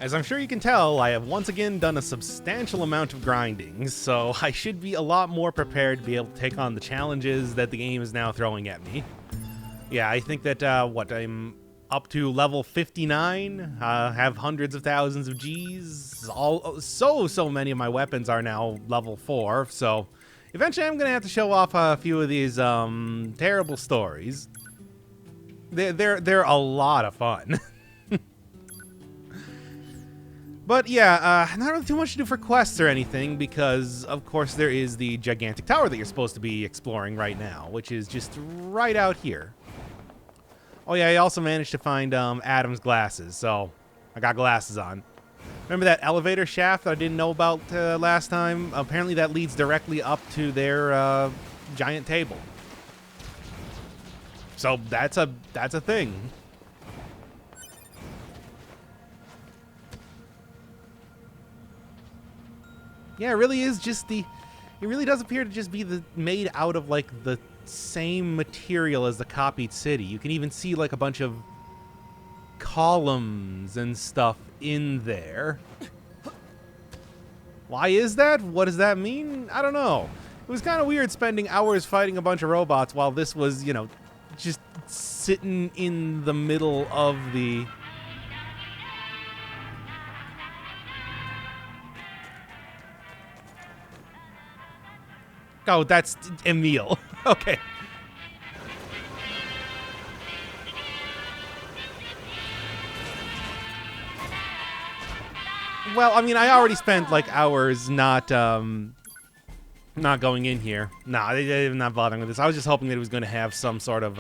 As I'm sure you can tell, I have once again done a substantial amount of grinding, so I should be a lot more prepared to be able to take on the challenges that the game is now throwing at me. Yeah, I think that, I'm up to level 59, have hundreds of thousands of Gs, so many of my weapons are now level 4, so eventually I'm gonna have to show off a few of these, terrible stories. They're a lot of fun. But yeah, not really too much to do for quests or anything, because of course there is the gigantic tower that you're supposed to be exploring right now, which is just right out here. Oh yeah, I also managed to find Adam's glasses, so I got glasses on. Remember that elevator shaft that I didn't know about last time? Apparently that leads directly up to their giant table. So that's a thing. Yeah, it really is just it really does appear to just be made out of like the same material as the copied city. You can even see like a bunch of columns and stuff in there. Why is that? What does that mean? I don't know. It was kind of weird spending hours fighting a bunch of robots while this was, you know, just sitting in the middle of the... Oh, that's Emil. Okay. Well, I mean, I already spent like hours not going in here. Nah, they're not bothering with this. I was just hoping that it was going to have some sort of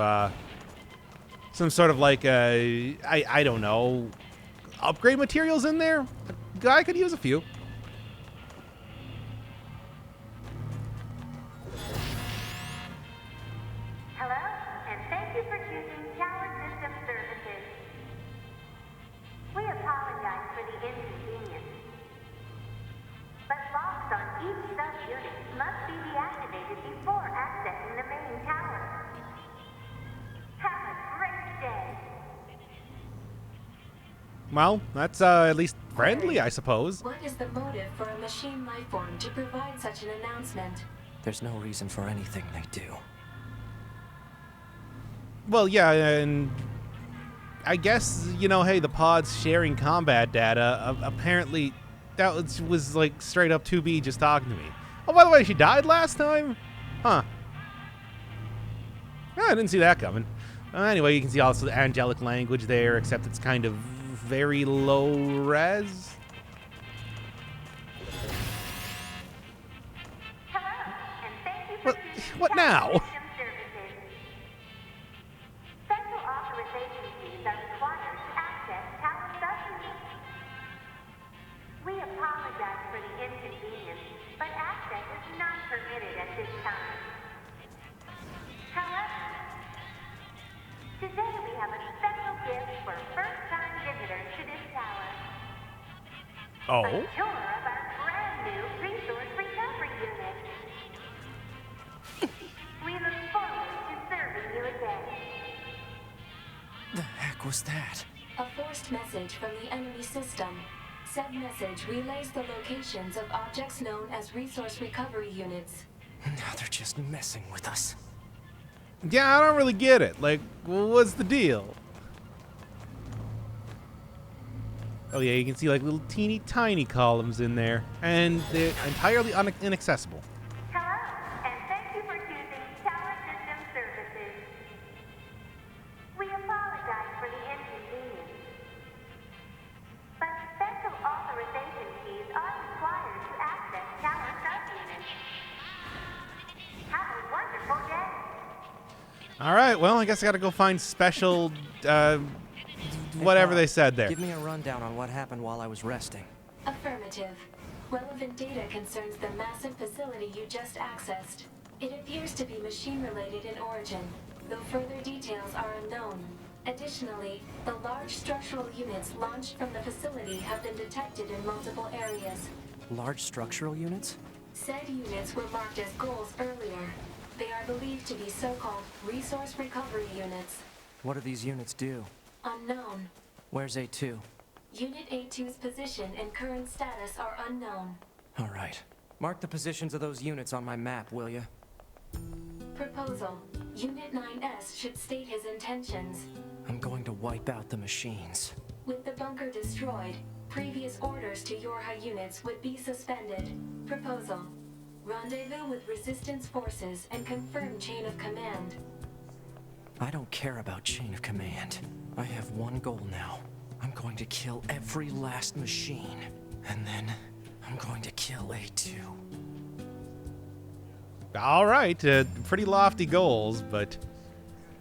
like I don't know, upgrade materials in there. I could use a few. Well, that's at least friendly, I suppose. What is the motive for a machine life form to provide such an announcement? There's no reason for anything they do. Well, yeah, and I guess, you know, hey, the pod's sharing combat data. Apparently, that was like straight up 2B just talking to me. Oh, by the way, she died last time? Huh. Oh, I didn't see that coming. Anyway, you can see also the angelic language there, except it's kind of very low res. Hello, and thank you for what now? Special authorization keys are required to access tower subunits. We apologize for the inconvenience, but access is not permitted at this time. However, today we have a special gift for first-time visitors to this tower. Oh. A tour of our brand new resource recovery unit. We look forward to serving you again. The heck was that? A forced message from the enemy system. Said message relays the locations of objects known as resource recovery units. Now they're just messing with us. Yeah, I don't really get it. Like, what's the deal? Oh yeah, you can see like little teeny tiny columns in there, and they're entirely inaccessible. Hello, and thank you for choosing Tower System Services. We apologize for the inconvenience, but special authorization keys are required to access tower subunits. Have a wonderful day. All right, well, I guess I gotta go find special, whatever they said there. Give me a rundown on what happened while I was resting. Affirmative. Relevant data concerns the massive facility you just accessed. It appears to be machine-related in origin, though further details are unknown. Additionally, the large structural units launched from the facility have been detected in multiple areas. Large structural units? Said units were marked as goals earlier. They are believed to be so-called resource recovery units. What do these units do? Unknown. Where's A2? Unit A2's position and current status are unknown. All right. Mark the positions of those units on my map, will you? Proposal. Unit 9S should state his intentions. I'm going to wipe out the machines. With the bunker destroyed, previous orders to Yorha units would be suspended. Proposal. Rendezvous with resistance forces and confirm chain of command. I don't care about chain of command. I have one goal now. I'm going to kill every last machine. And then I'm going to kill A2. All right, pretty lofty goals, but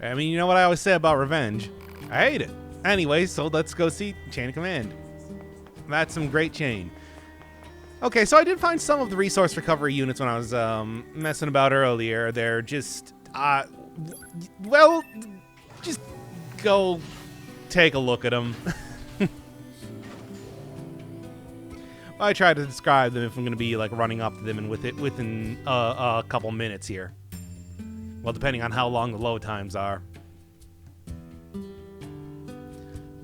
I mean, you know what I always say about revenge? I hate it. Anyway, so let's go see Chain of Command. That's some great chain. Okay, so I did find some of the resource recovery units when I was messing about earlier. They're just, well, just go take a look at them. I try to describe them if I'm going to be like running up to them and within a couple minutes here. Well, depending on how long the load times are.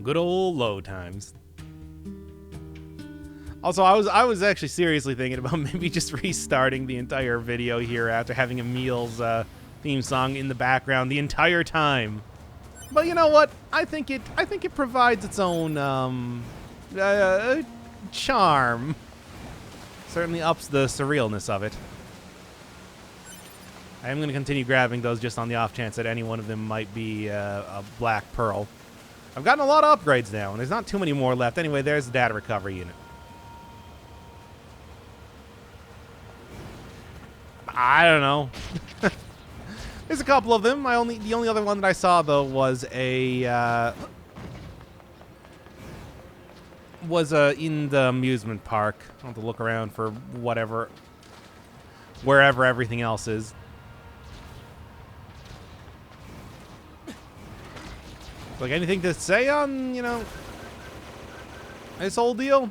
Good old load times. Also, I was actually seriously thinking about maybe just restarting the entire video here after having Emil's theme song in the background the entire time. But you know what? I think it provides its own charm. Certainly ups the surrealness of it. I am going to continue grabbing those just on the off chance that any one of them might be a black pearl. I've gotten a lot of upgrades now, and there's not too many more left. Anyway, there's the data recovery unit. I don't know. There's a couple of them. The only other one that I saw though was in the amusement park. I'll have to look around for wherever everything else is. Like anything to say on, this whole deal?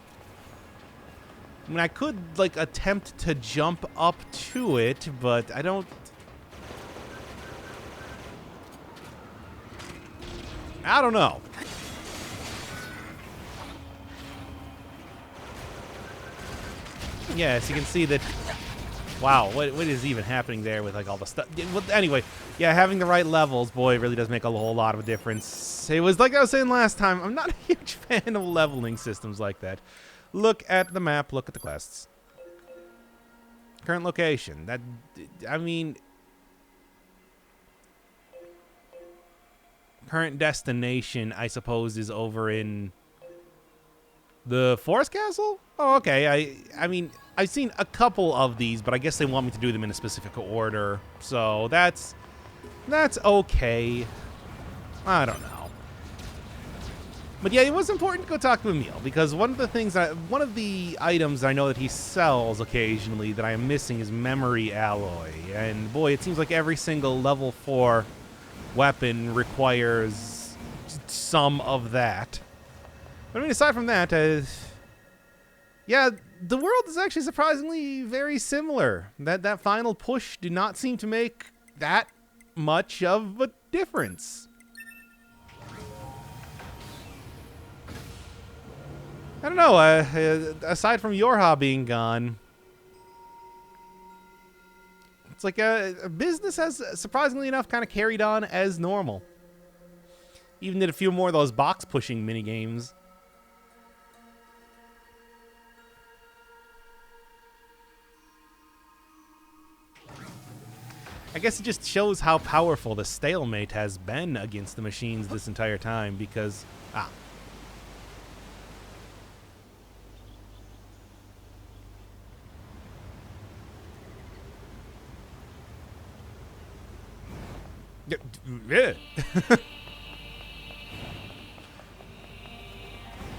I mean, I could, like, attempt to jump up to it, but I don't know. Yes, you can see that. Wow, what is even happening there with like all the stuff? Well, anyway, yeah, having the right levels, boy, it really does make a whole lot of a difference. It was like I was saying last time, I'm not a huge fan of leveling systems like that. Look at the map, look at the quests. Current location. Current destination, I suppose, is over in the Forest Castle? Oh, okay. I mean, I've seen a couple of these, but I guess they want me to do them in a specific order. So that's okay. I don't know. But yeah, it was important to go talk to Emil, because one of the items I know that he sells occasionally that I am missing is memory alloy. And boy, it seems like every single level 4 weapon requires some of that. But I mean, aside from that, yeah, the world is actually surprisingly very similar. That final push did not seem to make that much of a difference. I don't know, aside from Yorha being gone, it's like a business has, surprisingly enough, kind of carried on as normal. Even did a few more of those box-pushing minigames. I guess it just shows how powerful the stalemate has been against the machines this entire time, because... Yeah.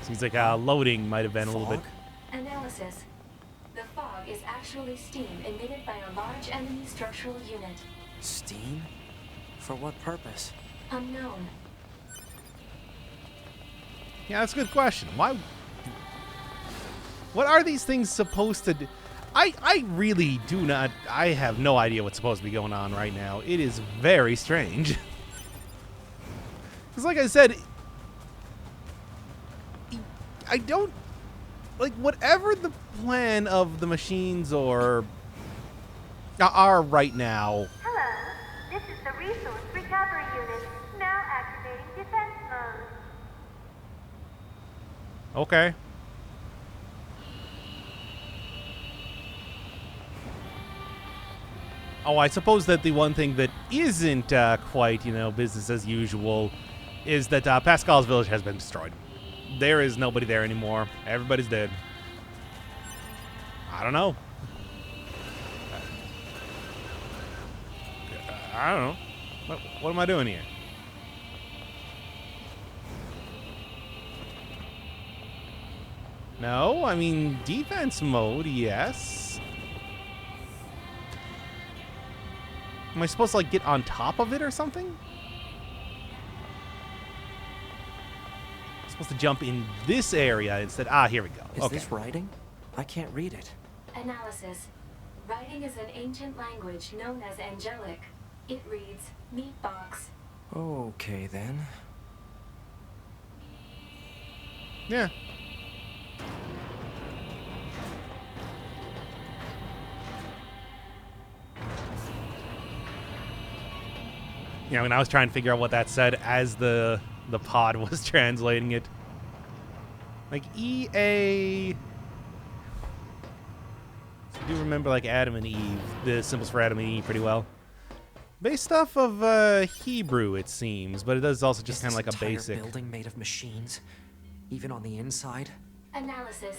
Seems like loading might have been a little bit... Analysis. The fog is actually steam emitted by a large enemy structural unit. Steam? For what purpose? Unknown. Yeah, that's a good question. Why? What are these things supposed to do? I really do not... I have no idea what's supposed to be going on right now. It is very strange. Because like I said... I don't like whatever the plan of the machines or are right now. Hello, this is the Resource Recovery Unit, now activating defense mode. Okay. Oh, I suppose that the one thing that isn't quite, business as usual is that Pascal's village has been destroyed. There is nobody there anymore. Everybody's dead. I don't know. I don't know. What am I doing here? No, I mean, defense mode, yes. Am I supposed to, like, get on top of it or something? I'm supposed to jump in this area instead. Ah, here we go. Is Okay. this writing? I can't read it. Analysis. Writing is an ancient language known as angelic. It reads, meat box. Okay, then. Yeah. When I was trying to figure out what that said as the pod was translating it. Like, EA... I do remember, like, Adam and Eve, the symbols for Adam and Eve pretty well. Based off of Hebrew, it seems, but it is also just kind of like a basic... building made of machines, even on the inside? Analysis.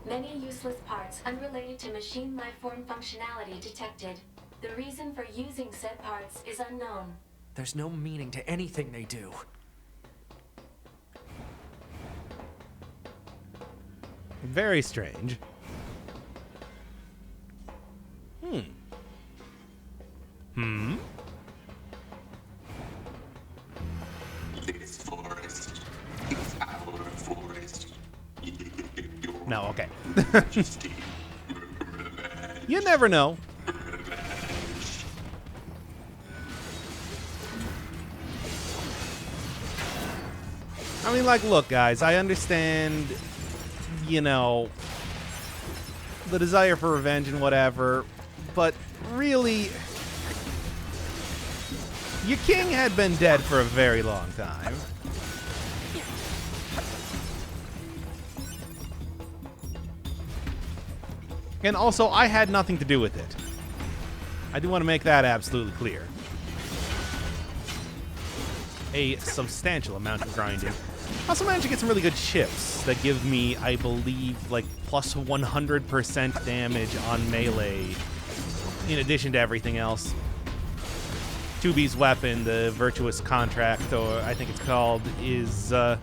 Many useless parts unrelated to machine lifeform functionality detected. The reason for using said parts is unknown. There's no meaning to anything they do. Very strange. This forest is our forest. No, okay. Majesty. You never know. I mean, like, look, guys, I understand, the desire for revenge and whatever, but really, your king had been dead for a very long time. And also, I had nothing to do with it. I do want to make that absolutely clear. A substantial amount of grinding. I also managed to get some really good chips that give me, I believe, like, plus 100% damage on melee, in addition to everything else. 2B's weapon, the Virtuous Contract, or I think it's called, is, okay.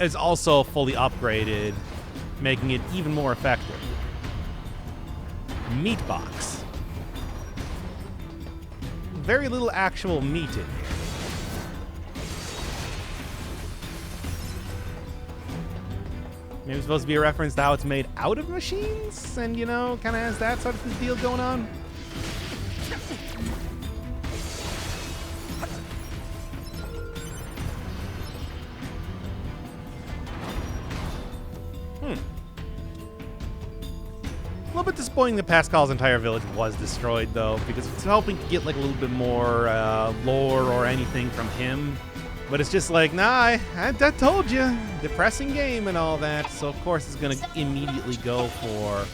It's also fully upgraded, making it even more effective. Meat box. Very little actual meat in here. Maybe it's supposed to be a reference to how it's made out of machines, and, kind of has that sort of deal going on. A little bit disappointing that Pascal's entire village was destroyed, though, because it's hoping to get, like, a little bit more lore or anything from him. But it's just like, nah, I told you. Depressing game and all that. So, of course, it's going to immediately go for...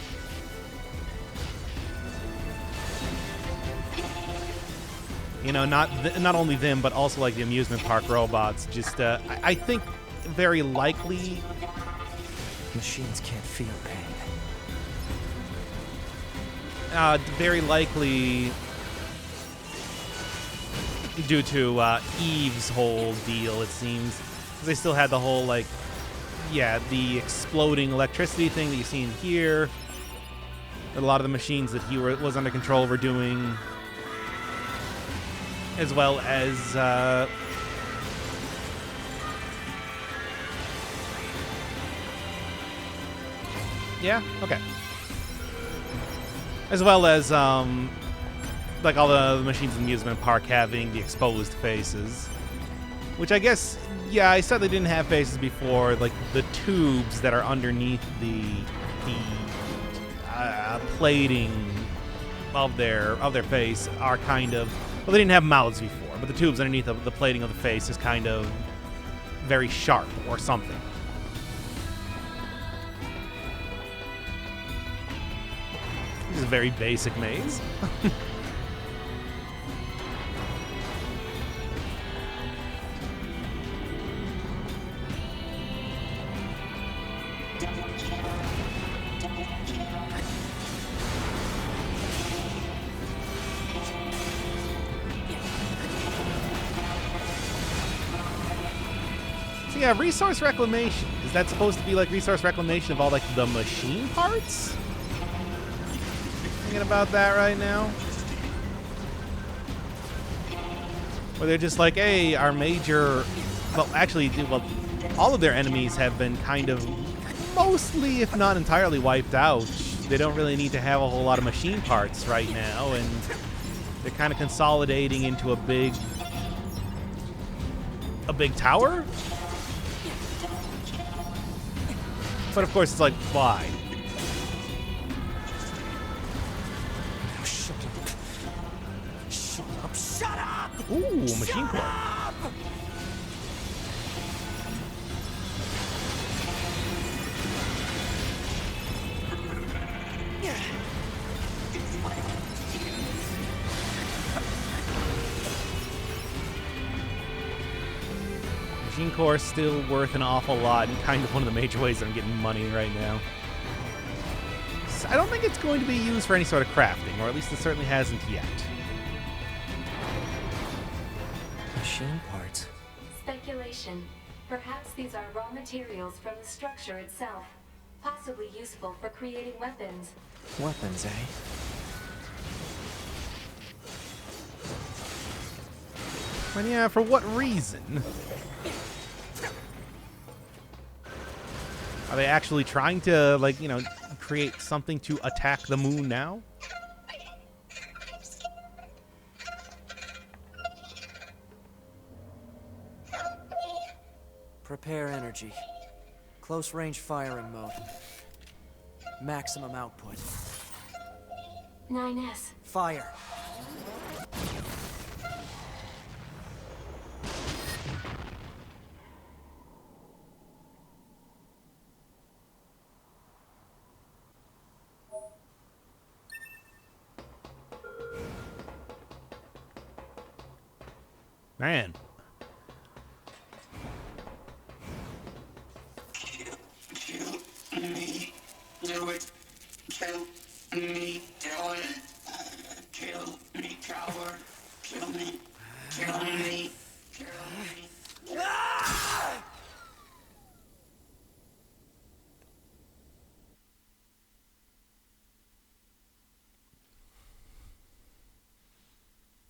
not only them, but also, like, the amusement park robots. Just, I think very likely... Machines can't feel pain. Very likely... due to Eve's whole deal, it seems. 'Cause they still had the whole, like, the exploding electricity thing that you see in here. A lot of the machines that he was under control were doing. As well as, yeah, okay. As well as, like all the machines in the amusement park having the exposed faces. Which I guess, yeah, I said they didn't have faces before. Like the tubes that are underneath the plating of their face are kind of, well, they didn't have mouths before, but the tubes underneath the plating of the face is kind of very sharp or something. This is a very basic maze. So yeah, resource reclamation. Is that supposed to be like resource reclamation of all like the machine parts? Thinking about that right now. Where they're just like, hey, our major, well, actually, well, all of their enemies have been kind of mostly, if not entirely, wiped out. They don't really need to have a whole lot of machine parts right now, and they're kind of consolidating into a big tower. But of course, it's like, why? Shut up. Shut up. Shut up! Ooh, machine core. Machine core is still worth an awful lot and kind of one of the major ways that I'm getting money right now. So I don't think it's going to be used for any sort of crafting, or at least it certainly hasn't yet. Machine parts. Speculation. Perhaps these are raw materials from the structure itself, possibly useful for creating weapons. Weapons, eh? But yeah, for what reason? Are they actually trying to, like, you know, create something to attack the moon now? Prepare energy. Close range firing mode. Maximum output. 9S. Fire. Man. Kill me. Do it. Kill me. Do it. Kill me, coward. Kill me. Kill me. Kill me.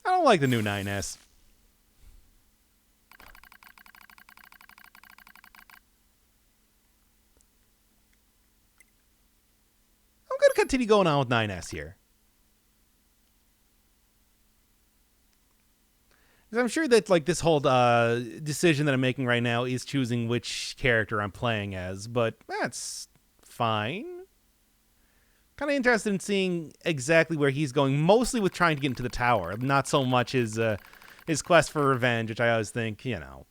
I don't like the new 9S. I'm going to continue going on with 9S here. Because I'm sure that, like, this whole decision that I'm making right now is choosing which character I'm playing as, but that's fine. Kind of interested in seeing exactly where he's going, mostly with trying to get into the tower, not so much his quest for revenge, which I always think, you know,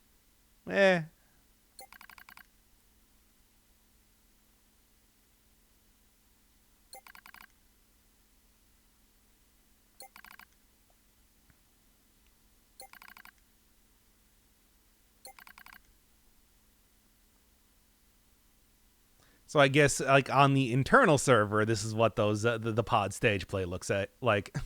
So I guess, like, on the internal server, this is what those the pod stage play looks at like.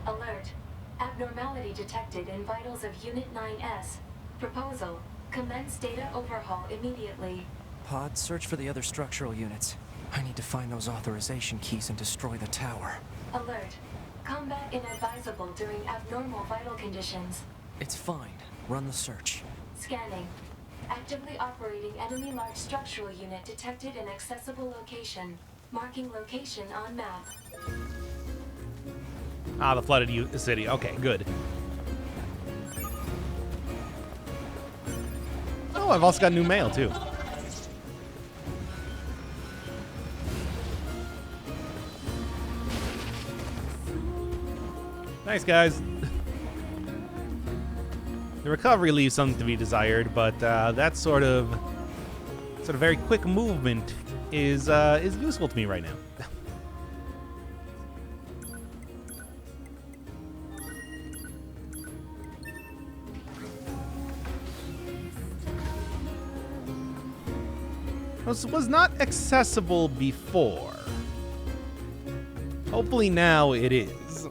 Alert. Abnormality detected in vitals of Unit 9S. Proposal. Commence data overhaul immediately. Pod, search for the other structural units. I need to find those authorization keys and destroy the tower. Alert. Combat inadvisable during abnormal vital conditions. It's fine. Run the search. Scanning. Actively operating enemy large structural unit detected in accessible location. Marking location on map. Ah, the flooded city. Okay, good. Oh, I've also got new mail, too. Thanks, guys. The recovery leaves something to be desired, but that sort of very quick movement is useful to me right now. Was not accessible before. Hopefully now it is.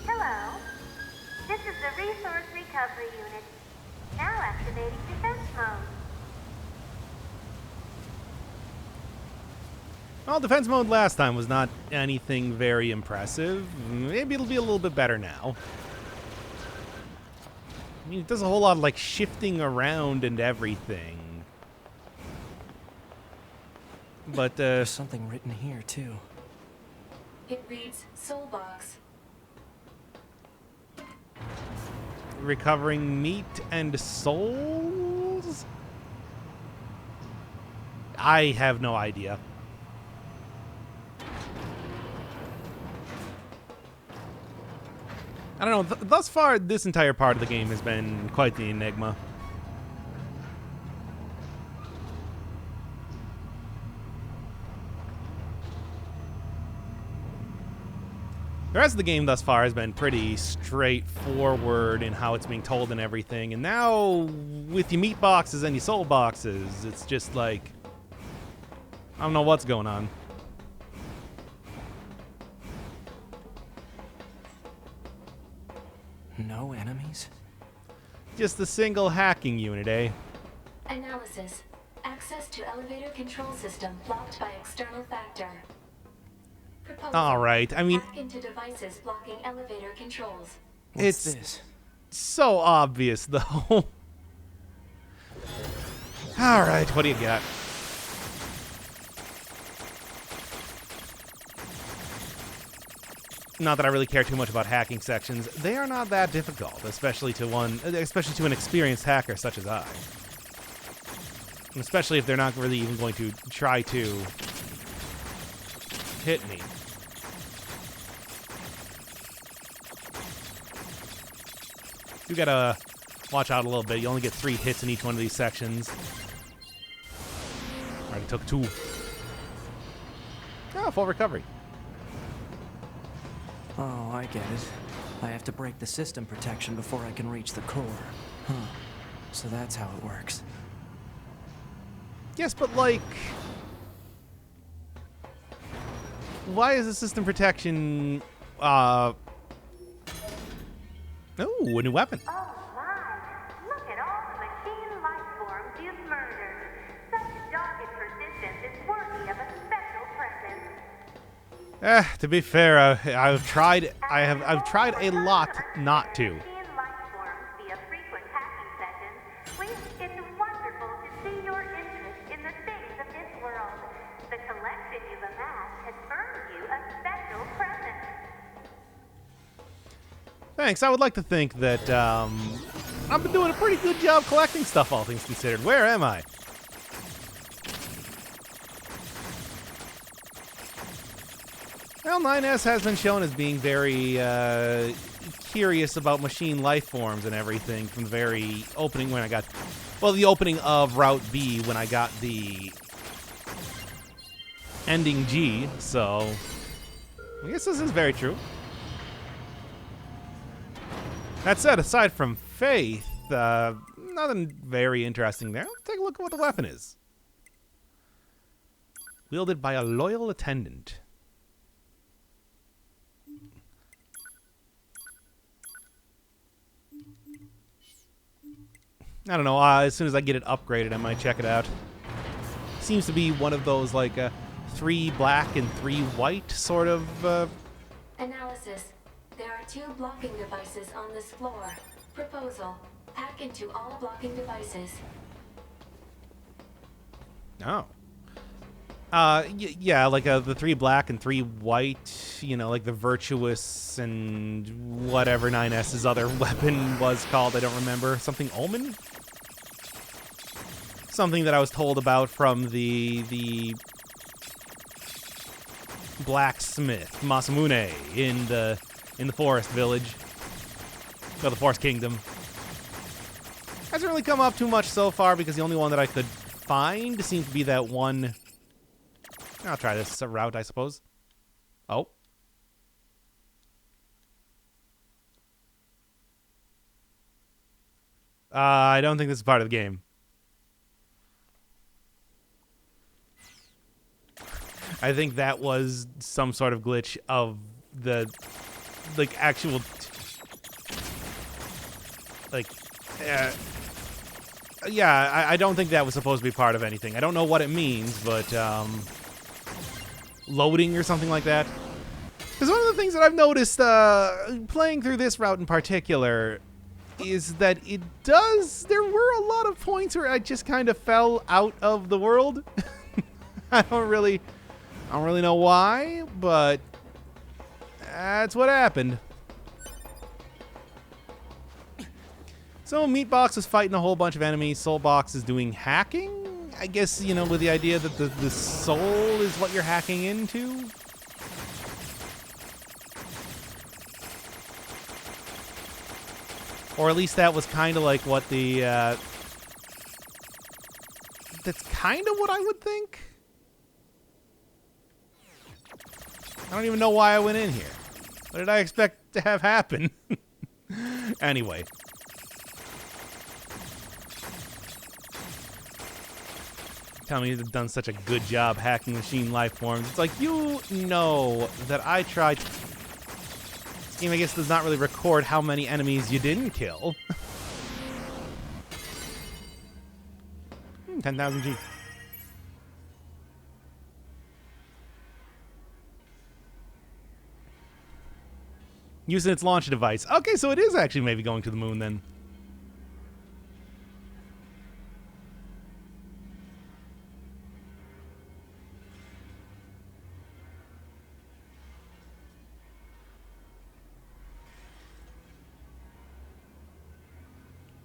Hello. This is the Resource Recovery Unit. Now activating defense mode. Well, defense mode last time was not anything very impressive. Maybe it'll be a little bit better now. I mean, it does a whole lot of, like, shifting around and everything. But, There's something written here, too. It reads Soulbox. recovering meat and souls? I have no idea. I don't know. Thus far, this entire part of the game has been quite the enigma. The rest of the game thus far has been pretty straightforward in how it's being told and everything. And now, with your meat boxes and your soul boxes, it's just like, I don't know what's going on. No enemies? Just a single hacking unit, eh? Analysis. Access to elevator control system blocked by external factor. Proposal. All right, I mean, Hack into devices blocking elevator controls. What's It's- this? so obvious, though. All right, what do you got? Not that I really care too much about hacking sections. They are not that difficult, especially to an experienced hacker such as I. And especially if they're not really even going to try to hit me. You gotta watch out a little bit. You only get 3 hits in each one of these sections. Already took 2. Oh, full recovery. Oh, I get it. I have to break the system protection before I can reach the core. Huh. So that's how it works. Yes, but like, why is the system protection? Oh, a new weapon. Oh my! Look at all the machine life forms you've murdered. Such dogged persistence is worthy of a special present. To be fair, I've tried. I've tried a lot not to. Machine life forms via frequent hacking sessions. It's wonderful to see your interest in the things of this world. The collection you've amassed has earned you a special present. Thanks. I would like to think that I've been doing a pretty good job collecting stuff, all things considered. Where am I? Well, 9S has been shown as being very curious about machine life forms and everything from the very opening when I got, well, the opening of Route B when I got the ending G, so I guess this is very true. That said, aside from faith, nothing very interesting there. Let's take a look at what the weapon is. Wielded by a loyal attendant. I don't know. As soon as I get it upgraded, I might check it out. Seems to be one of those, like, 3 black and 3 white sort of... Analysis. There are 2 blocking devices on this floor. Proposal. Hack into all blocking devices. Oh. Yeah, like the 3 black and 3 white, you know, like the Virtuous and whatever 9S's other weapon was called. I don't remember. Something Omen? Something that I was told about from the blacksmith Masamune in the forest village, or the forest kingdom. Hasn't really come up too much so far because the only one that I could find seems to be that one. I'll try this route, I suppose. Oh. I don't think this is part of the game. I think that was some sort of glitch of the, like, actual, like, yeah, I don't think that was supposed to be part of anything. I don't know what it means, but, loading or something like that. Because one of the things that I've noticed, playing through this route in particular, is that there were a lot of points where I just kind of fell out of the world. I don't really know why, but that's what happened. So Meatbox is fighting a whole bunch of enemies. Soulbox is doing hacking. I guess, you know, with the idea that the soul is what you're hacking into. Or at least that was kind of like what the... that's kind of what I would think. I don't even know why I went in here. What did I expect to have happen? Anyway. Tell me you've done such a good job hacking machine life forms. It's like, you know that I tried... This game, I guess, does not really record how many enemies you didn't kill. 10,000 G. Using its launch device. Okay, so it is actually maybe going to the moon then.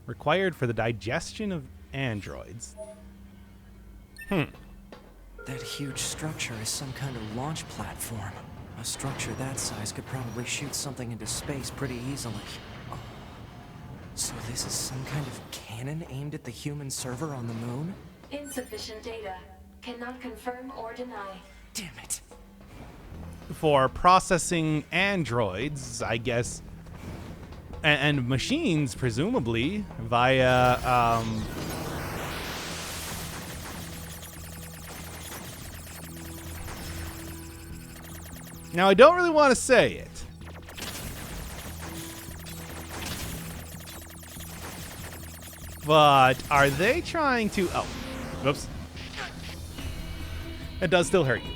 Required for the digestion of androids. That huge structure is some kind of launch platform. A structure that size could probably shoot something into space pretty easily. Oh. So this is some kind of cannon aimed at the human server on the moon? Insufficient data. Cannot confirm or deny. Damn it. For processing androids, I guess, and machines, presumably, via, Now, I don't really want to say it. But are they trying to... Oh, whoops. It does still hurt you.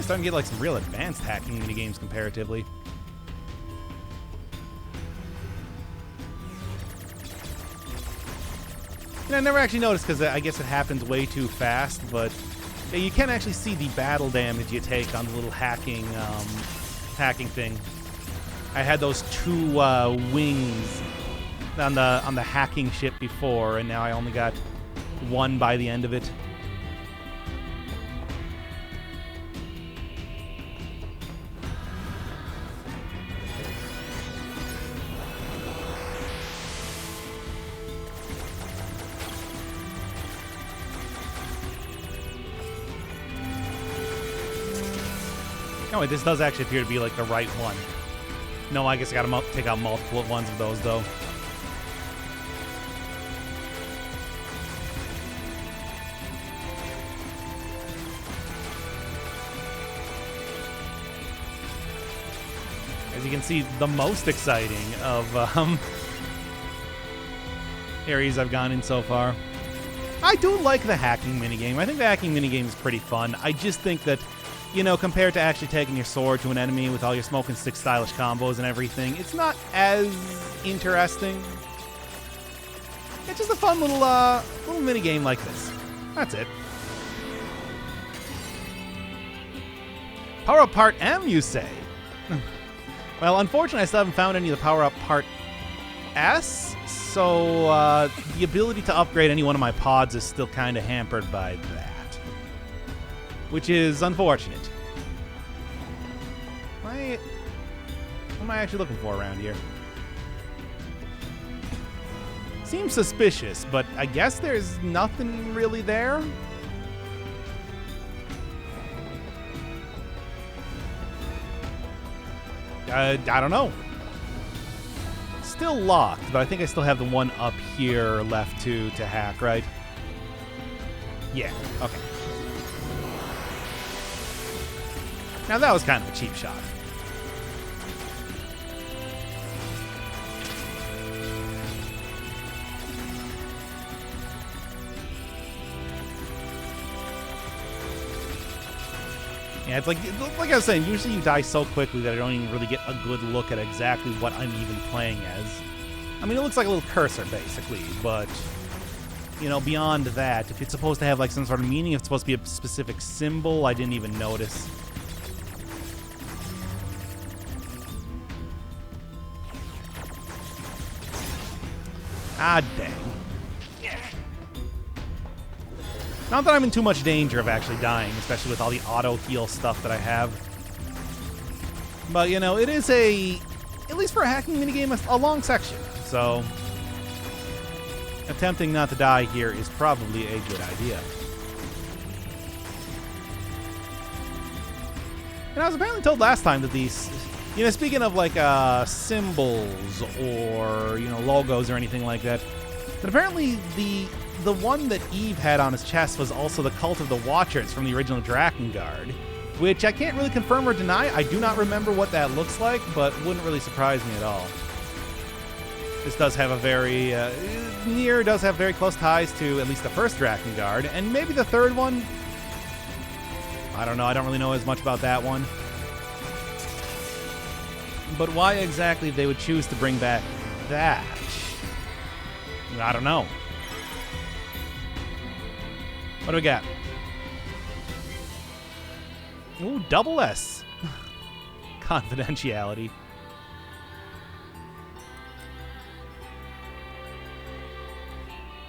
Starting to get like some real advanced hacking minigames comparatively. And I never actually noticed because I guess it happens way too fast, but Yeah, you can actually see the battle damage you take on the little hacking thing. I had those two wings on the hacking ship before, and now I only got one by the end of it. Oh, wait, this does actually appear to be like the right one. No, I guess I gotta take out multiple ones of those, though. As you can see, the most exciting of areas I've gone in so far. I do like the hacking minigame. I think the hacking minigame is pretty fun. I just think that, you know, compared to actually taking your sword to an enemy with all your smoke and stick stylish combos and everything, it's not as interesting. It's just a fun little mini game like this. That's it. Power up part M, you say? Well, unfortunately, I still haven't found any of the power up part S, so the ability to upgrade any one of my pods is still kind of hampered by that, which is unfortunate. What am I actually looking for around here? Seems suspicious, but I guess there's nothing really there. I don't know. Still locked, but I think I still have the one up here left to hack, right? Yeah, okay. Now that was kind of a cheap shot. Yeah, it's like I was saying, usually you die so quickly that I don't even really get a good look at exactly what I'm even playing as. I mean, it looks like a little cursor, basically, but, you know, beyond that, if it's supposed to have, like, some sort of meaning, if it's supposed to be a specific symbol, I didn't even notice. Ah, dang. Not that I'm in too much danger of actually dying, especially with all the auto-heal stuff that I have. But, you know, it is at least for a hacking minigame, a long section. So, attempting not to die here is probably a good idea. And I was apparently told last time that these, you know, speaking of like symbols or, you know, logos or anything like that, that apparently the one that Eve had on his chest was also the Cult of the Watchers from the original Drakengard, which I can't really confirm or deny. I do not remember what that looks like, but wouldn't really surprise me at all. This does have a very... Nier does have very close ties to at least the first Drakengard, and maybe the third one. I don't know. I don't really know as much about that one. But why exactly they would choose to bring back that, I don't know. What do we got? Ooh, double S. Confidentiality.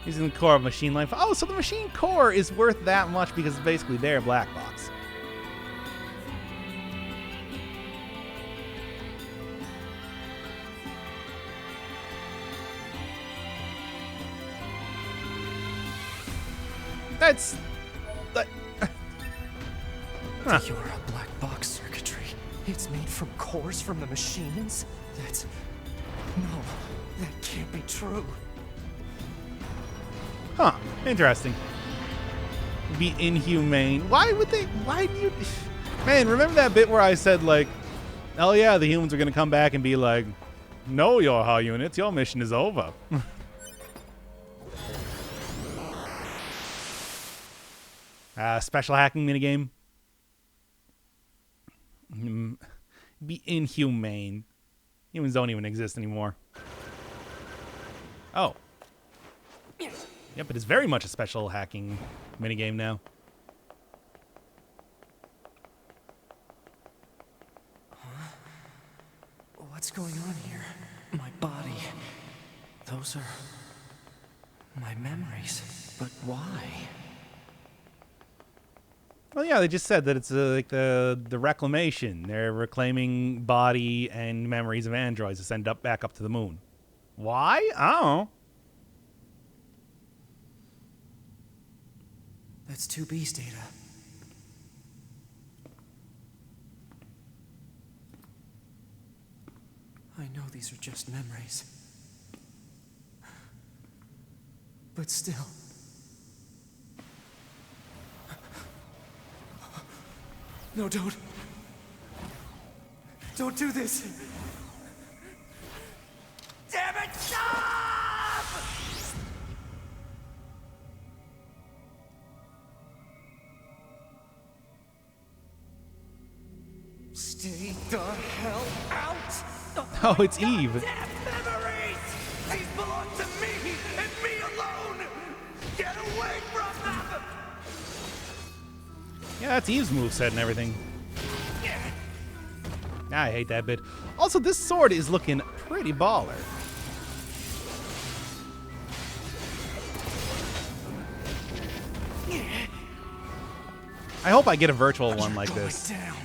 Using the core of machine life. Oh, so the machine core is worth that much because it's basically their black box. That's... Huh. The Aura black box circuitry. It's made from cores from the machines? That's... No, that can't be true. Huh. Interesting. Be inhumane. Why would they... Why do you... Man, remember that bit where I said, like, oh yeah, the humans are going to come back and be like, no, Yoha units, your mission is over. Special hacking minigame. Be inhumane. Humans don't even exist anymore. Oh. Yep, it is very much a special hacking minigame now. going on here? My body. Those are my memories. But why? Well, yeah, they just said that it's like the reclamation. They're reclaiming body and memories of androids to send back up to the moon. Why? I don't know. That's 2B's data. I know these are just memories. But still. No, don't. Don't do this. Damn it, stop! Stay the hell out! Oh, it's Eve. Damn memories! These belong to me and me alone! Get away from them! Yeah, that's Eve's moveset and everything. I hate that bit. Also, this sword is looking pretty baller. I hope I get a virtual one like this. Down.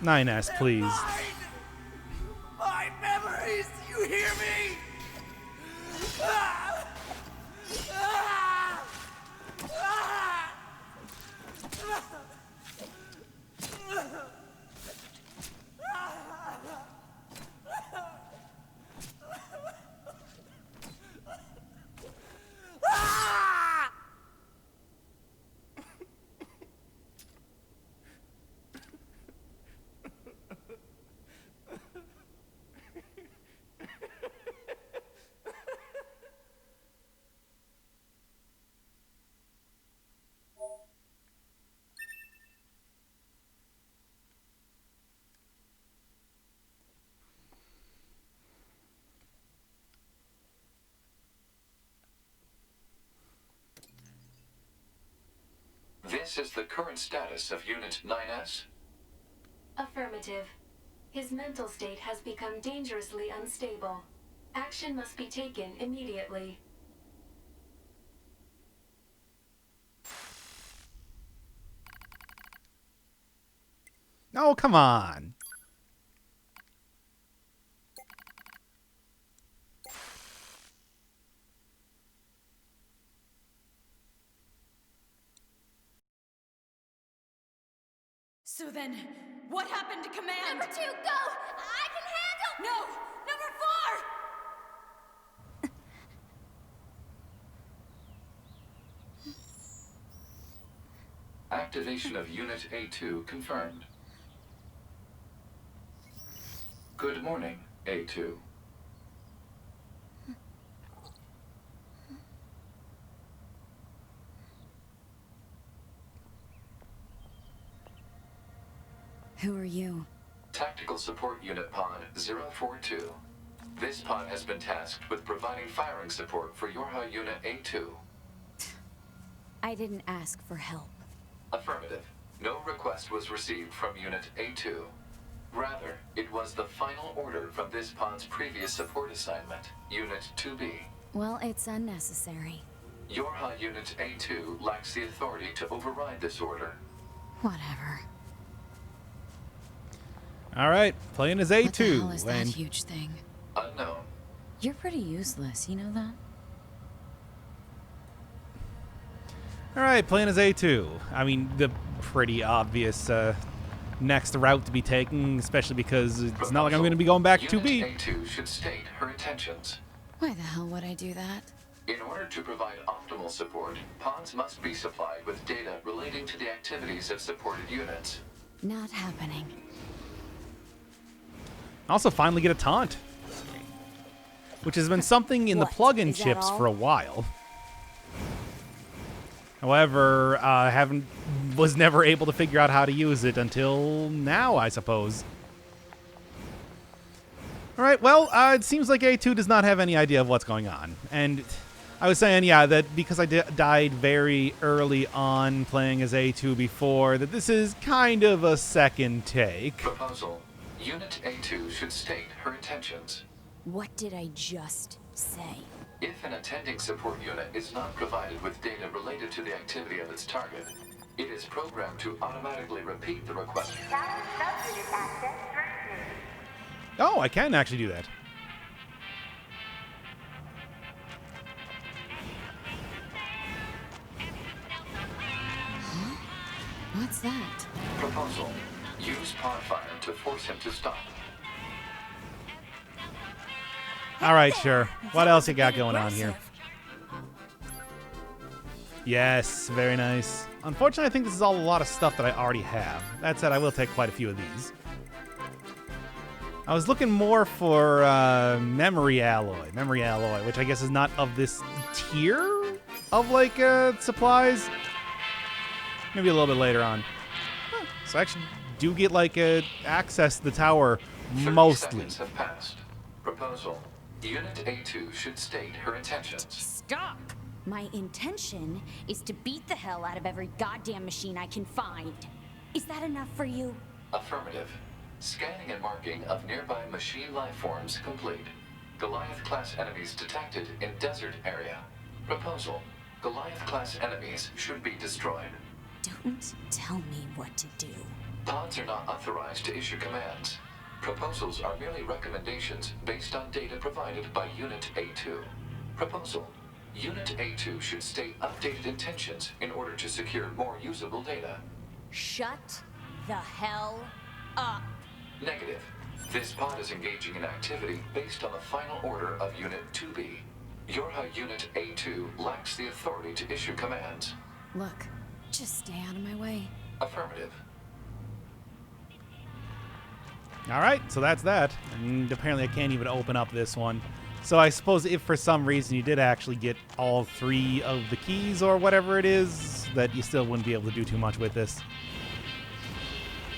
9S, please. My memories! You hear me? This is the current status of Unit 9S. Affirmative. His mental state has become dangerously unstable. Action must be taken immediately. Oh, come on. So then, what happened to command? Number 2, go! I can handle... No! Number 4! Activation of Unit A2 confirmed. Good morning, A2. Who are you? Tactical Support Unit Pod 042. This pod has been tasked with providing firing support for Yorha Unit A2. I didn't ask for help. Affirmative. No request was received from Unit A2. Rather, it was the final order from this pod's previous support assignment, Unit 2B. Well, it's unnecessary. Yorha Unit A2 lacks the authority to override this order. Whatever. All right, playing as A2. What the hell is that and huge thing? Unknown. You're pretty useless, you know that? all right, playing as A2. I mean, the pretty obvious next route to be taken, especially because it's not like I'm going to be going back to Unit 2B. A2 should state her intentions. Why the hell would I do that? In order to provide optimal support, pods must be supplied with data relating to the activities of supported units. Not happening. Also, finally get a taunt, which has been something in the What? plug-in Is that chips all? for a while. However, was never able to figure out how to use it until now, I suppose. All right, well, it seems like A2 does not have any idea of what's going on. And I was saying, yeah, that because I died very early on playing as A2 before, that this is kind of a second take. Proposal. Unit A2 should state her intentions. What did I just say? If an attending support unit is not provided with data related to the activity of its target, it is programmed to automatically repeat the request. Talent subunit access granted. Oh, I can actually do that. What's that? Proposal. Use pod fire to force him to stop. All right, sure. What else you got going on here? Yes, very nice. Unfortunately, I think this is all a lot of stuff that I already have. That said, I will take quite a few of these. I was looking more for memory alloy, which I guess is not of this tier of like supplies. Maybe a little bit later on. Huh. So I actually do get like access to the tower 30 mostly. seconds have passed. Proposal. Unit A2 should state her intentions. Stop! My intention is to beat the hell out of every goddamn machine I can find. Is that enough for you? Affirmative. Scanning and marking of nearby machine life forms complete. Goliath-class enemies detected in desert area. Proposal. Goliath-class enemies should be destroyed. Don't tell me what to do. Pods are not authorized to issue commands. Proposals are merely recommendations based on data provided by Unit A2. Proposal. Unit A2 should state updated intentions in order to secure more usable data. Shut the hell up. Negative. This pod is engaging in activity based on the final order of Unit 2B. Yorha Unit A2 lacks the authority to issue commands. Look, just stay out of my way. Affirmative. All right, so that's that. And apparently I can't even open up this one. So I suppose if for some reason you did actually get all 3 of the keys or whatever it is, that you still wouldn't be able to do too much with this.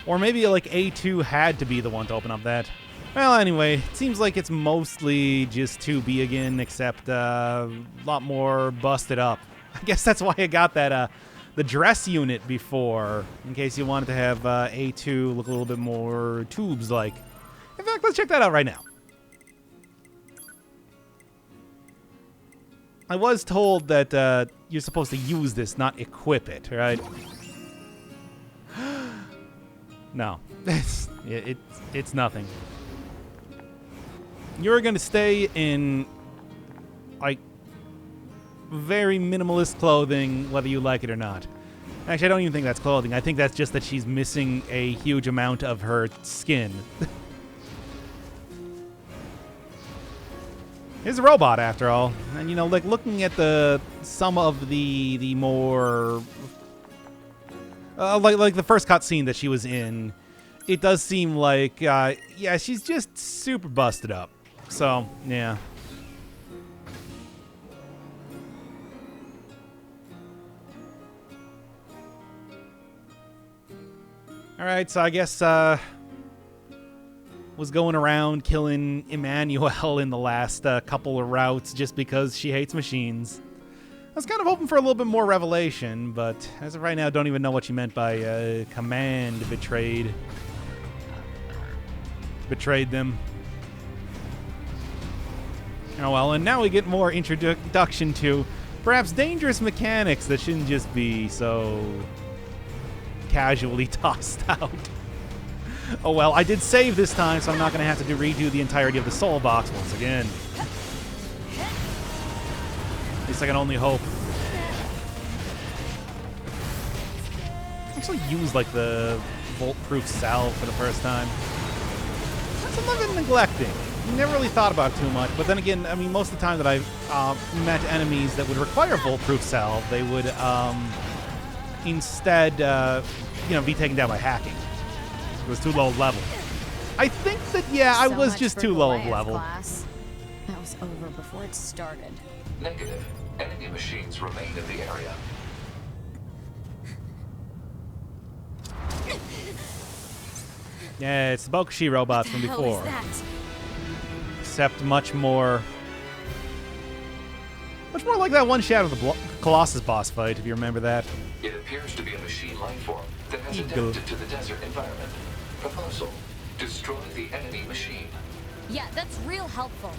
Or maybe like A2 had to be the one to open up that. Well, anyway, it seems like it's mostly just 2B again, except a lot more busted up. I guess that's why I got that the dress unit before, in case you wanted to have A2 look a little bit more tubes-like. In fact, let's check that out right now. I was told that you're supposed to use this, not equip it, right? No, it's nothing. You're going to stay in, like, very minimalist clothing, whether you like it or not. Actually, I don't even think that's clothing. I think that's just that she's missing a huge amount of her skin. It's a robot, after all. And, you know, like, looking at some of the more... like the first cutscene that she was in, it does seem like, yeah, she's just super busted up. So, yeah. Alright, so I guess, was going around killing Emmanuel in the last couple of routes just because she hates machines. I was kind of hoping for a little bit more revelation, but as of right now, I don't even know what she meant by command betrayed. Betrayed them. Oh well, and now we get more introduction to perhaps dangerous mechanics that shouldn't just be so casually tossed out. Oh well, I did save this time, so I'm not going to have to redo the entirety of the soul box once again. At least I can only hope. Actually use like the volt-proof salve for the first time. That's a little bit neglecting. Never really thought about it too much, but then again, I mean, most of the time that I've met enemies that would require volt-proof salve, they would instead, you know, be taken down by hacking. It was too low level. I think that, yeah, I was just too low of level. Class. That was over before it started. Negative. Enemy machines remain in the area. Yeah, it's the Bokushi robots from What the before. hell is that? Except much more Much more like that one Shadow of the Colossus boss fight, if you remember that. It appears to be a machine life form that has Eagle. adapted to the desert environment. Proposal: destroy the enemy machine. Yeah, that's real helpful.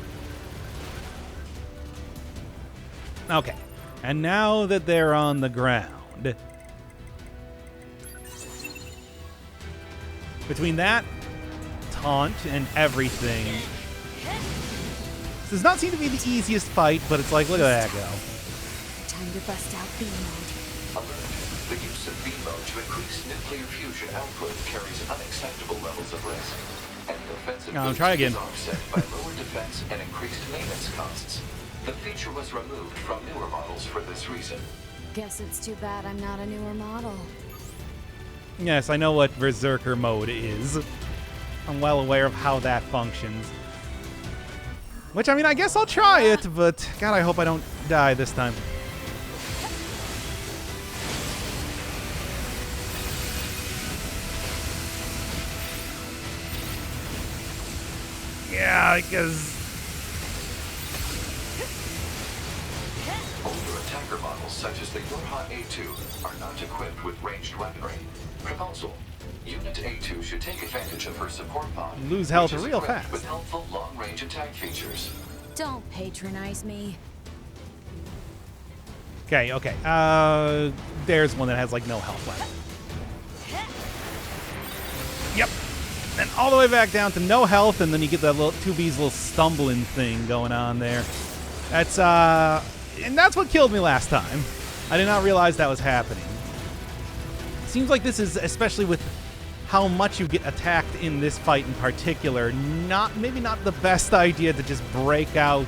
Okay. And now that they're on the ground, between that, taunt, and everything, this does not seem to be the easiest fight, but it's like, look at that go. Time to bust out B mode. Alert: the use of B mode to increase nuclear fusion output carries unacceptable levels of risk. Any offensive boost try again. is offset by lower defense and increased maintenance costs. The feature was removed from newer models for this reason. Guess it's too bad I'm not a newer model. Yes, I know what Berserker mode is. I'm well aware of how that functions. Which, I mean, I guess I'll try it, but God, I hope I don't die this time. Yeah, because... Older attacker models such as the Yorha A2 are not equipped with ranged weaponry. Proposal: Unit A2 should take advantage of her support pod. Lose health which is real equipped fast. with helpful long-range attack features. Don't patronize me. Okay, okay. There's one that has, like, no health left. Yep. And all the way back down to no health, and then you get that little 2B's little stumbling thing going on there. That's, and that's what killed me last time. I did not realize that was happening. Seems like this is, especially with how much you get attacked in this fight in particular, maybe not the best idea to just break out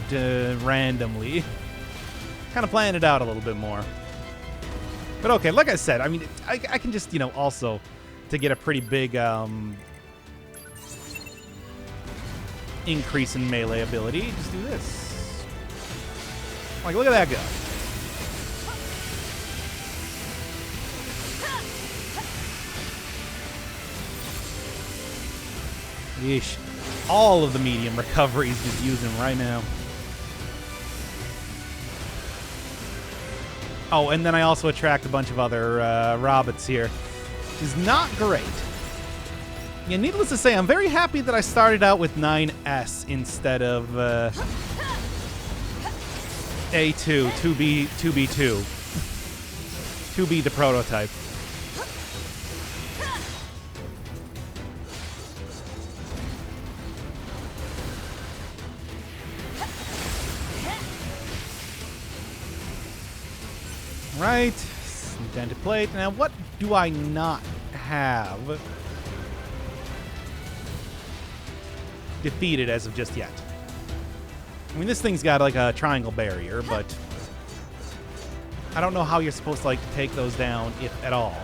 randomly. Kind of plan it out a little bit more. But okay, like I said, I mean, I can just, you know, also, to get a pretty big increase in melee ability, just do this. Like, look at that go. Yeesh. All of the medium recovery is just using right now. Oh, and then I also attract a bunch of other robots here, which is not great. Yeah, needless to say, I'm very happy that I started out with 9S instead of A2, 2B2. 2B the prototype. Right, dented plate. Now, what do I not have defeated as of just yet? I mean, this thing's got like a triangle barrier, but I don't know how you're supposed to like take those down, if at all.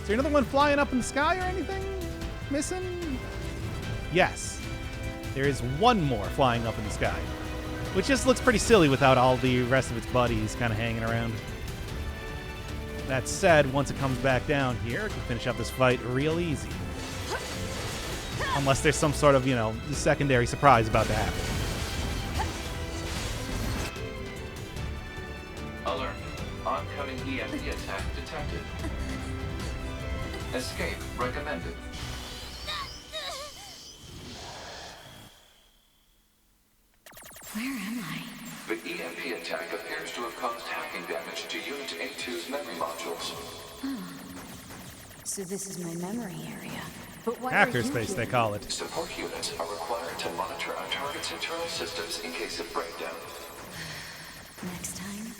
Is there another one flying up in the sky or anything missing? Yes. There is one more flying up in the sky, which just looks pretty silly without all the rest of its buddies kind of hanging around. That said, once it comes back down here, it can finish up this fight real easy. Unless there's some sort of, you know, secondary surprise about to happen. Alert: oncoming EMP attack detected. Escape recommended. Where am I? The EMP attack appears to have caused hacking damage to Unit A2's memory modules. So this is my memory area. But why Hackerspace, they call it. Support units are required to monitor our target's internal systems in case of breakdown. Next time,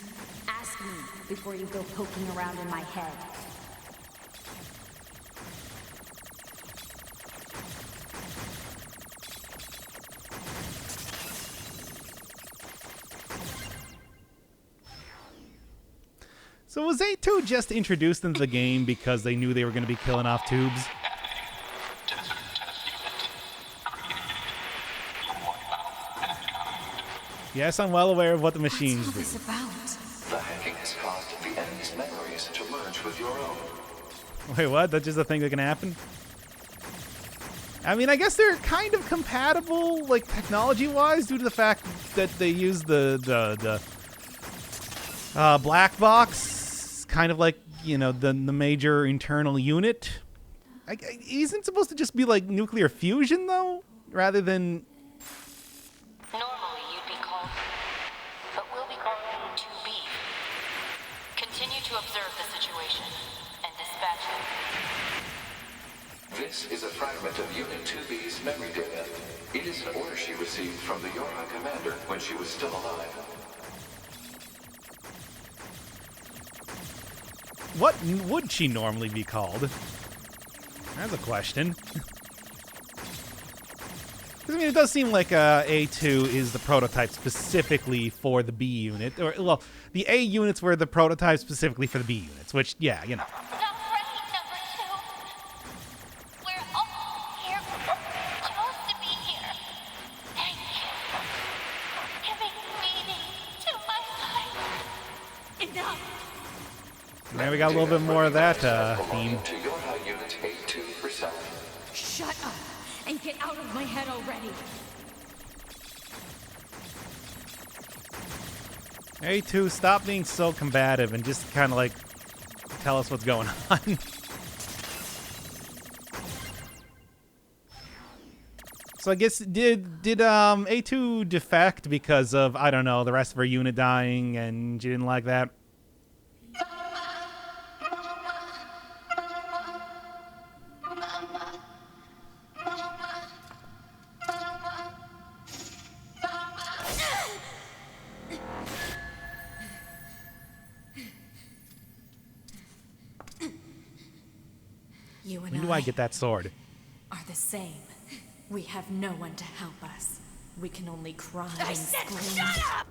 ask me before you go poking around in my head. So was A2 just introduced into the game because they knew they were going to be killing off tubes? Yes, I'm well aware of what the machines do. What's all this about? The hacking has caused the enemy's memories to merge with your own. Wait, what? That's just a thing that can happen? I mean, I guess they're kind of compatible, like, technology-wise, due to the fact that they use the black box, kind of like, you know, the major internal unit. Isn't supposed to just be, like, nuclear fusion, though? Rather than... Normally you'd be called, but we'll be calling you 2B. Continue to observe the situation and dispatch it. This is a fragment of Unit 2B's memory data. It is an order she received from the Yorha commander when she was still alive. What would she normally be called? That's a question. I mean, it does seem like A2 is the prototype specifically for the B unit. Or, well, the A units were the prototype specifically for the B units, which, yeah, you know. Not ready, number 2. We're all here. Supposed to be here. Thank you. Giving meaning to my life. Enough. Now we got a little bit more of that theme. To Yorha Unit A2 herself. Shut up and get out of my head already. A2, stop being so combative and just kind of like tell us what's going on. So I guess did A2 defect because of, I don't know, the rest of her unit dying and she didn't like that? You and When do I get that sword? are the same. We have no one to help us. We can only cry and scream. Shut up!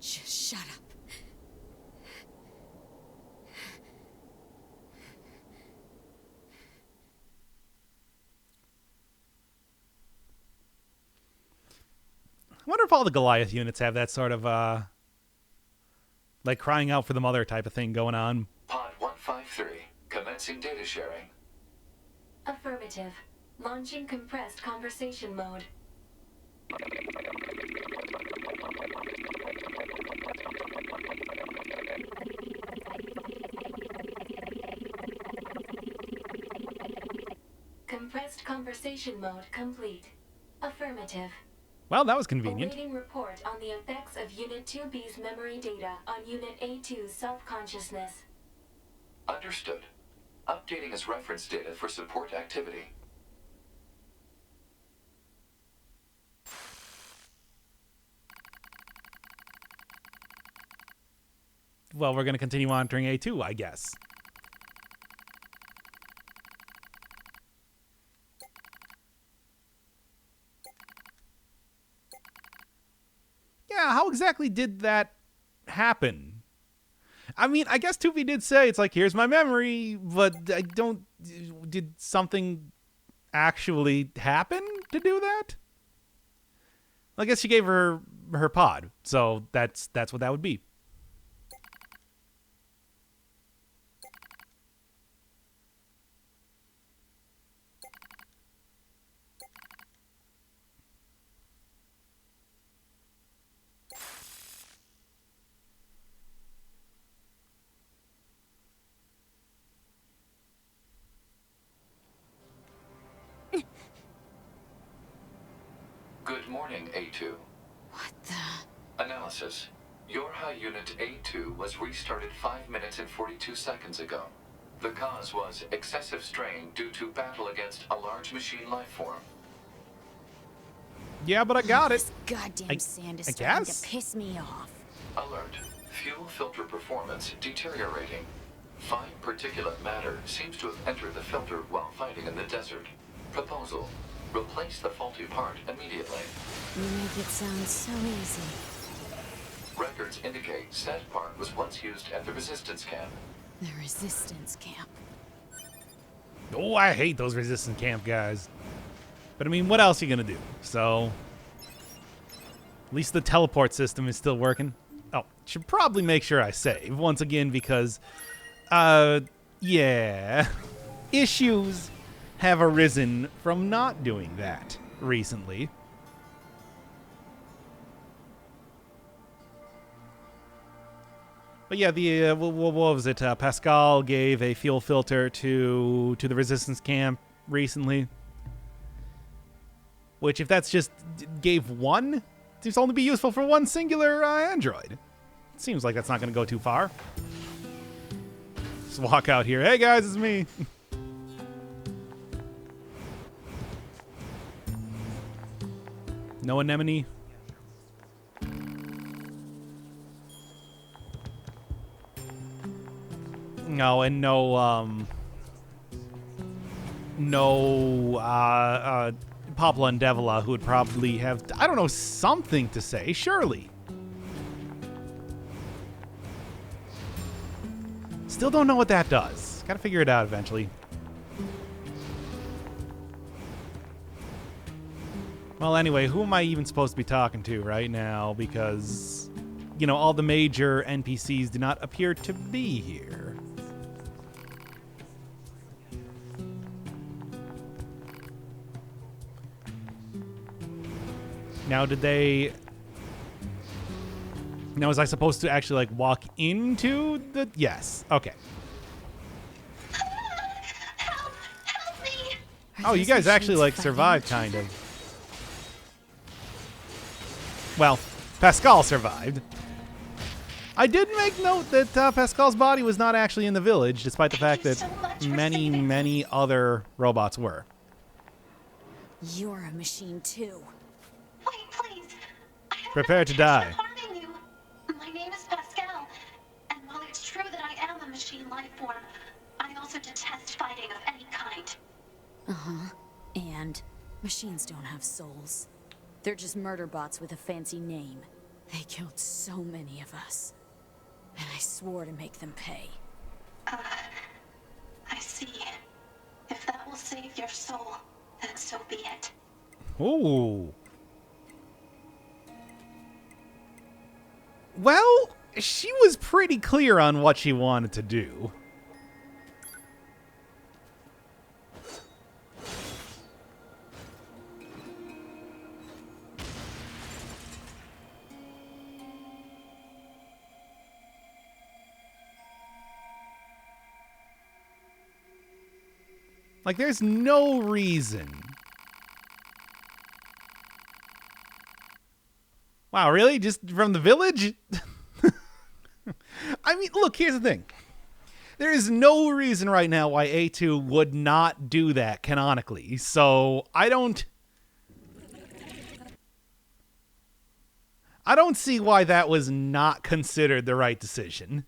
Just shut up. I wonder if all the Goliath units have that sort of, like crying out for the mother type of thing going on. Pod 153, commencing data sharing. Affirmative. Launching compressed conversation mode. Compressed conversation mode complete. Affirmative. Well, that was convenient. Awaiting report on the effects of Unit 2B's memory data on Unit A2's self-consciousness. Understood. Updating as reference data for support activity. Well, we're going to continue monitoring A2, I guess. Yeah, how exactly did that happen? I mean, I guess 2B did say, it's like, here's my memory, but I don't... Did something actually happen to do that? I guess she gave her pod, so that's what that would be. Good morning, A2. What the? Analysis. Yorha Unit A2 was restarted 5 minutes and 42 seconds ago. The cause was excessive strain due to battle against a large machine lifeform. Yeah, but I got it. This goddamn sand is I starting guess. to piss me off. Alert. Fuel filter performance deteriorating. Fine particulate matter seems to have entered the filter while fighting in the desert. Proposal. Replace the faulty part immediately. You make it sound so easy. Records indicate said part was once used at the resistance camp. The resistance camp. Oh, I hate those resistant camp guys. But I mean, what else are you gonna do? So, at least the teleport system is still working. Oh, should probably make sure I save once again because, yeah. issues have arisen from not doing that recently. But yeah, the what was it? Pascal gave a fuel filter to the resistance camp recently. Which, if that's just gave one, seems to only be useful for one singular android. Seems like that's not going to go too far. Just walk out here. Hey guys, it's me. No anemone. No, and no Popla and Devila, who would probably have, I don't know, something to say, surely. Still don't know what that does. Gotta figure it out eventually. Well, anyway, who am I even supposed to be talking to right now? Because, you know, all the major NPCs do not appear to be here. Now, did they... Now, was I supposed to actually, like, walk into the... Yes. Okay. Help! Help me! Oh, you guys actually, like, survived, kind of. Well, Pascal survived. I did make note that Pascal's body was not actually in the village, despite the fact that many other robots were. You're a machine too. Wait, please. I have Prepare to die. harming you. My name is Pascal, and while it's true that I am a machine life form, I also detest fighting of any kind. Uh-huh. And machines don't have souls. They're just murder bots with a fancy name. They killed so many of us. And I swore to make them pay. I see. If that will save your soul, then so be it. Ooh. Well, she was pretty clear on what she wanted to do. Like, there's no reason. Wow, really? Just from the village? I mean, look, here's the thing. There is no reason right now why A2 would not do that canonically. So, I don't see why that was not considered the right decision.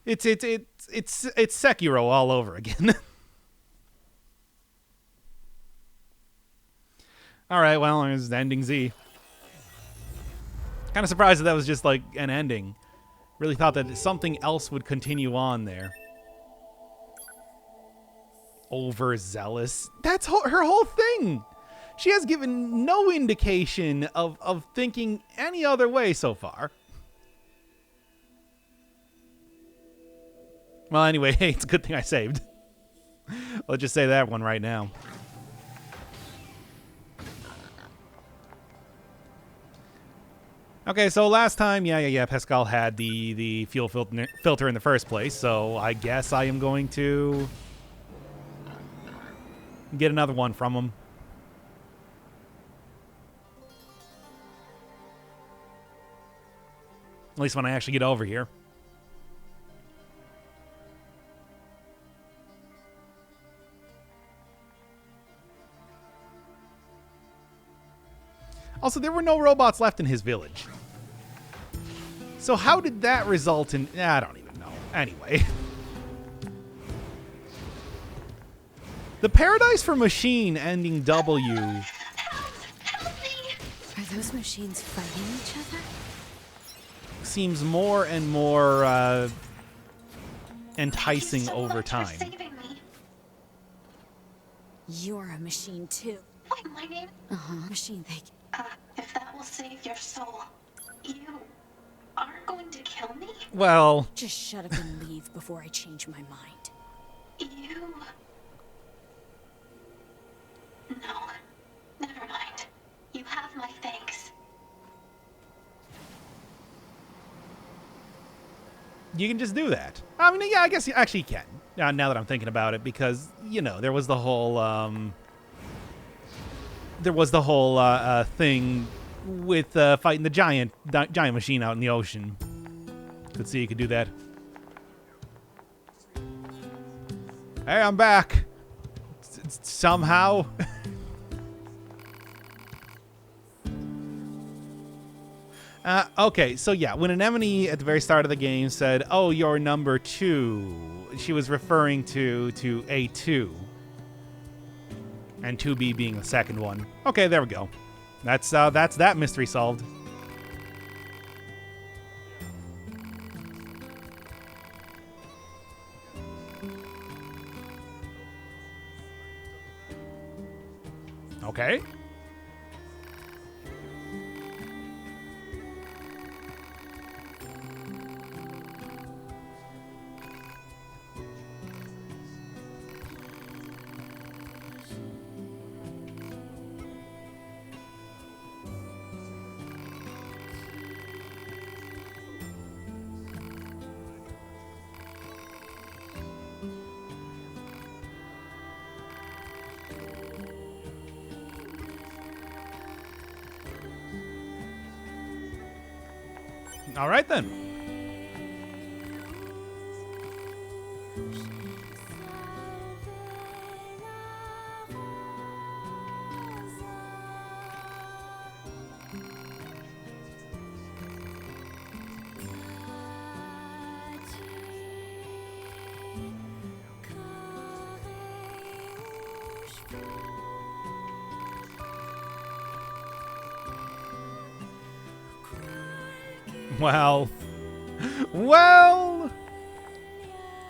It's Sekiro all over again. All right, well, there's ending Z. Kind of surprised that was just like an ending. Really thought that something else would continue on there. Overzealous. That's her whole thing. She has given no indication of thinking any other way so far. Well, anyway, hey, it's a good thing I saved. Let's just say that one right now. Okay, so last time, yeah, Pascal had the fuel filter in the first place, so I guess I am going to get another one from him. At least when I actually get over here. Also, there were no robots left in his village. So how did that result in... I don't even know. Anyway. The Paradise for Machine ending W... Are those machines fighting each other? seems more and more enticing over time. You're a machine too. Wait, my name? Machine. If that will save your soul, you aren't going to kill me? Well... Just shut up and leave before I change my mind. You No. Never mind. You have my thanks. You can just do that. I mean, yeah, I guess you actually can. Now that I'm thinking about it, because, you know, there was the whole thing with fighting the giant machine out in the ocean. Could see you could do that. Hey, I'm back. Somehow. Okay, so yeah, when Anemone at the very start of the game said, "Oh, you're number 2," she was referring to A2, and 2B being the second one. Okay, there we go. That's that mystery solved. Okay. All right then.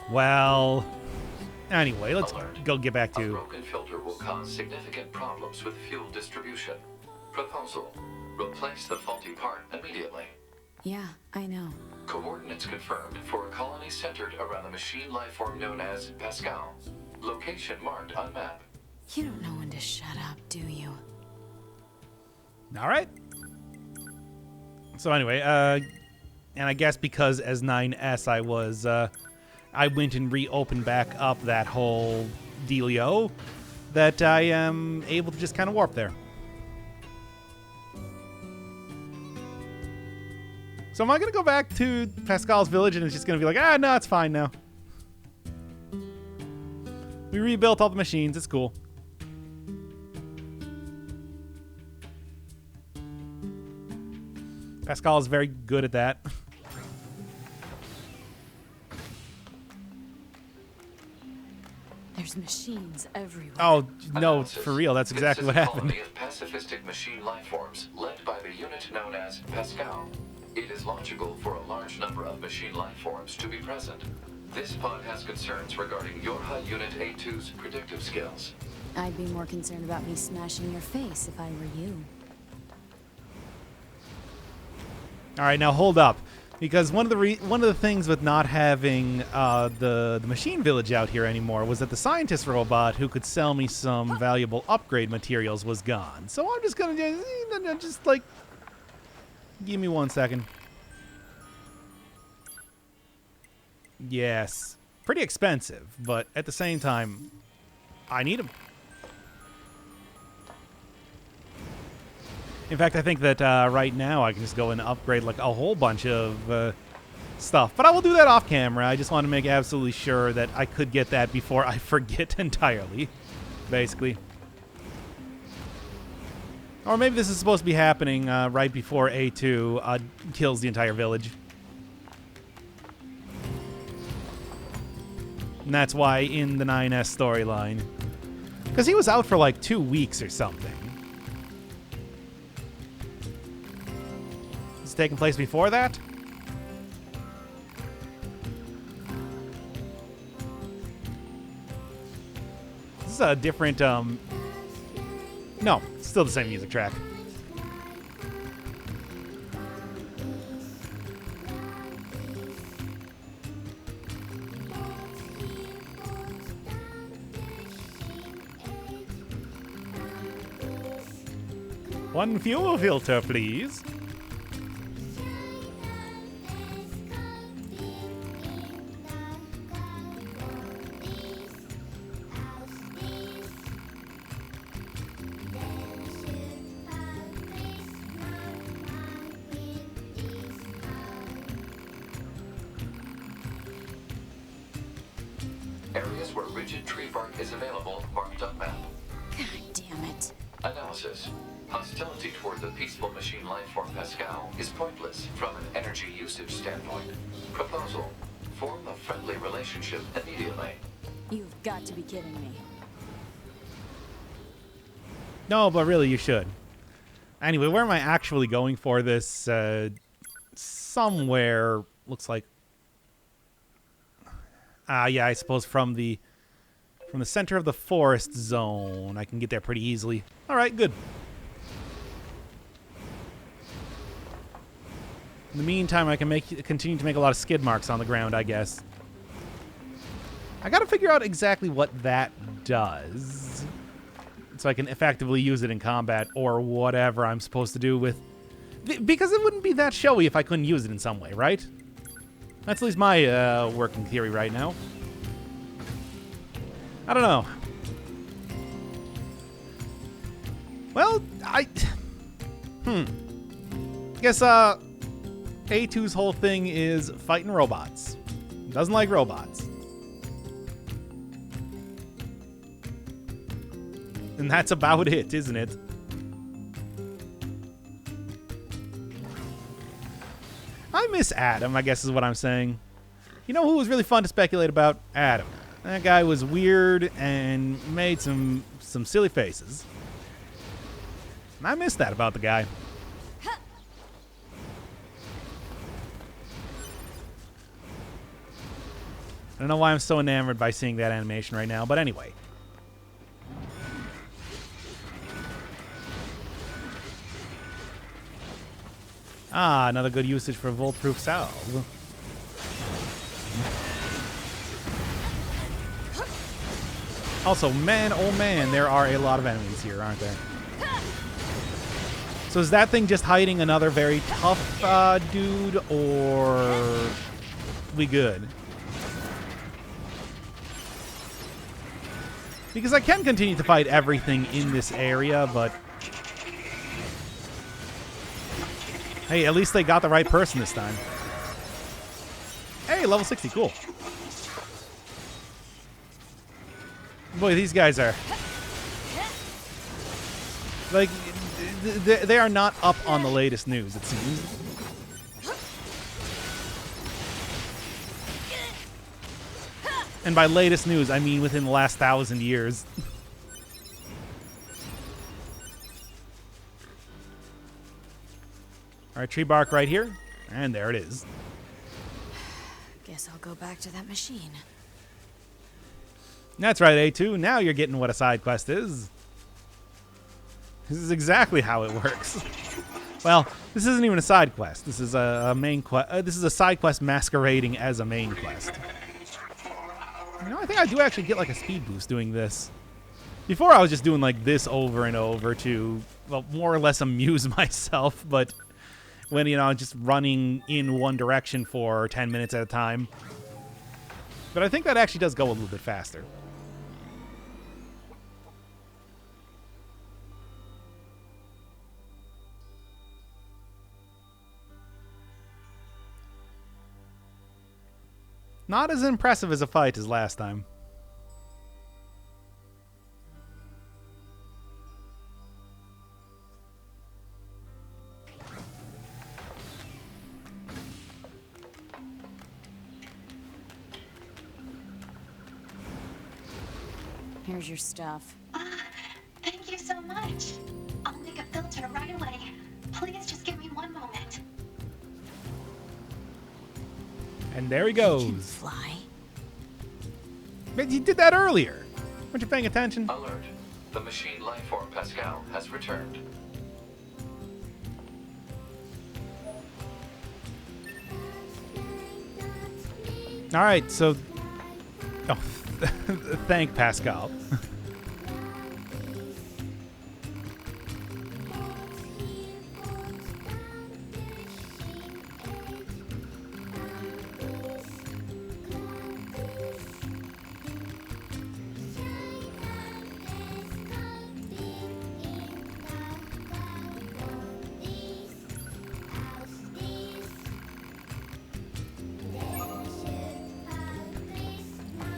Well. Anyway, let's go get back A to... broken filter will cause significant problems with fuel distribution. Proposal: replace the faulty part immediately. Yeah, I know. Coordinates confirmed for a colony centered around the machine lifeform known as Pascal. Location marked on map. You don't know when to shut up, do you? All right. So anyway, and I guess because as 9S I went and reopened back up that whole dealio, that I am able to just kind of warp there. So am I going to go back to Pascal's village and it's just going to be like, no, it's fine now. We rebuilt all the machines. It's cool. Pascal is very good at that. There's machines everywhere. Oh, no, Analysis. for real. That's exactly what This is a happened. colony of pacifistic machine lifeforms led by the unit known as Pascal. It is logical for a large number of machine lifeforms to be present. This pod has concerns regarding your HUD Unit A2's predictive skills. I'd be more concerned about me smashing your face if I were you. All right, now hold up, because one of the things with not having the machine village out here anymore was that the scientist robot who could sell me some valuable upgrade materials was gone. So I'm just gonna just like give me 1 second. Yes, pretty expensive, but at the same time, I need them. In fact, I think that right now I can just go and upgrade like a whole bunch of stuff. But I will do that off camera. I just want to make absolutely sure that I could get that before I forget entirely, basically. Or maybe this is supposed to be happening right before A2 kills the entire village. And that's why in the 9S storyline. Because he was out for like 2 weeks or something. Taking place before that? This is a different, no, still the same music track. One fuel filter, please. Areas where rigid tree bark is available marked on map. God damn it. Analysis. Hostility toward the peaceful machine life form Pascal is pointless from an energy usage standpoint. Proposal. Form a friendly relationship immediately. You've got to be kidding me. No, but really, you should. Anyway, where am I actually going for this? Somewhere, looks like. Yeah, I suppose from the center of the forest zone, I can get there pretty easily. All right, good. In the meantime, I can continue to make a lot of skid marks on the ground, I guess. I gotta figure out exactly what that does, so I can effectively use it in combat or whatever I'm supposed to do with. Because it wouldn't be that showy if I couldn't use it in some way, right? That's at least my working theory right now. I don't know. Well, I guess A2's whole thing is fighting robots. Doesn't like robots. And that's about it, isn't it? I miss Adam, I guess is what I'm saying. You know who was really fun to speculate about? Adam. That guy was weird and made some silly faces. And I miss that about the guy. I don't know why I'm so enamored by seeing that animation right now, but anyway. Ah, another good usage for volt-proof salve. Also, man, oh man, there are a lot of enemies here, aren't there? So is that thing just hiding another very tough dude, or we good? Because I can continue to fight everything in this area, but hey, at least they got the right person this time. Hey, level 60, cool. Boy, these guys are like, they are not up on the latest news, it seems. And by latest news, I mean within the last 1,000 years. All right, tree bark right here. And there it is. Guess I'll go back to that machine. That's right, A2. Now you're getting what a side quest is. This is exactly how it works. Well, this isn't even a side quest. This is a main quest. This is a side quest masquerading as a main quest. You know, I think I do actually get like a speed boost doing this. Before I was just doing like this over and over to, well, more or less amuse myself, but when, you know, just running in one direction for 10 minutes at a time. But I think that actually does go a little bit faster. Not as impressive as a fight as last time. Here's your stuff. Thank you so much. I'll make a filter right away. Please just give me one moment. And there he Can goes. fly. Man, you did that earlier. Weren't you paying attention? Alert. The machine life form Pascal has returned. All right, so... Oh, thank Pascal.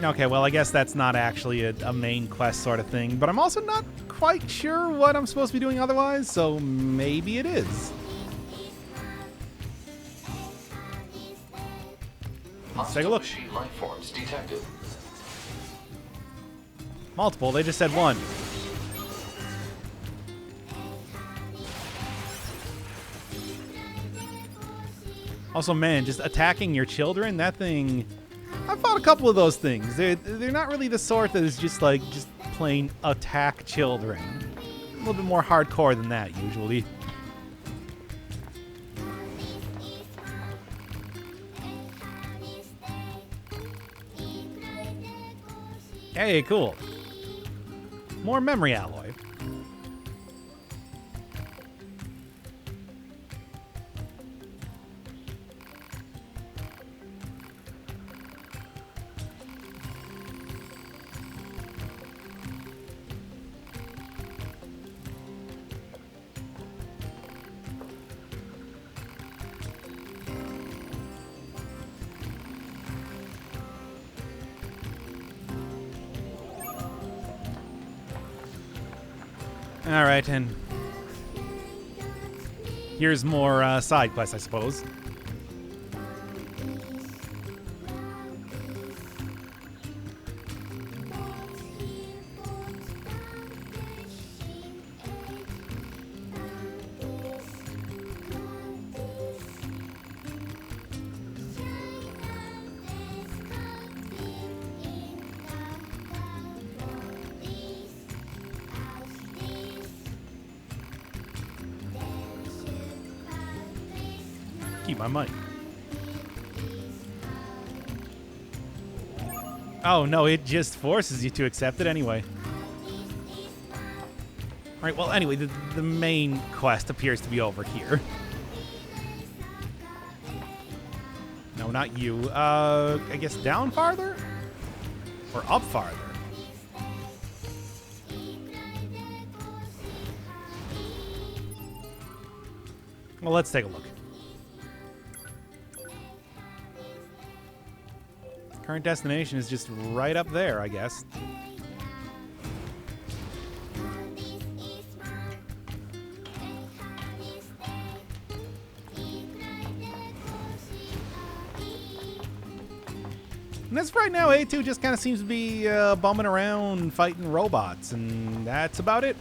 Okay, well, I guess that's not actually a main quest sort of thing, but I'm also not quite sure what I'm supposed to be doing otherwise, so maybe it is. Let's take a look. Machine life forms detected. Multiple, they just said one. Also, man, just attacking your children, that thing... I've fought a couple of those things. They're not really the sort that is just plain attack children. A little bit more hardcore than that, usually. Hey, cool. More memory alloy. All right, and here's more side quests, I suppose. Keep my mic. Oh, no, it just forces you to accept it anyway. All right, well, anyway, the main quest appears to be over here. No, not you. I guess down farther? Or up farther? Well, let's take a look. Current destination is just right up there, I guess. And as of right now, A2 just kind of seems to be bumming around fighting robots, and that's about it.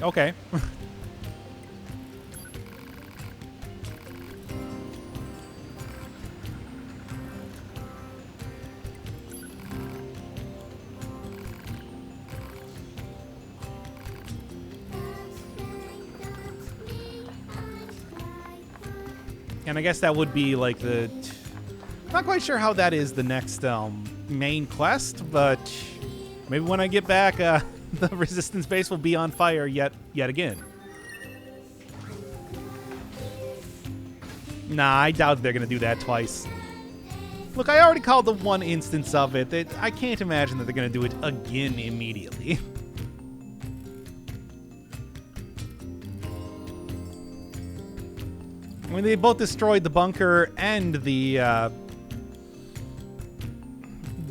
Okay. And I guess that would be like the... Not quite sure how that is the next main quest, but maybe when I get back, the resistance base will be on fire yet again. Nah, I doubt they're going to do that twice. Look, I already called the one instance of it. I can't imagine that they're going to do it again immediately. I mean, they both destroyed the bunker and the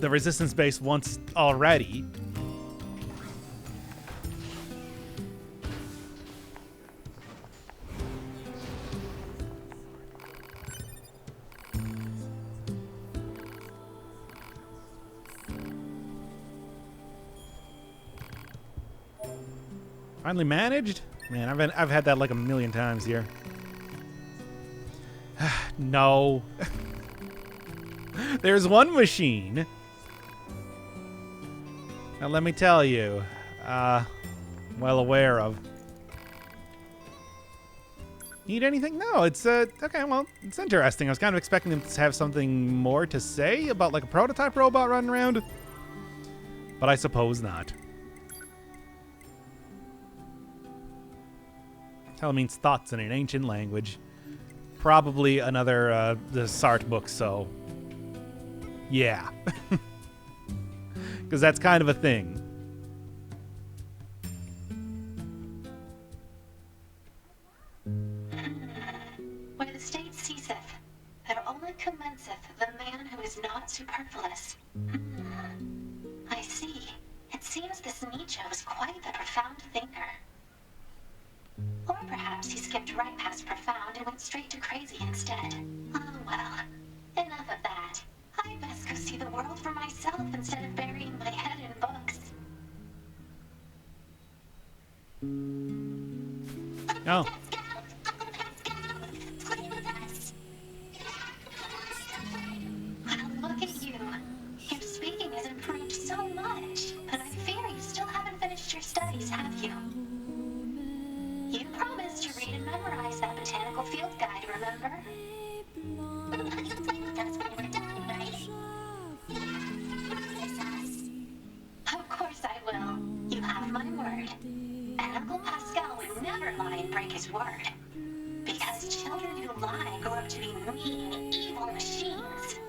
resistance base once already. Finally managed? Man, I've had that like a million times here. No. There's one machine. Now let me tell you, well aware of. Need anything? No, it's okay, well, it's interesting. I was kind of expecting them to have something more to say about like a prototype robot running around. But I suppose not. Hell means thoughts in an ancient language. Probably another the Sart book, so yeah. Because that's kind of a thing. seems this Nietzsche was quite the profound thinker. Or perhaps he skipped right past profound and went straight to crazy instead. Oh well, enough of that. I'd best go see the world for myself instead of burying my head in books. Oh. Well, look at you. Your speaking has improved so much, but I fear you still haven't finished your studies, have you? You promised to read and memorize that botanical field guide, remember? That's when we're done, right? Of course I will. You have my word. And Uncle Pascal would never lie and break his word. Because children who lie grow up to be mean, evil machines.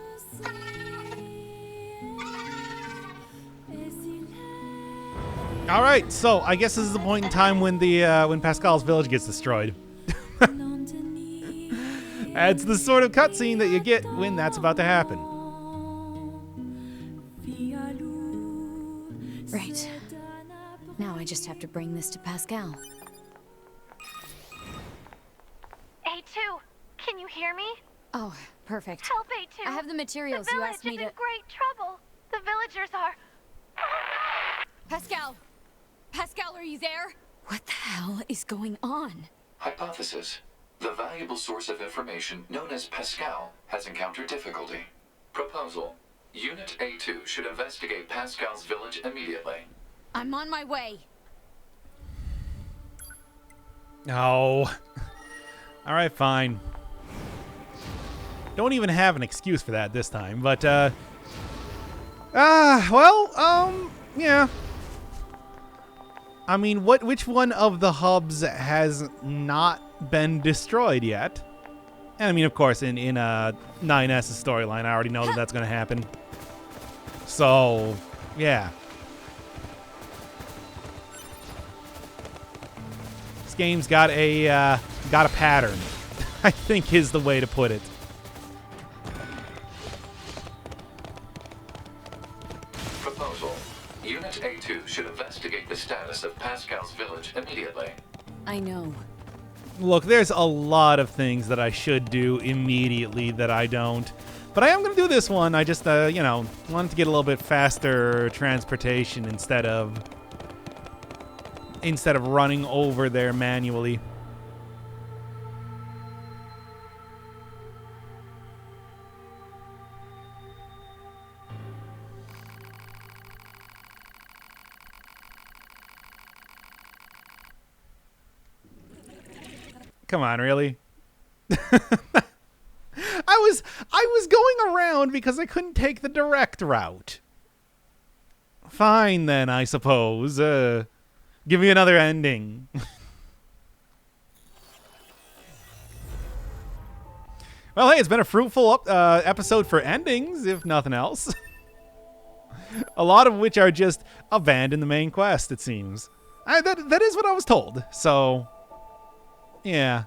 All right, so I guess this is the point in time when the when Pascal's village gets destroyed. That's the sort of cutscene that you get when that's about to happen. Right. Now I just have to bring this to Pascal. A2, can you hear me? Oh, perfect. Help, A2. I have the materials The you village asked me is to... in great trouble. The villagers are... Pascal! Pascal, are you there? What the hell is going on? Hypothesis. The valuable source of information known as Pascal has encountered difficulty. Proposal. Unit A2 should investigate Pascal's village immediately. I'm on my way. Oh. All right, fine. Don't even have an excuse for that this time, but, yeah. I mean, which one of the hubs has not been destroyed yet? And I mean, of course, in 9S's storyline, I already know that that's going to happen. So, yeah. This game's got a pattern, I think is the way to put it. Proposal. Unit A2 should investigate the status of Pascal's village immediately. I know. Look, there's a lot of things that I should do immediately that I don't. But I am going to do this one. I just, wanted to get a little bit faster transportation instead of running over there manually. Come on, really? I was going around because I couldn't take the direct route. Fine then, I suppose. Give me another ending. Well, hey, it's been a fruitful episode for endings, if nothing else. A lot of which are just abandon the main quest, it seems. That is what I was told, so... yeah.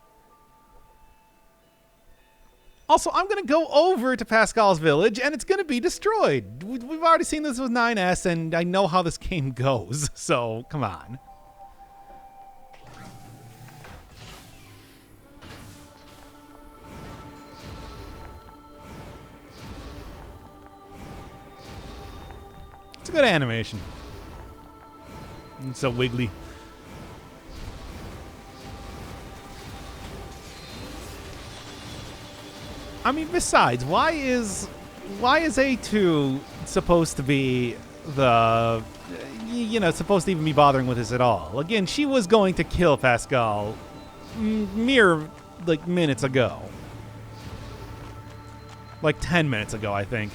Also, I'm going to go over to Pascal's village, and it's going to be destroyed. We've already seen this with 9S, and I know how this game goes, so come on. It's a good animation. It's so wiggly. I mean, besides, why is A2 supposed to be supposed to even be bothering with this at all? Again, she was going to kill Pascal mere, minutes ago. 10 minutes ago, I think.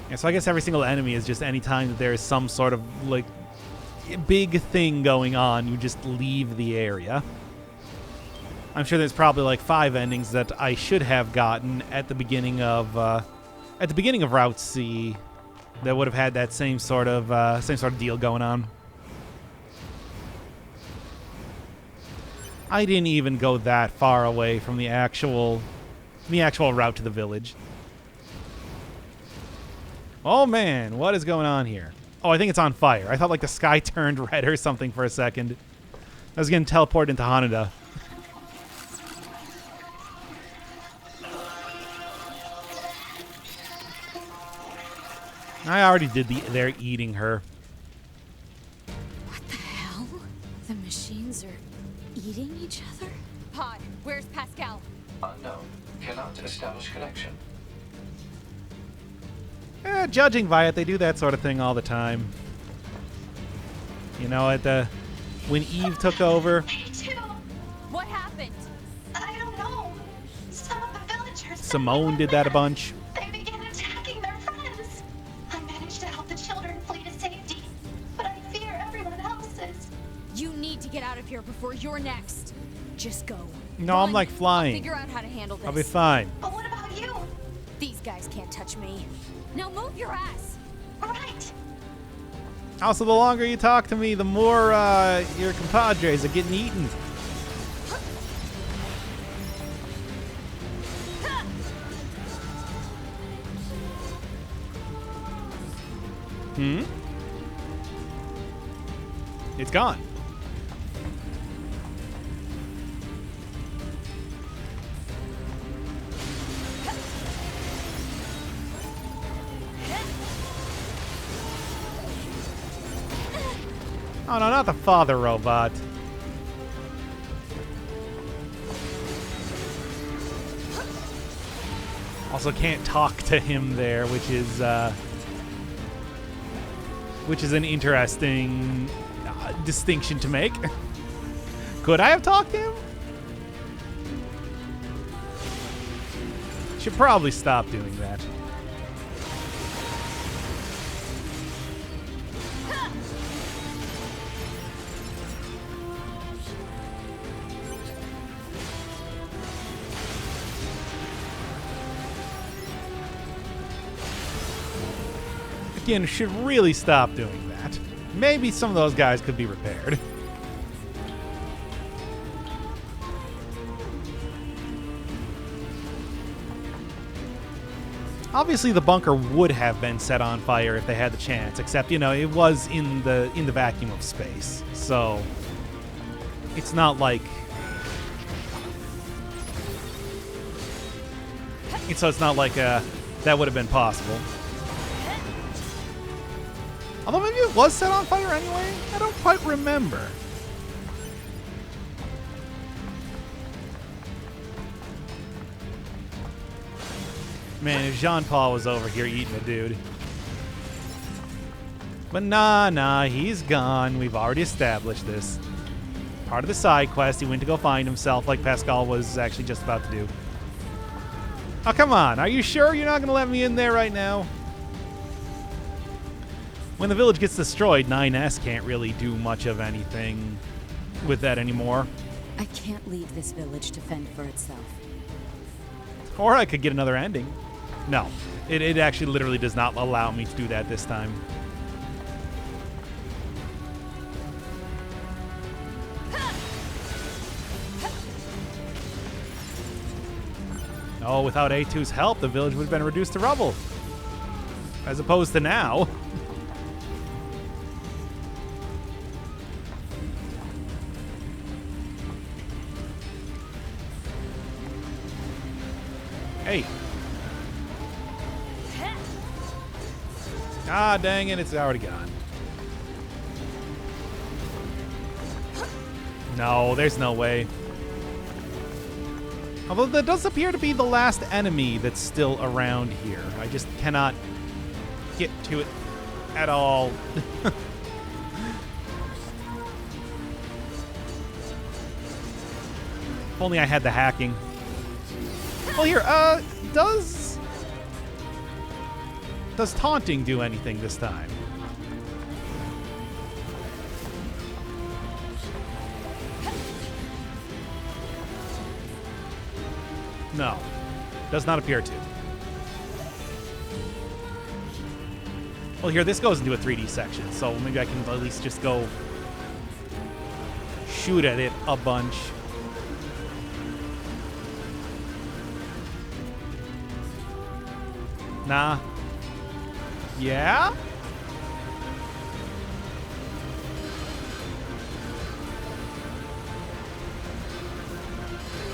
Yeah, so I guess every single enemy is just any time that there is some sort of, big thing going on, you just leave the area. I'm sure there's probably, 5 endings that I should have gotten at the beginning of Route C that would have had that same sort of deal going on. I didn't even go that far away from the actual route to the village. Oh man, what is going on here? Oh, I think it's on fire. I thought like the sky turned red or something for a second. I was getting teleported into Hanada. I already did they're eating her. What the hell? The machines are eating each other? Pod, where's Pascal? Unknown. Cannot establish connection. Judging by it, they do that sort of thing all the time. You know, when Eve took over. Me too. What happened? I don't know. Some of the villagers. Simone did that a bunch. They began attacking their friends. I managed to help the children flee to safety, but I fear everyone else is. You need to get out of here before you're next. Just go. No, Run. I'm like flying. I'll figure out how to handle this. I'll be fine. But what about you? These guys can't touch me. Now move your ass. Right. Also, the longer you talk to me, the more your compadres are getting eaten. It's gone. Oh no, not the father robot. Also can't talk to him there, which is an interesting distinction to make. Could I have talked to him? Should probably stop doing that. Again, should really stop doing that. Maybe some of those guys could be repaired. Obviously, the bunker would have been set on fire if they had the chance, except, you know, it was in the vacuum of space. So, it's not like... it's not like that would have been possible. Although maybe it was set on fire anyway? I don't quite remember. Man, if Jean-Paul was over here eating a dude. But nah, he's gone. We've already established this. Part of the side quest, he went to go find himself like Pascal was actually just about to do. Oh, come on. Are you sure you're not going to let me in there right now? When the village gets destroyed, 9S can't really do much of anything with that anymore. I can't leave this village to fend for itself. Or I could get another ending. No, it actually literally does not allow me to do that this time. Oh, without A2's help, the village would have been reduced to rubble. As opposed to now. Hey. Ah, dang it, it's already gone. No, there's no way. Although that does appear to be the last enemy that's still around here. I just cannot get to it at all. If only I had the hacking. Well, here, does taunting do anything this time? No, does not appear to. Well, here, this goes into a 3D section, so maybe I can at least just go shoot at it a bunch. Nah. Yeah?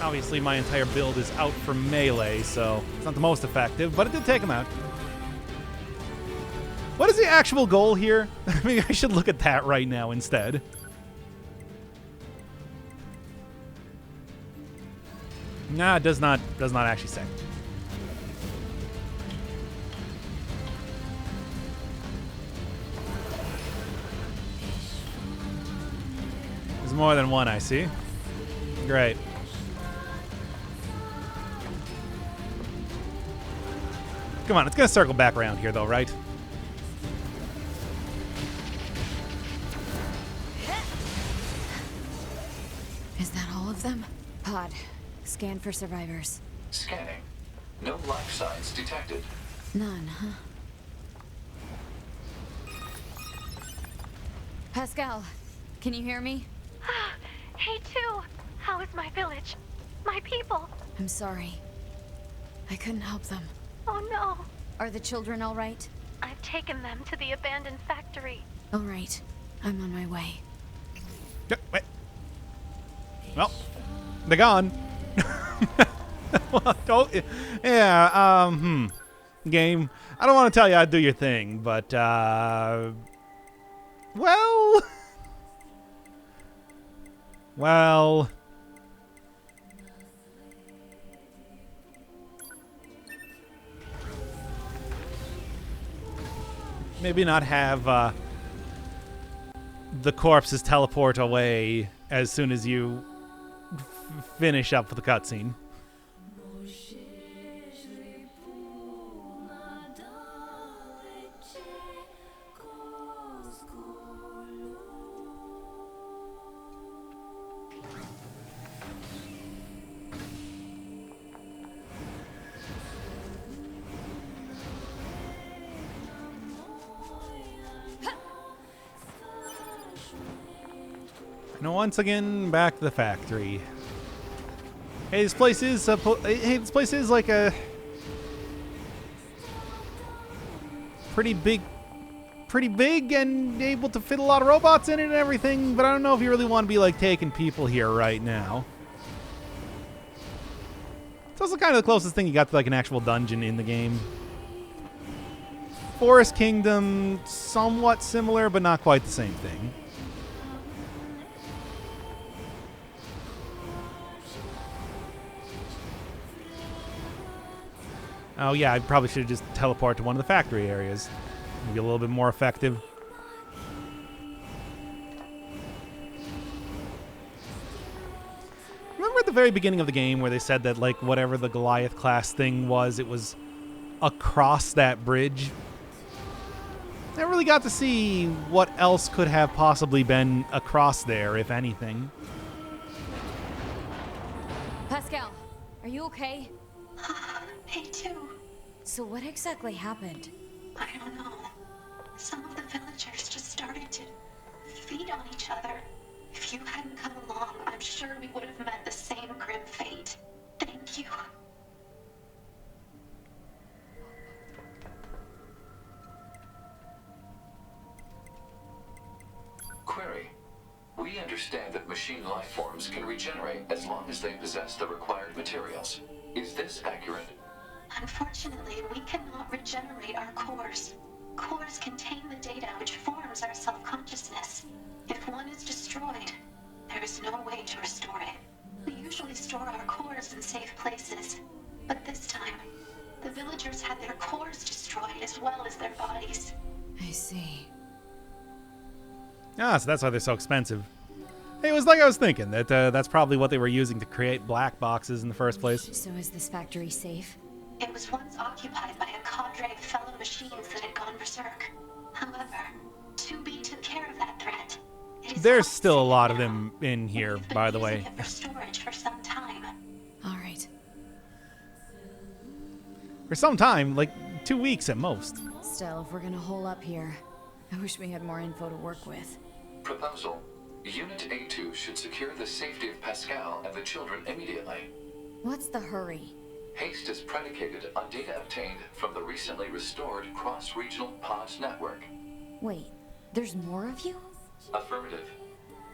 Obviously, my entire build is out for melee, so it's not the most effective, but it did take him out. What is the actual goal here? Maybe I should look at that right now instead. Nah, it does not actually say. There's more than one, I see. Great. Come on, it's gonna circle back around here though, right? Is that all of them? Pod, scan for survivors. Scanning. No life signs detected. None, huh? Pascal, can you hear me? Hey, too. How is my village? My people? I'm sorry. I couldn't help them. Oh no. Are the children all right? I've taken them to the abandoned factory. All right. I'm on my way. Wait. Well, they're gone. Yeah, game. I don't want to tell you how to do your thing, but, well... Well... Maybe not have, the corpses teleport away as soon as you finish up with the cutscene. And once again, back to the factory. Hey, this place is like a pretty big and able to fit a lot of robots in it and everything, but I don't know if you really want to be like taking people here right now. It's also kind of the closest thing you got to like an actual dungeon in the game. Forest Kingdom, somewhat similar, but not quite the same thing. Oh yeah, I probably should have just teleported to one of the factory areas. Maybe a little bit more effective. Remember at the very beginning of the game where they said that like whatever the Goliath class thing was, it was across that bridge? Never really got to see what else could have possibly been across there, if anything. Pascal, are you okay? Me too. So what exactly happened? I don't know. Some of the villagers just started to feed on each other. If you hadn't come along, I'm sure we would have met the same grim fate. Thank you. Query. We understand that machine life forms can regenerate as long as they possess the required materials. Is this accurate? Unfortunately, we cannot regenerate our cores. Cores contain the data which forms our self-consciousness. If one is destroyed, there is no way to restore it. We usually store our cores in safe places, but this time, the villagers had their cores destroyed as well as their bodies. I see. Ah, so that's why they're so expensive. Hey, it was like I was thinking, that that's probably what they were using to create black boxes in the first place. So is this factory safe? It was once occupied by a cadre of fellow machines that had gone berserk. However, 2B took care of that threat. It is There's not still a safe lot of now. them in here, We've been by the using way. it for storage for some time. All right. For some time, like 2 weeks at most. Still, if we're gonna hole up here, I wish we had more info to work with. Proposal. Unit A2 should secure the safety of Pascal and the children immediately. What's the hurry? Haste is predicated on data obtained from the recently restored cross-regional pods network. Wait, there's more of you? Affirmative.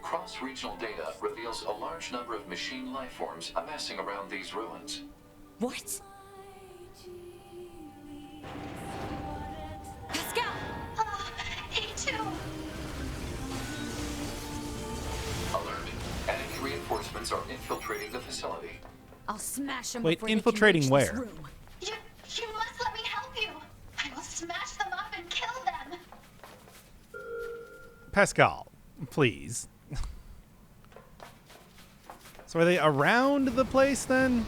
Cross-regional data reveals a large number of machine lifeforms amassing around these ruins. What? Pascal! A2! Alert. Enemy reinforcements are infiltrating the facility. I'll smash them Wait, before they infiltrating can reach this where? room. You must let me help you! I will smash them up and kill them! Pascal, please. So are they around the place then?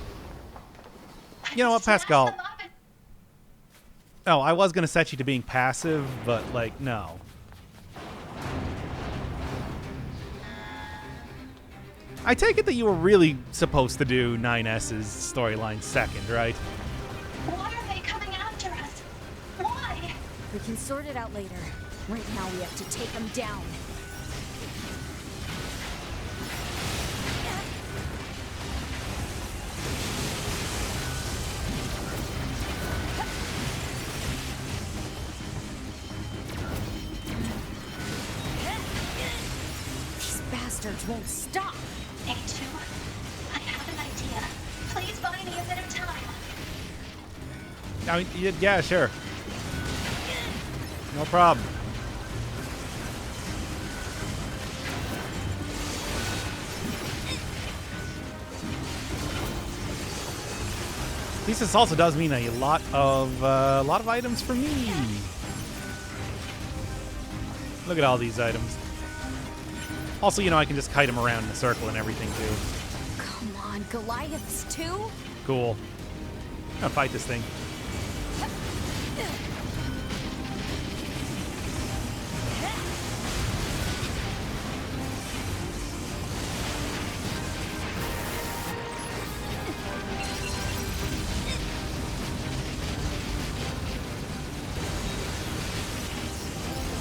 You know what, Pascal? Smash them up and- Oh, I was gonna set you to being passive, but like, no. I take it that you were really supposed to do 9S's storyline second, right? Why are they coming after us? Why? We can sort it out later. Right now we have to take them down. These bastards won't stop. A2, I have an idea. Please buy me a bit of time. I mean, yeah, sure. No problem. At least this also does mean a lot of items for me. Look at all these items. Also, you know, I can just kite them around in a circle and everything too. Come on, Goliaths too? Cool. I'm gonna fight this thing.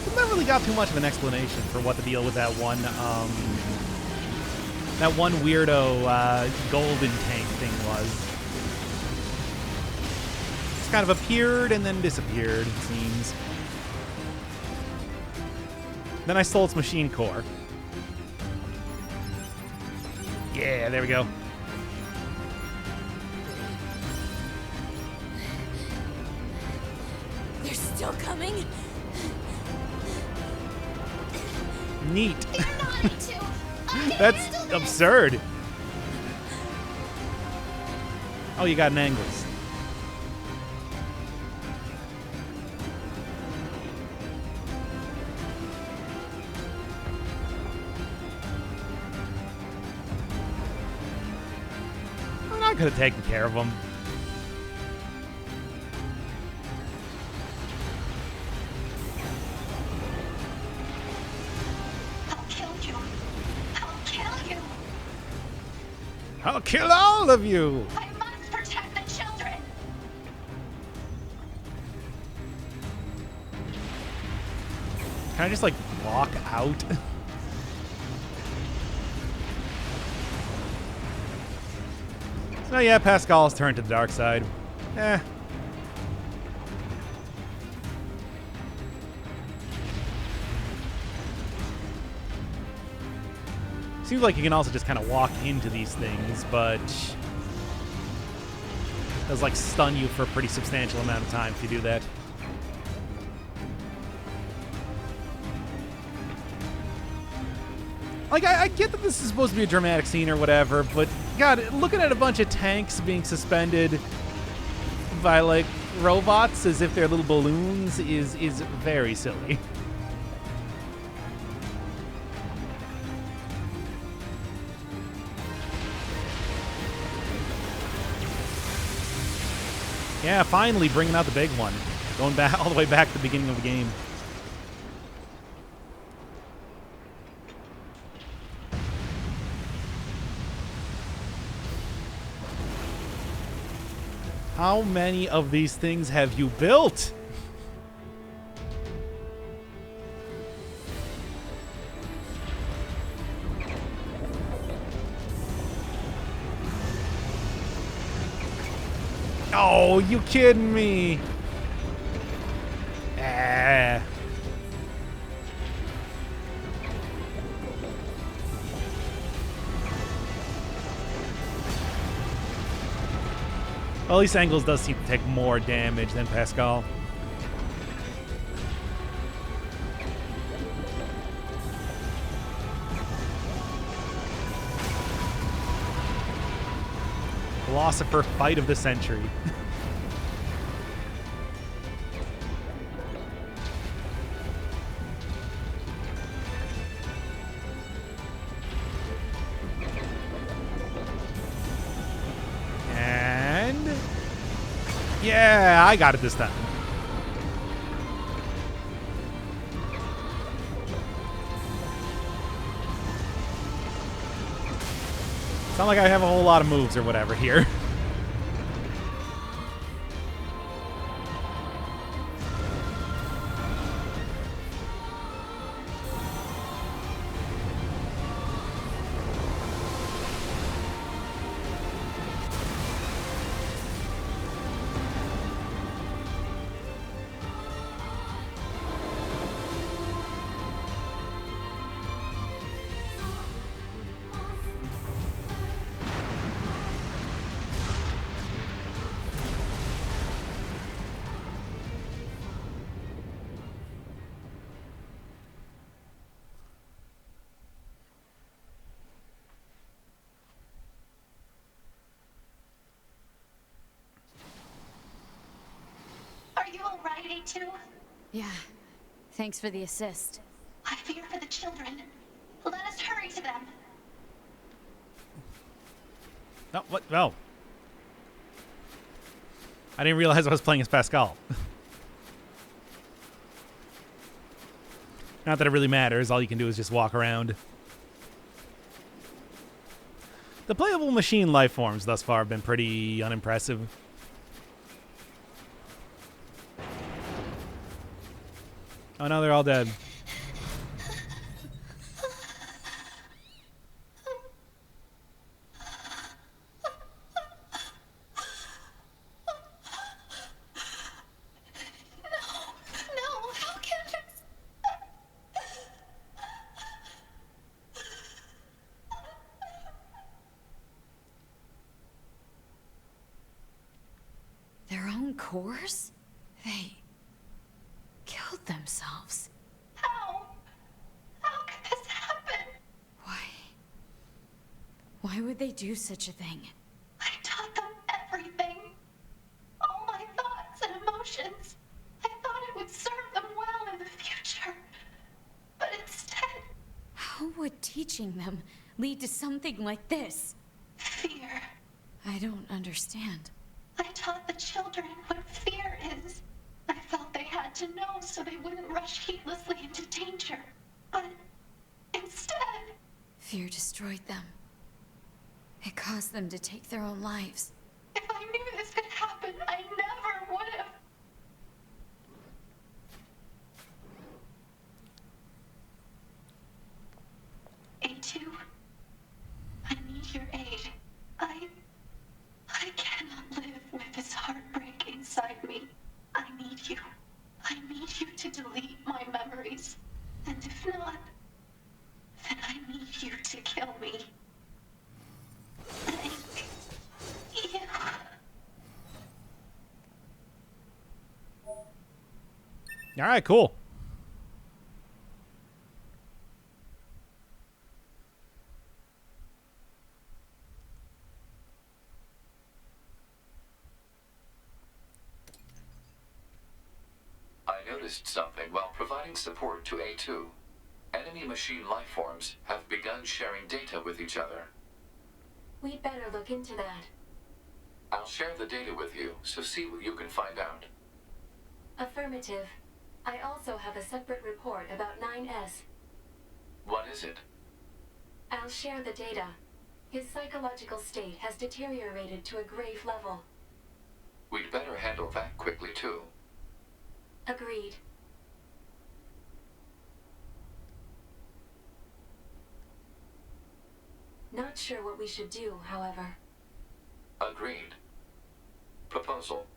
I've never really got too much of an explanation for what the deal with that one weirdo golden tank thing was. Just kind of appeared and then disappeared, it seems. Then I stole its machine core. Yeah, there we go. They're still coming? Neat. You're not A2. I can That's handle this. absurd. Oh, you got an angles. I could have taken care of them. I'll kill you. I'll kill you. I'll kill all of you. I must protect the children. Can I just like walk out? So yeah, Pascal's turned to the dark side. Eh. Seems like you can also just kind of walk into these things, but does like stun you for a pretty substantial amount of time if you do that. Like, I get that this is supposed to be a dramatic scene or whatever, but God, looking at a bunch of tanks being suspended by like robots as if they're little balloons is very silly. Yeah, finally bringing out the big one. Going back all the way back to the beginning of the game. How many of these things have you built? Oh, you kidding me? Ah. Well, at least Angles does seem to take more damage than Pascal. Philosopher fight of the century. And yeah, I got it this time. It's not like I have a whole lot of moves or whatever here. Are you alright, A2? Yeah. Thanks for the assist. I fear for the children. Let us hurry to them. Oh, what? Oh. I didn't realize I was playing as Pascal. Not that it really matters. All you can do is just walk around. The playable machine life forms thus far have been pretty unimpressive. Oh no, they're all dead. No, how can this? Their own cores? They killed themselves. How? How could this happen? Why? Why would they do such a thing? I taught them everything. All my thoughts and emotions. I thought it would serve them well in the future. But instead, How would teaching them lead to something like this? fear. I don't understand. I taught the children what fear is. I felt they had to know so they wouldn't rush heedlessly into danger. But instead, Fear destroyed them. It caused them to take their own lives. if I knew this could happen, I never would have. A2, I need your aid. I cannot live with this heartbreak inside me. I need you. I need you to delete my memories. And if not, then I need you to kill me. Thank you. All right, cool. I noticed something while providing support to A2. Enemy machine lifeforms have begun sharing data with each other. We'd better look into that. I'll share the data with you, so see what you can find out. Affirmative. I also have a separate report about 9S. What is it? I'll share the data. His psychological state has deteriorated to a grave level. We'd better handle that quickly, too. Agreed. Not sure what we should do, however. Agreed. Proposal.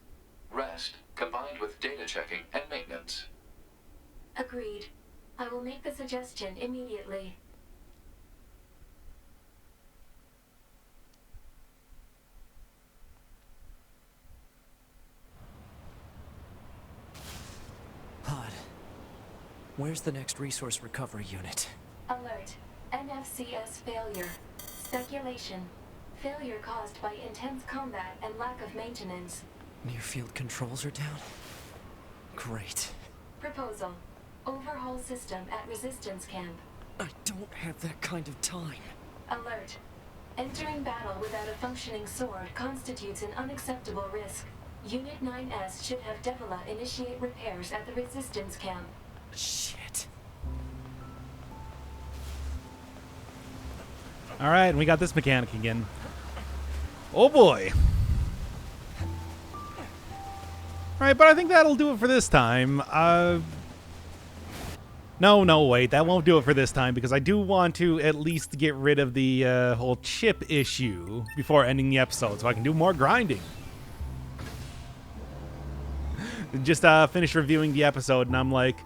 Rest, combined with data checking and maintenance. Agreed. I will make the suggestion immediately. Pod. Where's the next resource recovery unit? Alert. NFCS failure. Speculation. Failure caused by intense combat and lack of maintenance. Near-field controls are down? Great. Proposal. Overhaul system at resistance camp. I don't have that kind of time. Alert. Entering battle without a functioning sword constitutes an unacceptable risk. Unit 9S should have Devila initiate repairs at the resistance camp. Shit. All right, and we got this mechanic again. Oh boy. All right, but I think that'll do it for this time. No, wait, that won't do it for this time because I do want to at least get rid of the whole chip issue before ending the episode so I can do more grinding. Just finished reviewing the episode and I'm like,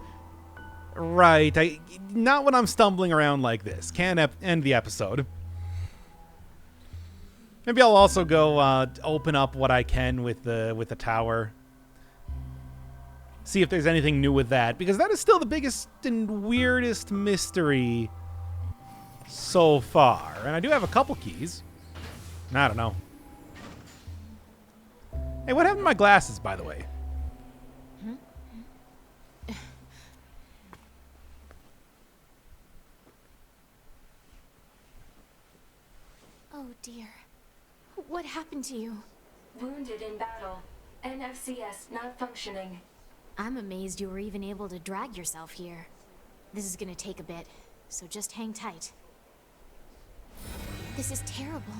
right, not when I'm stumbling around like this. Can't end the episode. Maybe I'll also go open up what I can with the tower. See if there's anything new with that, because that is still the biggest and weirdest mystery so far. And I do have a couple keys. I don't know. Hey, what happened to my glasses, by the way? Oh dear. What happened to you? Wounded in battle. NFCS not functioning. I'm amazed you were even able to drag yourself here. This is gonna take a bit, so just hang tight. This is terrible.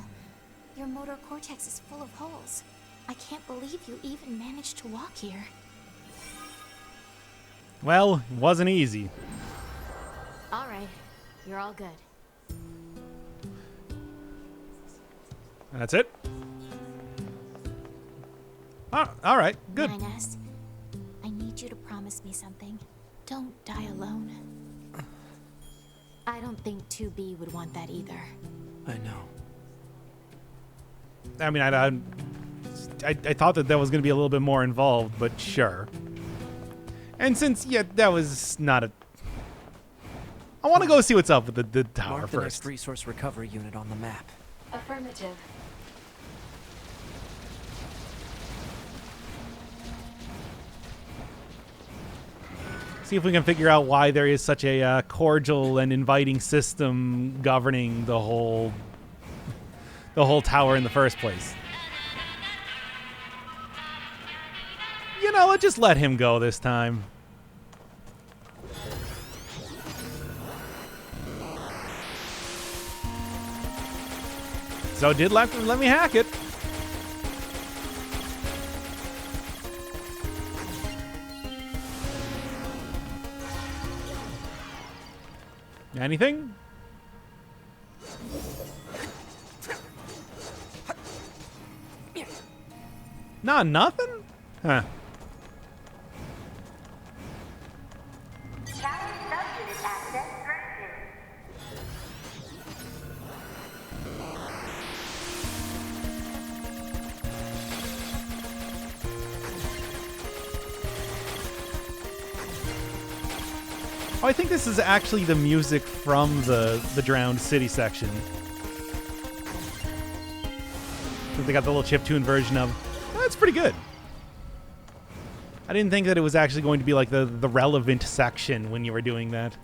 Your motor cortex is full of holes. I can't believe you even managed to walk here. Well, it wasn't easy. All right, you're all good. That's it? Oh, all right, good. 9S, I need you to promise me something. Don't die alone. I don't think 2B would want that either. I know. I mean, I thought that was going to be a little bit more involved, but sure. And since, yeah, that was not a... I want to go see what's up with the tower Mark the first. next resource recovery unit on the map. Affirmative. See if we can figure out why there is such a cordial and inviting system governing the whole tower in the first place. You know, let's just let him go this time. So did let me hack it. Anything? Nah, nothing? Huh. Tower subunit access granted. Oh, I think this is actually the music from the Drowned City section. So they got the little chiptune version of. Oh, that's pretty good. I didn't think that it was actually going to be like the relevant section when you were doing that.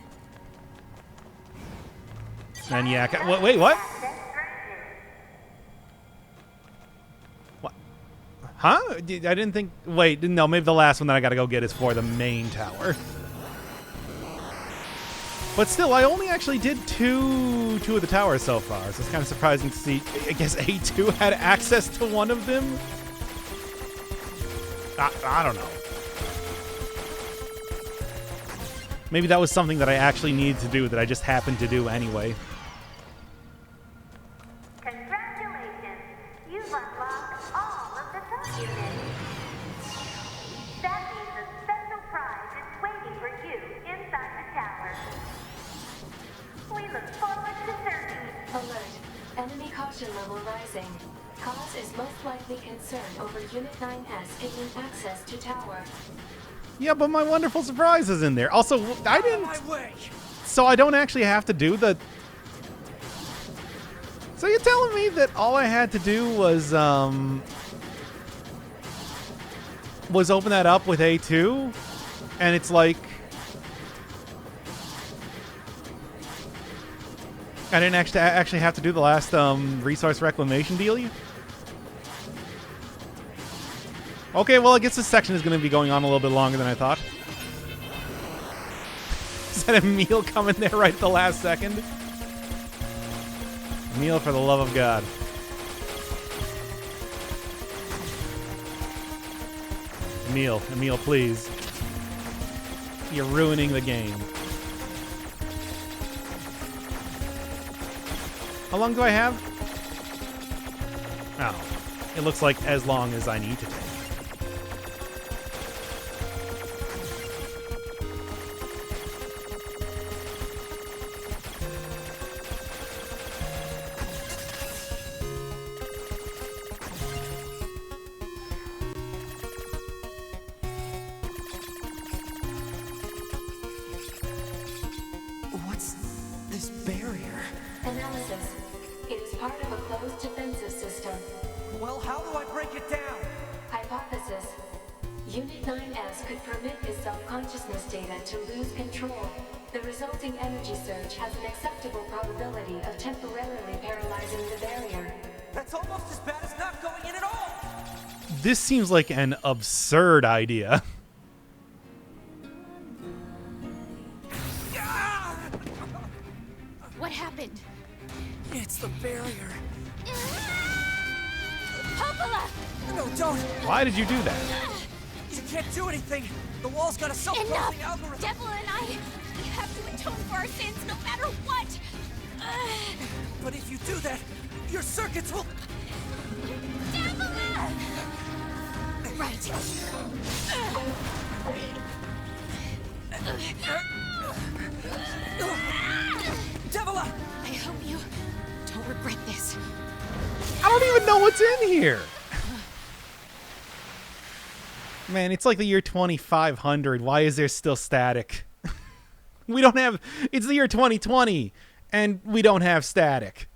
And yeah, wait, what? What? Huh? I didn't think. Wait, no, maybe the last one that I gotta go get is for the main tower. But still, I only actually did two of the towers so far, so it's kind of surprising to see. I guess A2 had access to one of them? I don't know. Maybe that was something that I actually needed to do that I just happened to do anyway. Congratulations! You've unlocked all of the thought you did. That means a special prize is waiting for you inside the tower. We look forward to serving you. Alert. Enemy caution level rising. Cause is most likely concern over Unit 9S gaining access to tower. Yeah, but my wonderful surprise is in there. Also, I didn't... My way. So I don't actually have to do the... So you're telling me that all I had to do was open that up with A2? And it's like... I didn't actually have to do the last resource reclamation deal? Okay, well, I guess this section is going to be going on a little bit longer than I thought. Is that a meal coming there right at the last second? Meal, for the love of God. Emil, please. You're ruining the game. How long do I have? Oh, it looks like as long as I need to take. What's this barrier? Analysis. It is part of a closed defensive system. Well, how do I break it down? Hypothesis. Unit 9S could permit its self-consciousness data to lose control. The resulting energy surge has an acceptable probability of temporarily paralyzing the barrier. That's almost as bad as not going in at all! This seems like an absurd idea. What happened? It's the barrier. Popola! No, don't! Why did you do that? You can't do anything! The wall's got a self-closing Enough! algorithm! Devil and I, we have to atone for our sins no matter what! But if you do that, your circuits will... Devil! Right. Devila! I hope you don't regret this. I don't even know what's in here. Man, it's like the year 2500. Why is there still static? We don't have... It's the year 2020, and we don't have static.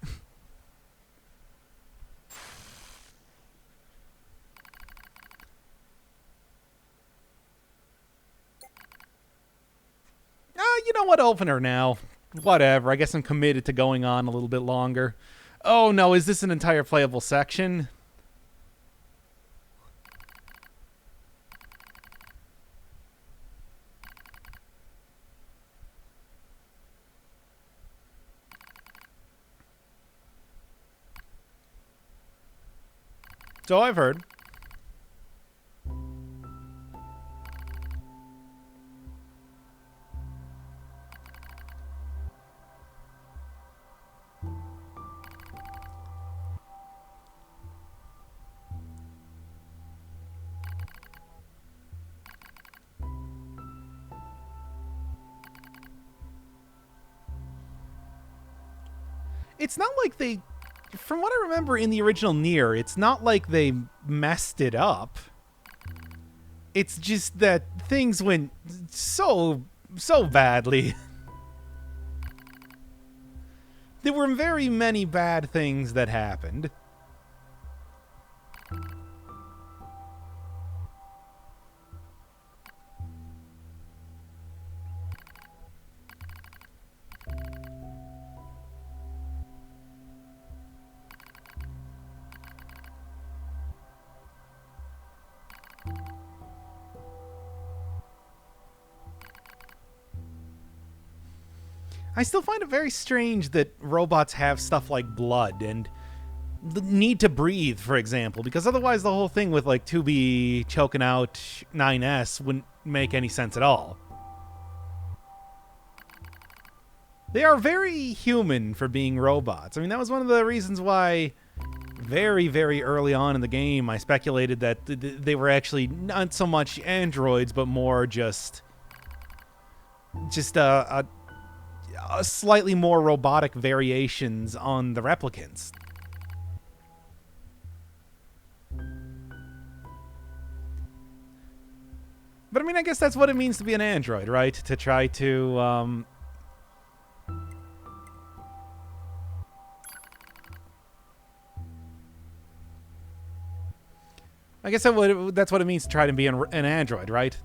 You know what? Open her now. Whatever. I guess I'm committed to going on a little bit longer. Oh, no. Is this an entire playable section? So I've heard. It's not like they... From what I remember in the original Nier, it's not like they messed it up. It's just that things went so badly. There were very many bad things that happened. I still find it very strange that robots have stuff like blood and the need to breathe, for example, because otherwise the whole thing with like 2B choking out 9S wouldn't make any sense at all. They are very human for being robots. I mean, that was one of the reasons why very, very early on in the game, I speculated that they were actually not so much androids, but more just a slightly more robotic variations on the replicants. But I mean, I guess that's what it means to be an android, right? To try to, I guess that's what it means to try to be an android, right?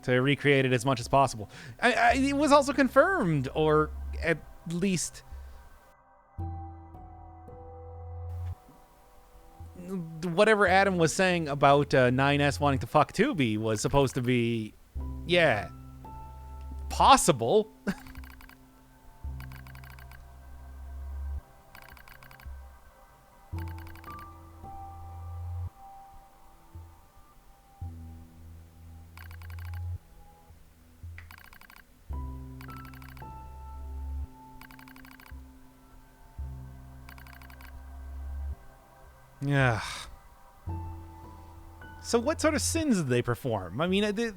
To recreate it as much as possible. It was also confirmed, or at least whatever Adam was saying about 9S wanting to fuck Tubi was supposed to be, yeah, possible. Yeah. So what sort of sins did they perform? I mean,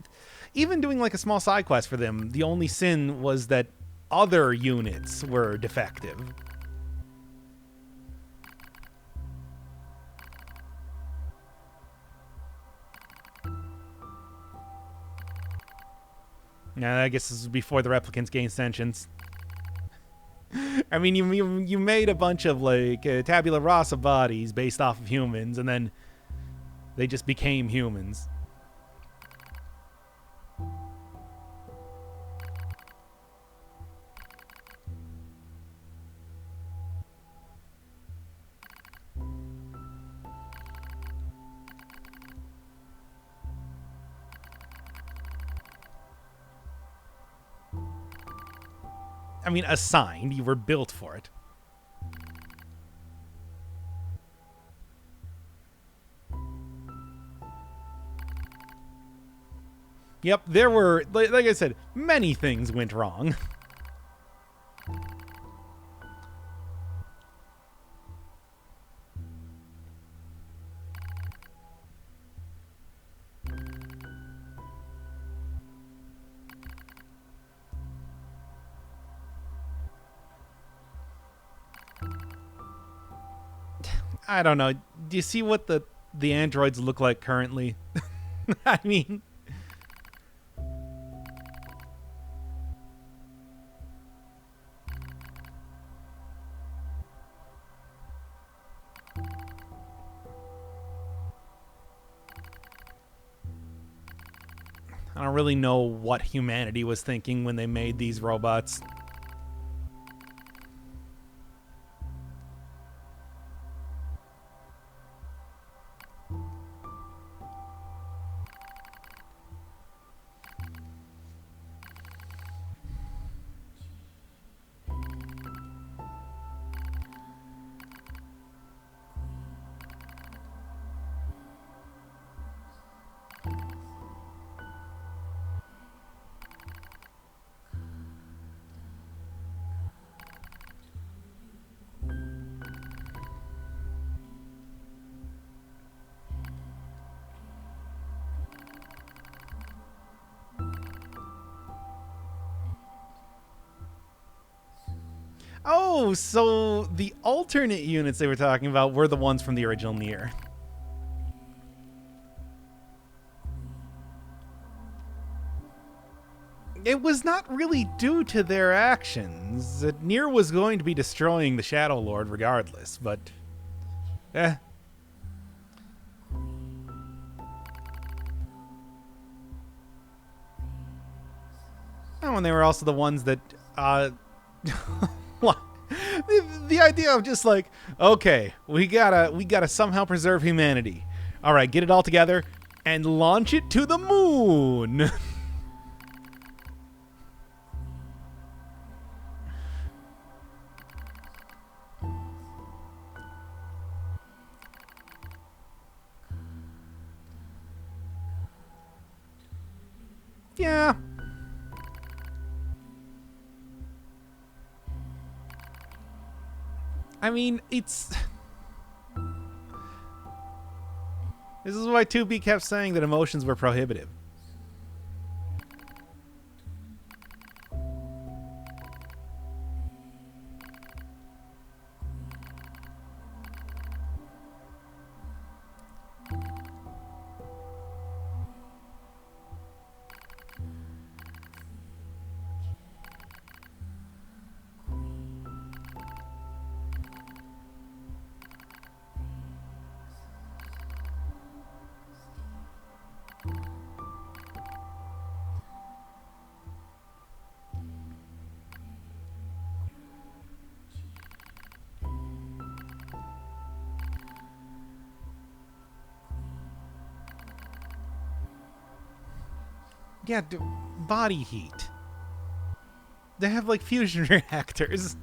even doing like a small side quest for them, the only sin was that other units were defective. Yeah, I guess this was before the replicants gained sentience. I mean, you made a bunch of like tabula rasa bodies based off of humans, and then they just became humans. I mean, assigned. You were built for it. Yep, there were, like I said, many things went wrong. I don't know. Do you see what the androids look like currently? I mean, I don't really know what humanity was thinking when they made these robots. Oh, so the alternate units they were talking about were the ones from the original Nier. It was not really due to their actions. Nier was going to be destroying the Shadow Lord regardless, but... Oh, and they were also the ones that... the idea of just like, okay, we gotta somehow preserve humanity. All right, get it all together and launch it to the moon. Yeah. I mean, it's... This is why 2B kept saying that emotions were prohibitive. Yeah, body heat. They have like fusion reactors.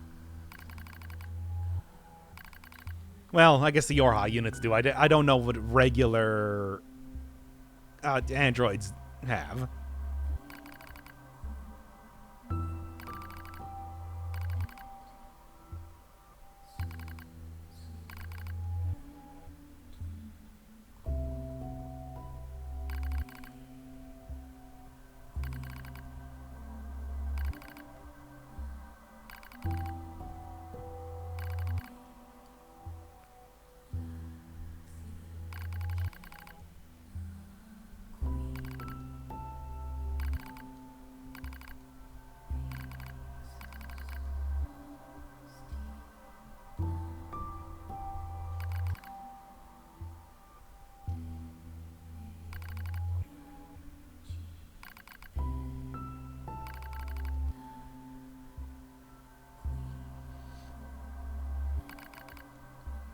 Well, I guess the Yorha units do. I don't know what regular androids have.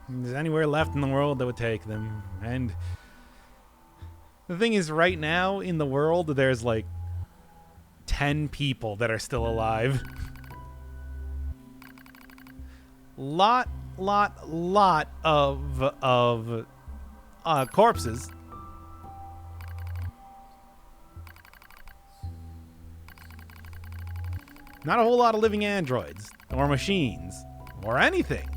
If there's anywhere left in the world that would take them. And the thing is, right now in the world, there's like 10 people that are still alive. Lot of corpses. Not a whole lot of living androids or machines or anything.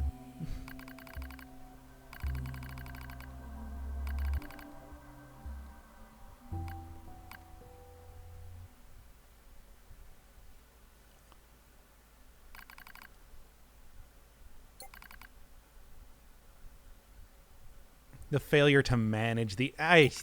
The failure to manage the ice.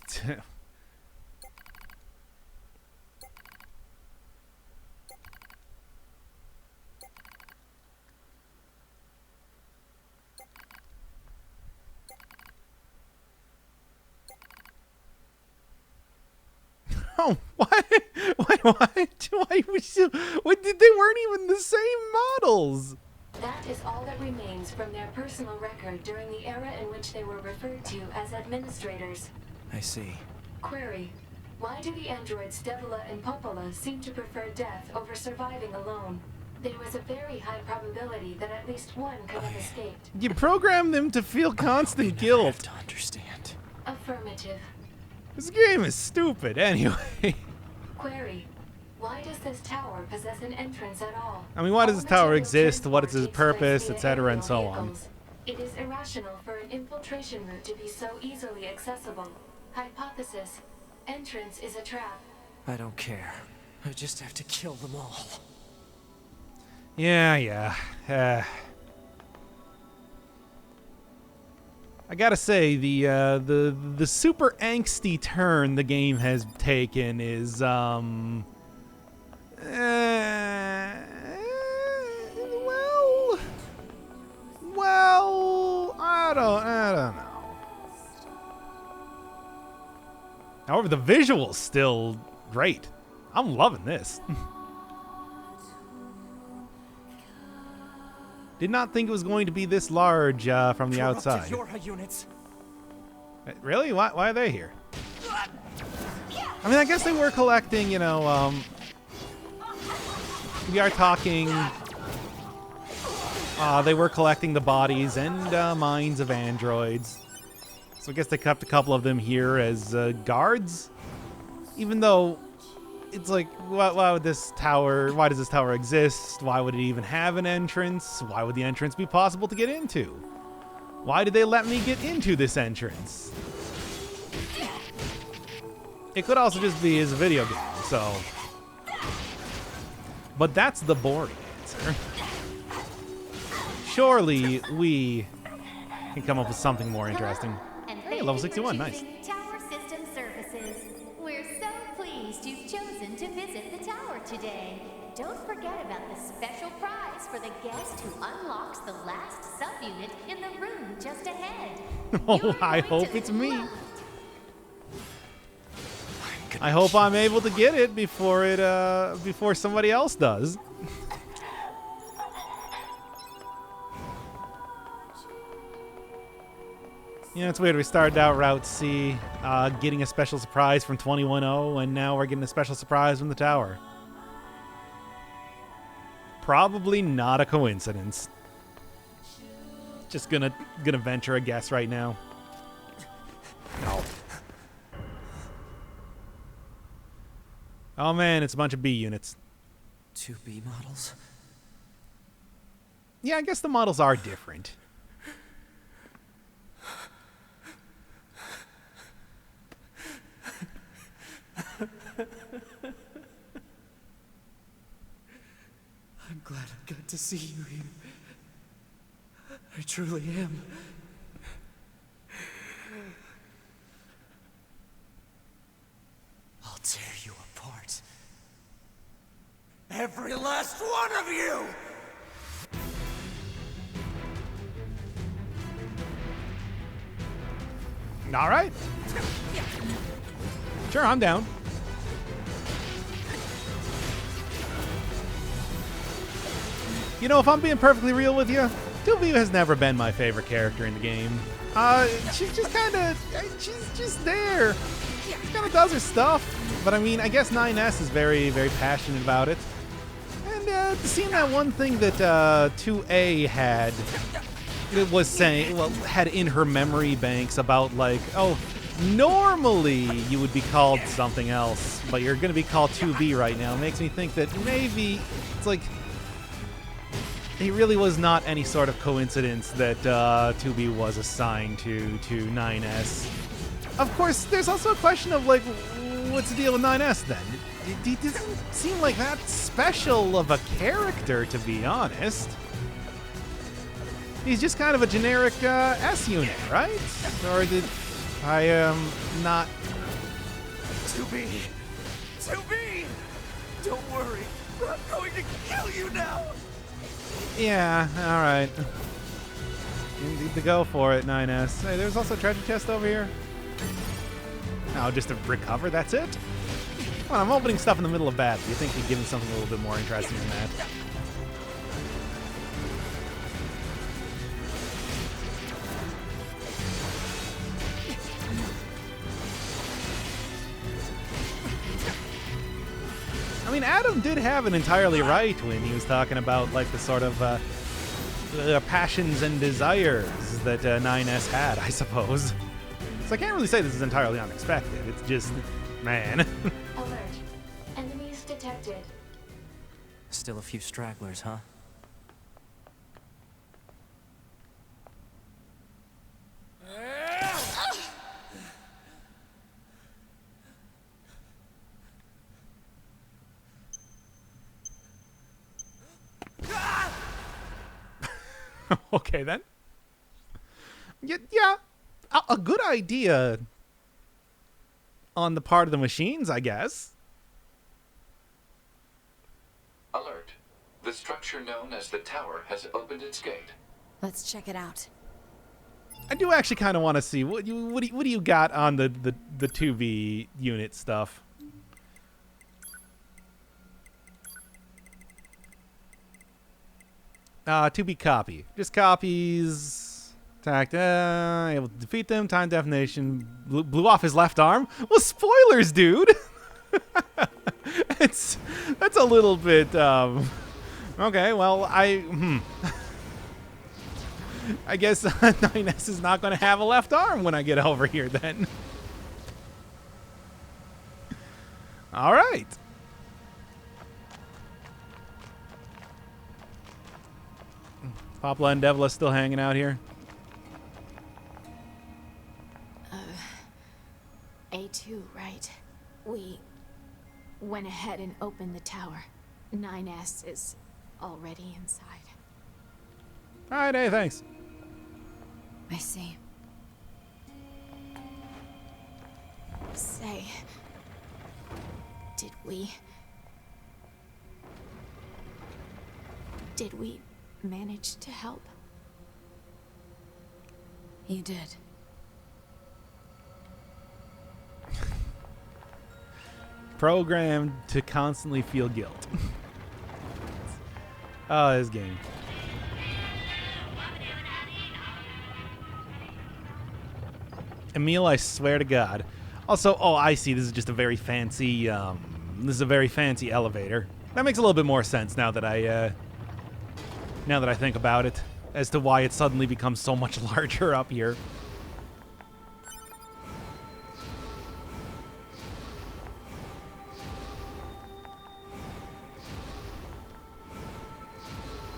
Oh, what? What? What? They weren't even the same models. That is all that remains from their personal record during the era in which they were referred to as administrators. I see. Query: why do the androids Devila and Popola seem to prefer death over surviving alone? There was a very high probability that at least one could have escaped. You program them to feel constant I guilt. have to understand. Affirmative. This game is stupid anyway. Query: why does this tower possess an entrance at all? I mean, why does this All tower material exist? What is transport its takes place purpose, via etc., and aerial so on. vehicles. It is irrational for an infiltration route to be so easily accessible. Hypothesis: entrance is a trap. I don't care. I just have to kill them all. Yeah. I gotta say, the super angsty turn the game has taken is well, I don't know. However, the visual's still great. I'm loving this. Did not think it was going to be this large from the outside. Yorha units. Really? Why are they here? I mean, I guess they were collecting, you know, we are talking, they were collecting the bodies and minds of androids. So I guess they kept a couple of them here as guards. Even though it's like, why does this tower exist? Why would it even have an entrance? Why would the entrance be possible to get into? Why did they let me get into this entrance? It could also just be his video game, so. But that's the boring answer. Surely we can come up with something more interesting. And Hey, level 61, nice. Tower System Services. We're so pleased you've chosen to visit the tower today. Don't forget about the special prize for the guest who unlocks the last subunit in the room just ahead. Oh, I hope it's me. I hope I'm able to get it before somebody else does. Yeah, it's weird. We started out Route C, getting a special surprise from 21-0, and now we're getting a special surprise from the tower. Probably not a coincidence. Just gonna venture a guess right now. No. Oh man, it's a bunch of B units. 2B models? Yeah, I guess the models are different. I'm glad I got to see you here. I truly am. I'll tear you apart. Every last one of you! All right. Sure, I'm down. You know, if I'm being perfectly real with you, 2B has never been my favorite character in the game. She's just she's just there. She kind of does her stuff. But I mean, I guess 9S is very, very passionate about it. And seeing that one thing that 2A had, it was saying, well, had in her memory banks about like, oh, normally you would be called something else, but you're going to be called 2B right now. It makes me think that maybe it's like, it really was not any sort of coincidence that 2B was assigned to 9S. Of course, there's also a question of, like, what's the deal with 9S then? It doesn't seem like that special of a character, to be honest. He's just kind of a generic S unit, right? Or did I not... 2B! 2B! Don't worry, I'm going to kill you now! Yeah, alright. You need to go for it, 9S. Hey, there's also a treasure chest over here. Oh, just to recover, that's it? Come on, I'm opening stuff in the middle of battle. You think you'd give me something a little bit more interesting than that? I mean, Adam did have it entirely right when he was talking about, like, the sort of passions and desires that 9S had, I suppose. So I can't really say this is entirely unexpected. It's just, man. Alert. Enemies detected. Still a few stragglers, huh? Okay, then. Yeah, a good idea on the part of the machines, I guess. Alert. The structure known as the tower has opened its gate. Let's check it out. I do actually kind of want to see what do you got on the 2B unit stuff. To be copy. Just copies. Attacked. Able to defeat them. Time definition. Blew off his left arm. Well, spoilers, dude. That's a little bit. Okay. Well, I guess 9S is not going to have a left arm when I get over here. Then. All right. Popla and Devla still hanging out here. A2, right? We went ahead and opened the tower. 9S is already inside. Alright, hey, thanks. I see. Say, did we manage to help? You did. Programmed to constantly feel guilt. Oh, this game. Emil, I swear to God. Also, oh, I see. This is just a very fancy. This is a very fancy elevator. That makes a little bit more sense now that I think about it, as to why it suddenly becomes so much larger up here.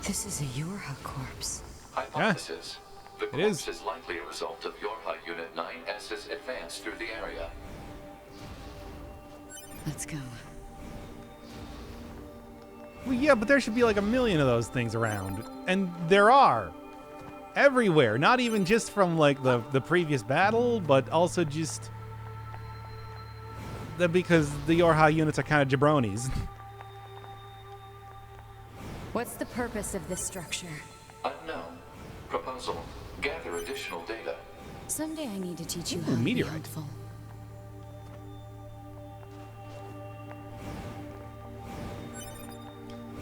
This is a Yorha corpse. Hypothesis. The it corpse is. is likely a result of Yorha Unit 9S's advance through the area. Let's go. Well, yeah, but there should be like a million of those things around. And there are. Everywhere. Not even just from like the previous battle, but also just because the Yorha units are kind of jabronis. What's the purpose of this structure? Unknown. Proposal. Gather additional data. Someday I need to teach you Ooh, how to be meteorite. helpful.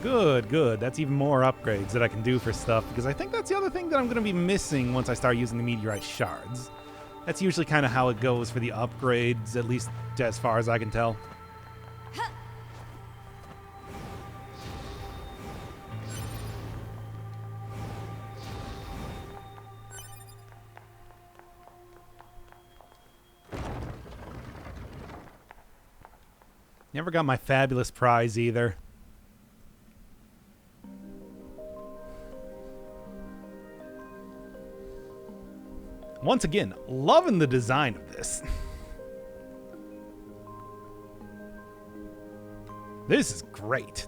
Good, good. That's even more upgrades that I can do for stuff, because I think that's the other thing that I'm going to be missing once I start using the meteorite shards. That's usually kind of how it goes for the upgrades, at least as far as I can tell. Never got my fabulous prize either. Once again, loving the design of this. This is great.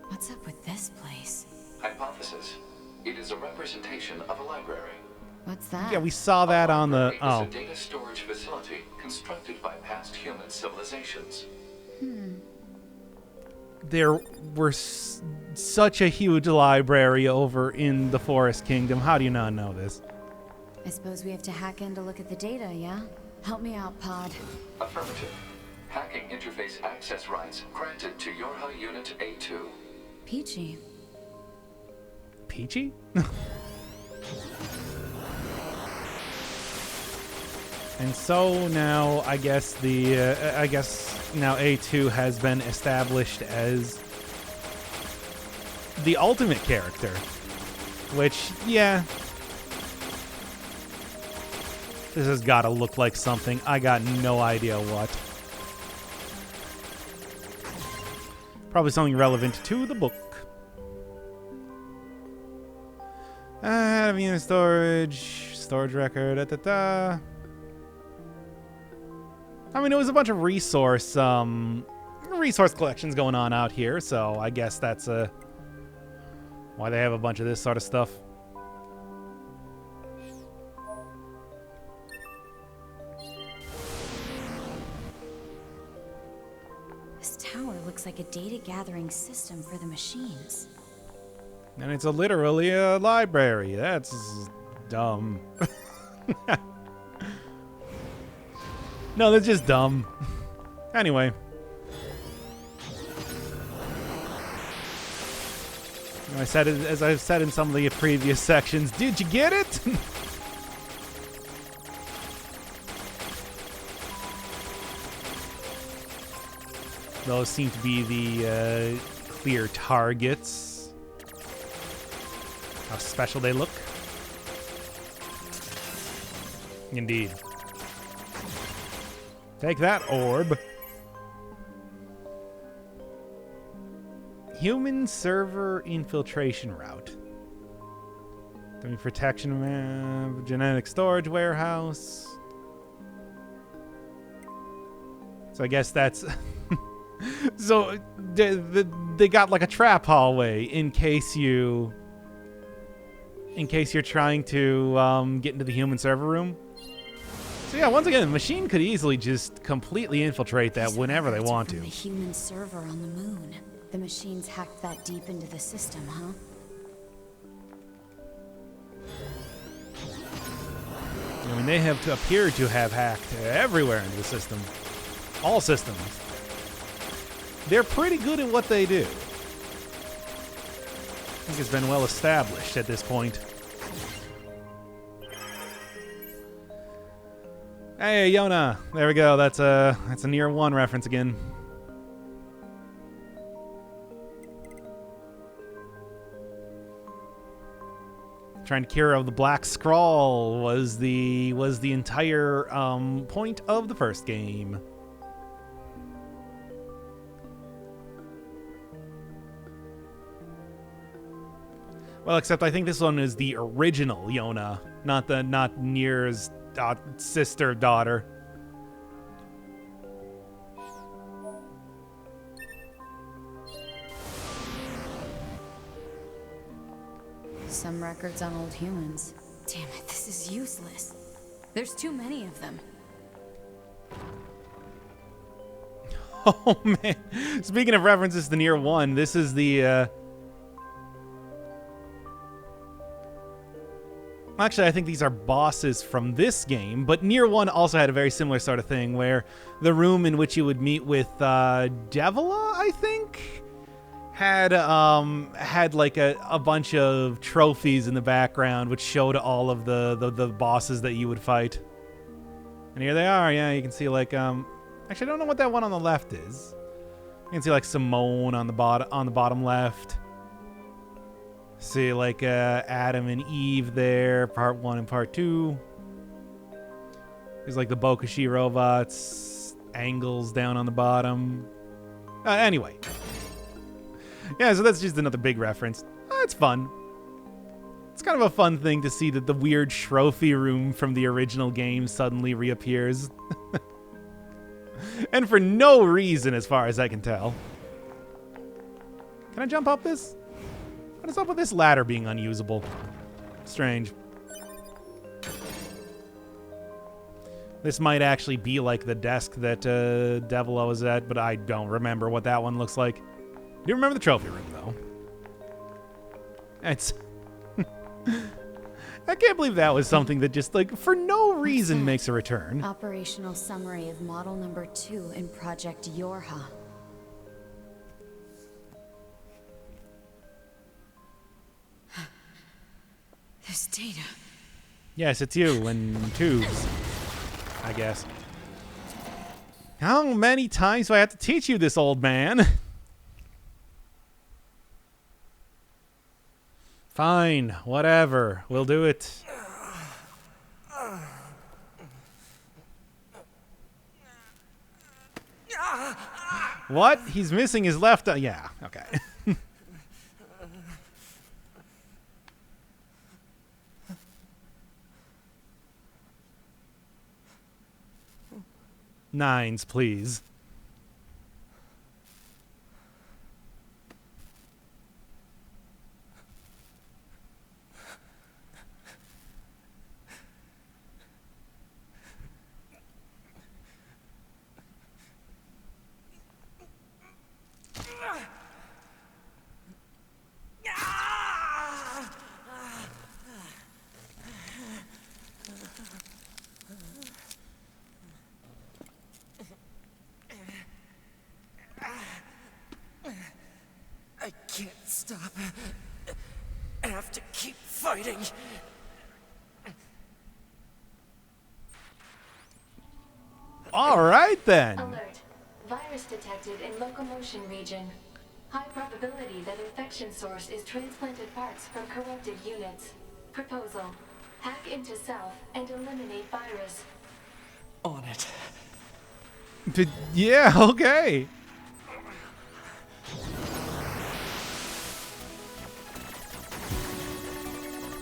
What's up with this place? Hypothesis. It is a representation of a library. What's that? Yeah, we saw that on the... It's Oh. a data storage facility constructed by past human civilizations. There were such a huge library over in the Forest Kingdom. How do you not know this? I suppose we have to hack in to look at the data, yeah? Help me out, Pod. Affirmative. Hacking interface access rights granted to Yorha Unit A2. Peachy. Peachy? And so now I guess now A2 has been established as the ultimate character. Which, yeah. This has got to look like something. I got no idea what. Probably something relevant to the book. Have unit storage record, da-da-da. I mean, it was a bunch of resource collections going on out here, so I guess that's why they have a bunch of this sort of stuff. This tower looks like a data gathering system for the machines. And it's literally a library. That's dumb. No, that's just dumb. Anyway. As I've said in some of the previous sections, did you get it? Those seem to be the clear targets. How special they look. Indeed. Take that, orb. Human server infiltration route. Doing protection map, genetic storage warehouse. So I guess that's... So they got like a trap hallway in case you're trying to get into the human server room. So yeah, once again, the machine could easily just completely infiltrate that whenever they want to. The human server on the moon. The machines hacked that deep into the system, huh? I mean, they have appeared to have hacked everywhere in the system. All systems. They're pretty good at what they do. I think it's been well established at this point. Hey, Yona. There we go. That's a Nier 1 reference again. Trying to cure of the Black Scrawl was the entire point of the first game. Well, except I think this one is the original Yona, not Nier's sister daughter. Some records on old humans. Damn it, this is useless. There's too many of them. Oh man! Speaking of references to Nier 1, this is the. Actually, I think these are bosses from this game, but Nier 1 also had a very similar sort of thing where the room in which you would meet with Devila, I think, had like a bunch of trophies in the background which showed all of the bosses that you would fight. And here they are. Yeah, you can see like actually I don't know what that one on the left is. You can see like Simone on the bottom left. See, like, Adam and Eve there, part 1 and part 2. There's, like, the Bokushi robots, angles down on the bottom. Anyway. Yeah, so that's just another big reference. It's fun. It's kind of a fun thing to see that the weird trophy room from the original game suddenly reappears. And for no reason, as far as I can tell. Can I jump up this? What is up with this ladder being unusable? Strange. This might actually be like the desk that Devila was at, but I don't remember what that one looks like. I do remember the trophy room, though. It's... I can't believe that was something that just, like, for no reason makes a return. Operational summary of model number 2 in Project Yorha. This data. Yes, it's you in tubes, I guess. How many times do I have to teach you this, old man? Fine, whatever. We'll do it. What? He's missing his left eye. Yeah, okay. Nines, please. I can't stop. I have to keep fighting. All right, then. Alert. Virus detected in locomotion region. High probability that infection source is transplanted parts from corrupted units. Proposal. Hack into self and eliminate virus. On it. Yeah, okay.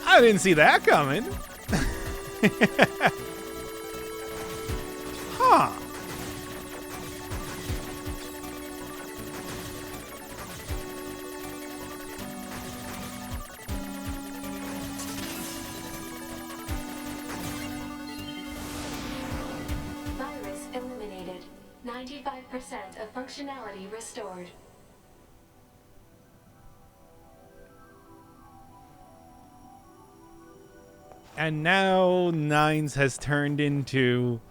I didn't see that coming. Huh. 95% of functionality restored. And now Nines has turned into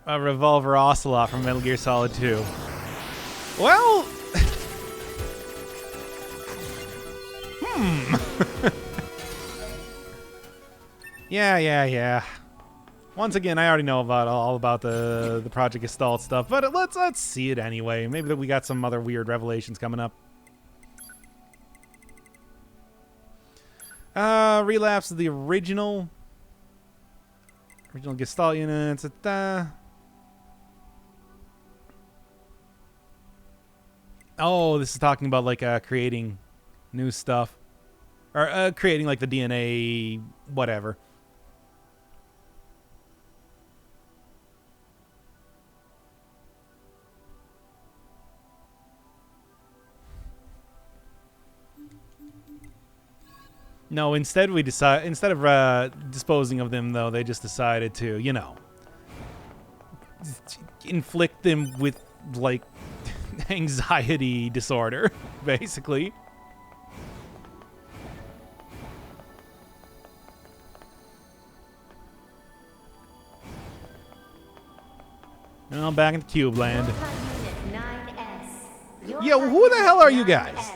a Revolver Ocelot from Metal Gear Solid 2. Well... Yeah. Once again, I already know all about the Project Gestalt stuff, but let's see it anyway. Maybe that we got some other weird revelations coming up. Relapse of the original Gestalt units. Oh, this is talking about like creating new stuff, or creating like the DNA, whatever. No, instead of disposing of them, though, they just decided to, you know, inflict them with like anxiety disorder, basically. Well, back in the Cube Land. Yo, who the hell are you guys?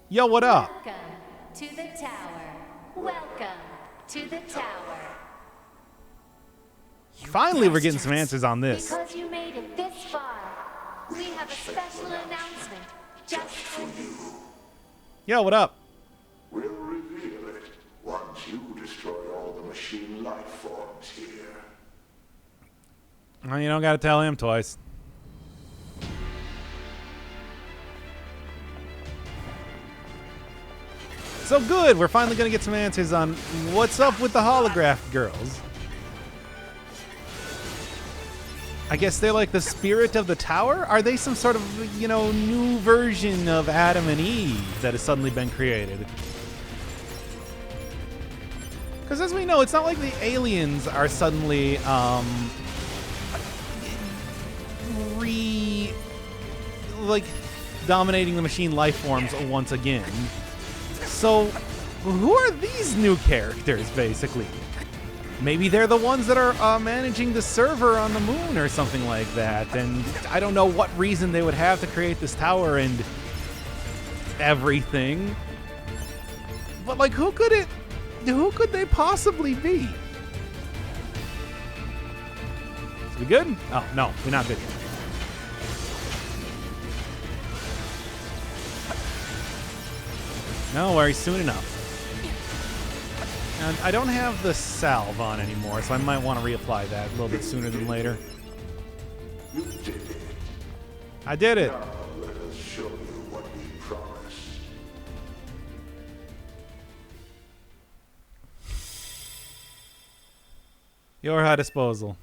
Yo, what up? Welcome to the tower. Welcome to the tower. Finally, we're getting some answers on this. Because you made it this far, we have a special announcement just for you. Yo, what up? We'll reveal it once you destroy all the machine life forms here. Well, you don't gotta tell him twice. So good, we're finally gonna get some answers on what's up with the holograph girls. I guess they're like the spirit of the tower? Are they some sort of, you know, new version of Adam and Eve that has suddenly been created? Because as we know, it's not like the aliens are suddenly, dominating the machine life forms once again. So, who are these new characters, basically? Maybe they're the ones that are managing the server on the moon or something like that. And I don't know what reason they would have to create this tower and everything. But, like, who could they possibly be? Is we good? Oh, no, we're not good yet. No worries, soon enough. And I don't have the salve on anymore, so I might want to reapply that a little bit sooner than later. You did it. I did it. Now let us show you what we promised. Yorha disposal.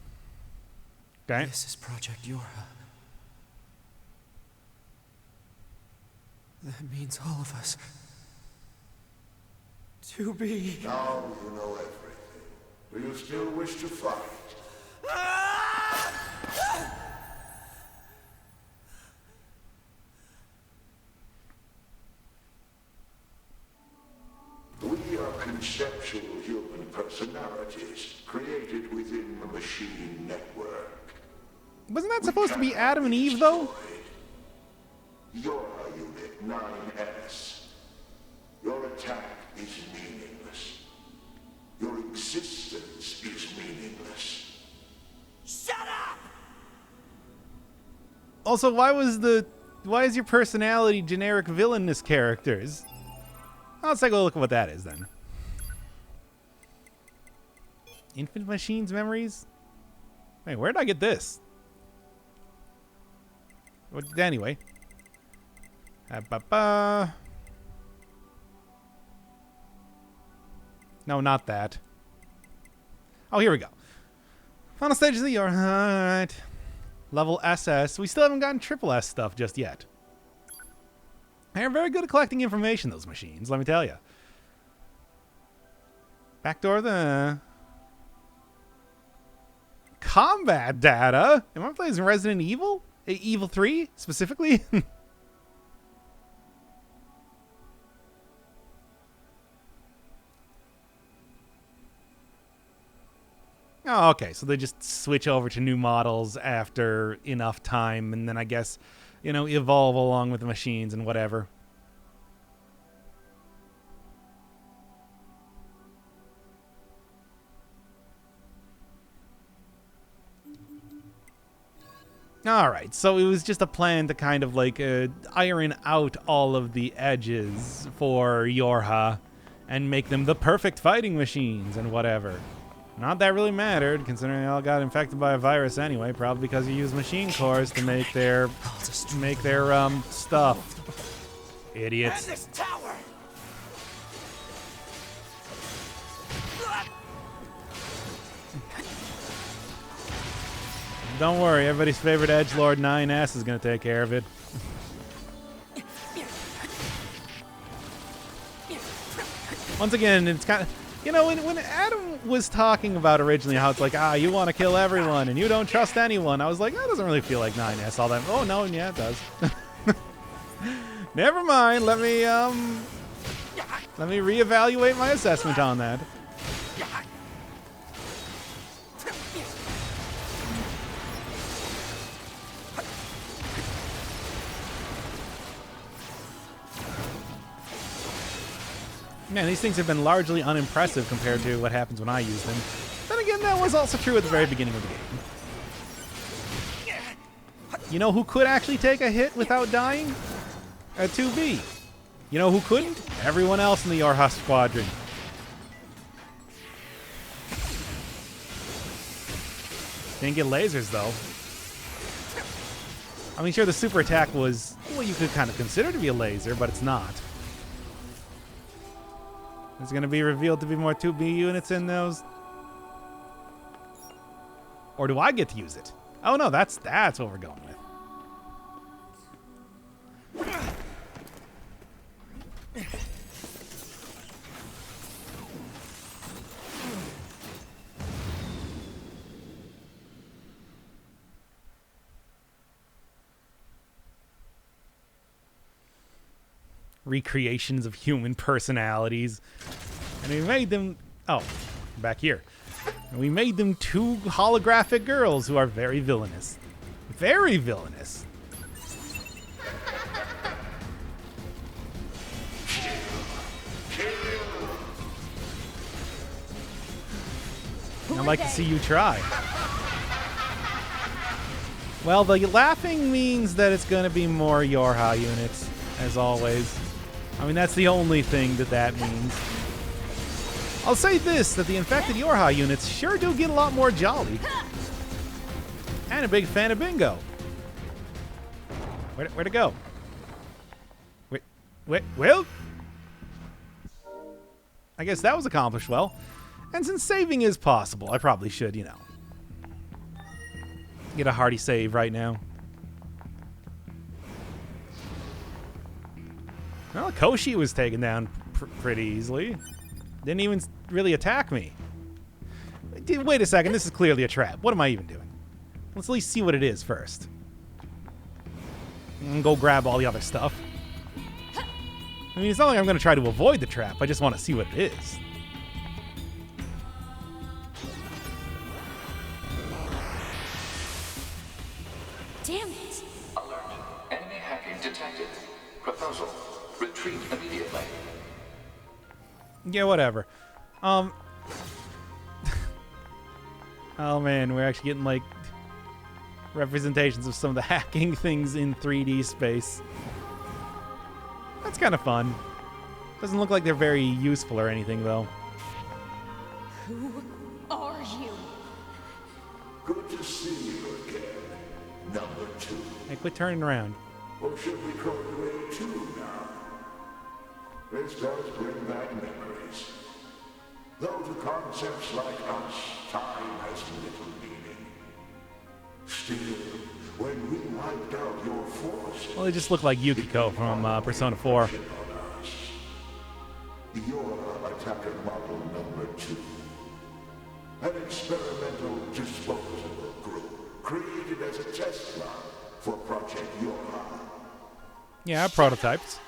Okay. This is Project Yorha. That means all of us. To be. Now you know everything. Do you still wish to fight? We are conceptual human personalities created within the machine network. Wasn't that supposed to be Adam and Eve, though? Your Unit 9S. Your attack is meaningless. Your existence is meaningless. Shut up! Also, why is your personality generic villainous characters? Let's take a look at what that is then. Infinite Machines memories? Wait, where did I get this? Anyway. No, not that. Oh, here we go. Final stage of the year. Alright. Level SS. We still haven't gotten triple S stuff just yet. They're very good at collecting information, those machines, let me tell you. Backdoor the... combat data. Am I playing Resident Evil? Evil 3 specifically? Oh, okay. So they just switch over to new models after enough time, and then I guess, evolve along with the machines and whatever. All right, so it was just a plan to kind of like iron out all of the edges for Yorha and make them the perfect fighting machines and whatever. Not that really mattered, considering they all got infected by a virus anyway, probably because you use machine cores to make their stuff. Idiots. This tower. Don't worry, everybody's favorite edgelord 9S is going to take care of it. Once again, it's kind of, when Adam was talking about originally how it's like, you want to kill everyone and you don't trust anyone, I was like, that doesn't really feel like 9S all that. Oh no, yeah, it does. Never mind. Let me reevaluate my assessment on that. Man, these things have been largely unimpressive compared to what happens when I use them. Then again, that was also true at the very beginning of the game. You know who could actually take a hit without dying? A 2B. You know who couldn't? Everyone else in the Yorha squadron. Didn't get lasers, though. I mean, sure, the super attack was what you could kind of consider to be a laser, but it's not. It's going to be revealed to be more 2B units in those. Or do I get to use it? Oh, no, that's what we're going with. Recreations of human personalities. And we made them... Oh, back here. And we made them two holographic girls who are very villainous. Very villainous. I'd like to see you try. Well, the laughing means that it's going to be more Yorha units, as always. I mean, that's the only thing that means. I'll say this, that the infected Yorha units sure do get a lot more jolly. And a big fan of bingo. Where'd it go? Well? I guess that was accomplished well. And since saving is possible, I probably should, get a hearty save right now. Well, Koshi was taken down pretty easily. Didn't even really attack me. Wait a second, this is clearly a trap. What am I even doing? Let's at least see what it is first. And go grab all the other stuff. I mean, it's not like I'm going to try to avoid the trap. I just want to see what it is. Damn it! Alert. Enemy hacking detected. Proposal. Retreat immediately. Yeah, whatever. Oh man, we're actually getting like representations of some of the hacking things in 3D space. That's kind of fun. Doesn't look like they're very useful or anything, though. Who are you? Good to see you again, number 2. Hey, quit turning around. Or should we call you A2 now? This does bring back memories. Though to concepts like us, time has little meaning. Still, when we wiped out your force... Well, they just look like Yukiko from Persona 4. Your attacker model number 2. An experimental disposable. test run for Project Yorha. Yeah, prototypes.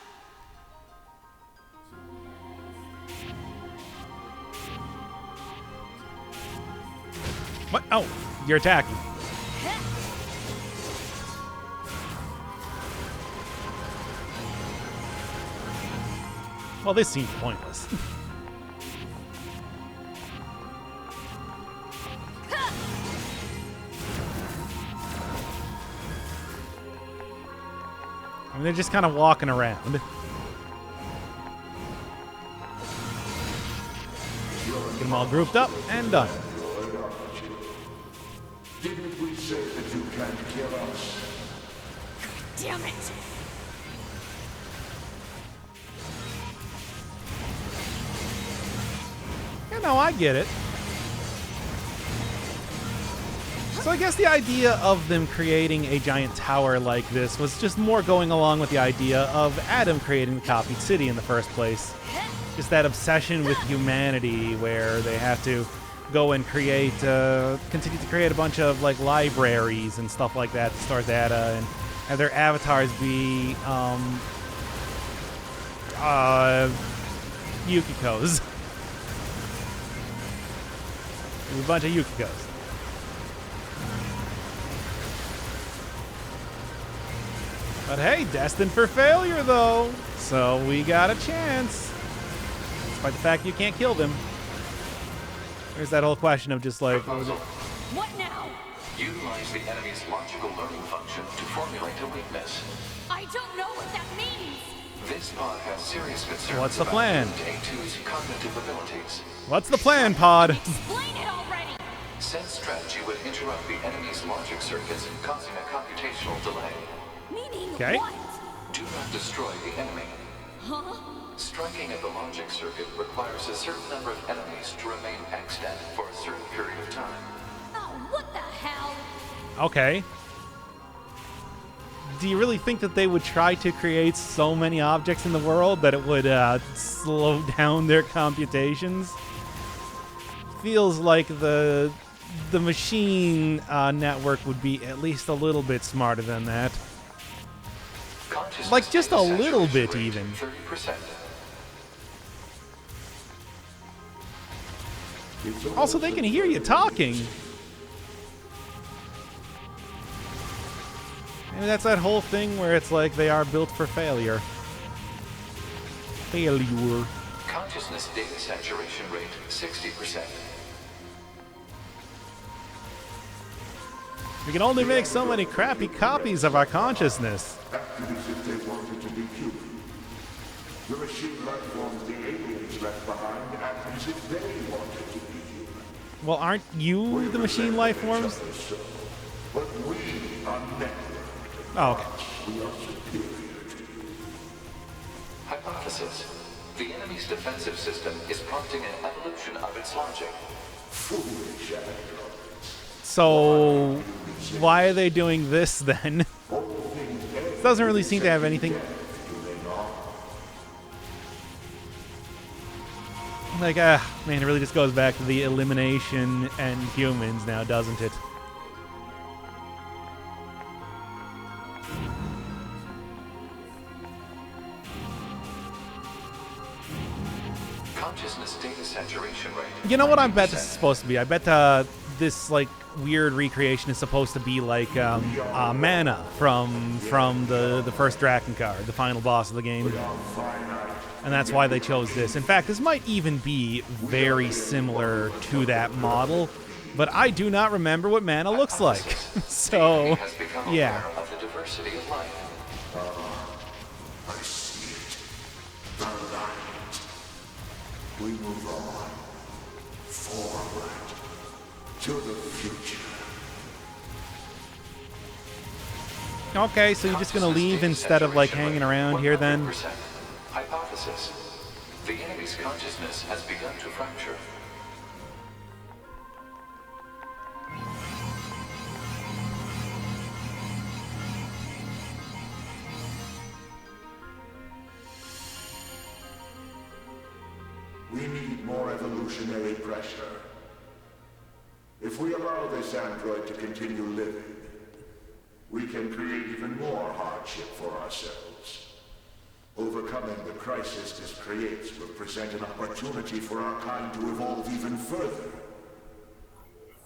What? Oh, you're attacking. Well, this seems pointless. I mean, they're just kind of walking around. Get them all grouped up and done. Didn't we say that you can't kill us? Damn it! You know, I get it. So I guess the idea of them creating a giant tower like this was just more going along with the idea of Adam creating the copied city in the first place. Just that obsession with humanity where they have to go and create, continue to create a bunch of like libraries and stuff like that to store data and have their avatars be Yukiko's. A bunch of Yukiko's. But hey, destined for failure though, so we got a chance. Despite the fact you can't kill them. There's that whole question of just like... What now? Utilize the enemy's logical learning function to formulate a weakness. I don't know what that means! This pod has serious concerns What's the about plan? Unit A2's cognitive abilities. What's the plan, Pod? Explain it already! Said strategy would interrupt the enemy's logic circuits, causing a computational delay. Meaning Okay. what? Do not destroy the enemy. Huh? Striking at the logic circuit requires a certain number of enemies to remain extant for a certain period of time. Oh, what the hell? Okay. Do you really think that they would try to create so many objects in the world that it would slow down their computations? Feels like the machine network would be at least a little bit smarter than that. Like just a little bit even. 30%. Also, they can hear you talking. Maybe that's that whole thing where it's like they are built for failure. Failure. Consciousness data saturation rate 60%. We can only make so many crappy copies of our consciousness. Acted as if they wanted to be human. The machine life forms the aliens left behind acted as if they wanted to be human. Well, aren't you the machine life forms? So, but we are networked. Oh, okay. We are superior to you. Hypothesis. The enemy's defensive system is prompting an evolution of its logic. Foolish androids. So, why are they doing this then? It doesn't really seem to have anything. Like, man, it really just goes back to the elimination and humans now, doesn't it? Consciousness data saturation rate. You know what I bet this is supposed to be? I bet this like weird recreation is supposed to be like Mana from the first Drakengard, the final boss of the game. And that's why they chose this. In fact, this might even be very similar to that model, but I do not remember what Mana looks like. So, yeah. Of the diversity of life. I see it. The light. We move on. Forward. To the future. Okay, so you're just gonna leave instead of like hanging around here then? 100%. Hypothesis. The enemy's consciousness has begun to fracture. We need more evolutionary pressure. If we allow this android to continue living, we can create even more hardship for ourselves. Overcoming the crisis this creates will present an opportunity for our kind to evolve even further.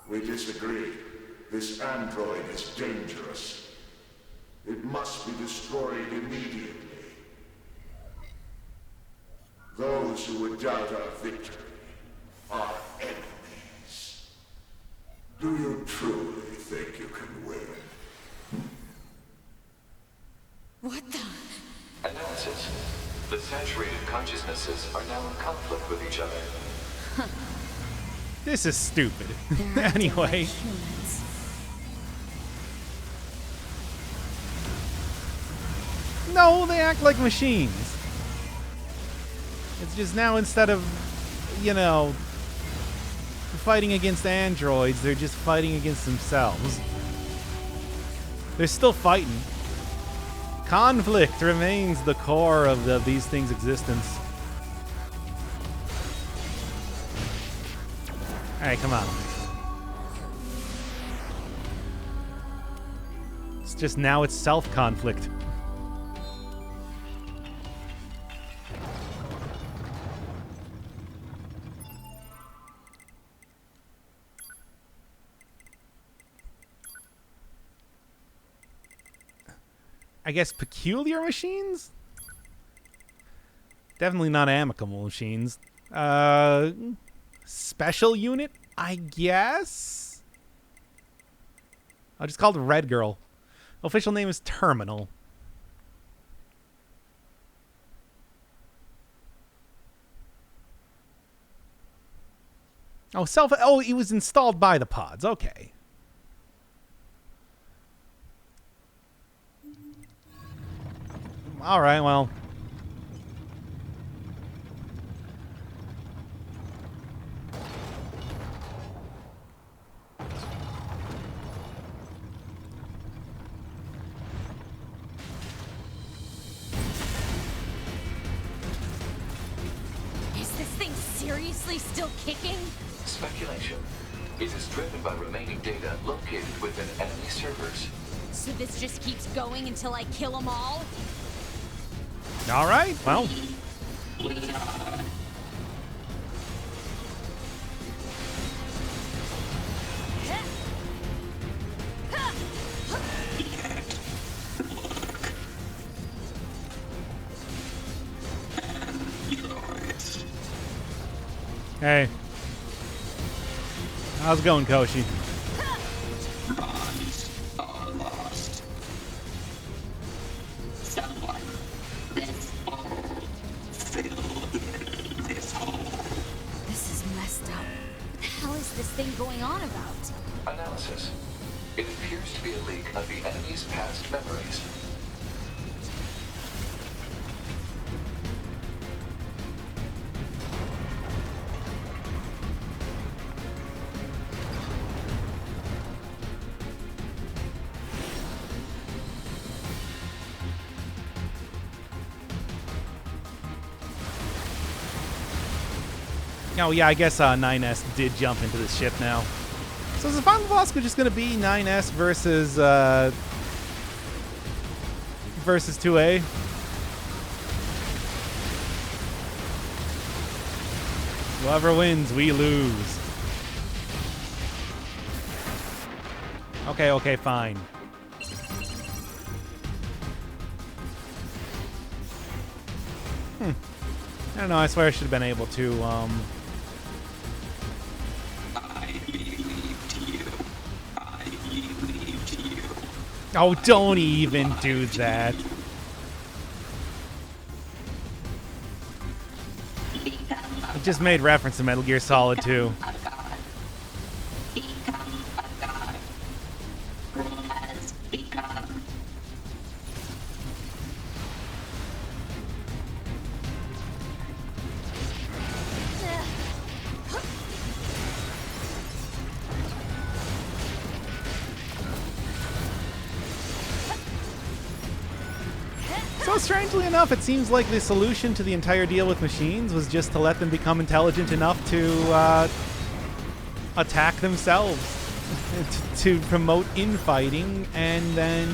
We disagree. This android is dangerous. It must be destroyed immediately. Those who would doubt our victory are enemies. Do you truly think you can win? What the? Analysis. The saturated consciousnesses are now in conflict with each other. This is stupid. They're acting like Anyway. humans. No, they act like machines. It's just now instead of, you know, fighting against androids, they're just fighting against themselves. They're still fighting. Conflict remains the core of these things' existence. Alright, come on. It's just now it's self-conflict. I guess peculiar machines? Definitely not amicable machines. Special unit, I guess? I'll just call it Red Girl. Official name is Terminal. Oh, oh, it was installed by the pods. Okay. All right, well. Is this thing seriously still kicking? Speculation. It is driven by remaining data located within enemy servers. So this just keeps going until I kill them all? All right, well. Hey. How's it going, Koshi? Bonds are lost. Someone, this hole, fill this hole. This is messed up. What the hell is this thing going on about? Analysis. It appears to be a leak of the enemy's past memories. Oh, yeah, I guess 9S did jump into the ship now. So is the final boss just going to be 9S versus 2A? Whoever wins, we lose. Okay, fine. I don't know, I swear I should have been able to, I believed you. I believed you. Oh, don't even do that. It just made reference to Metal Gear Solid 2. A god. Become a god. Who has become. So strangely enough, it seems like the solution to the entire deal with machines was just to let them become intelligent enough to attack themselves. to promote infighting, and then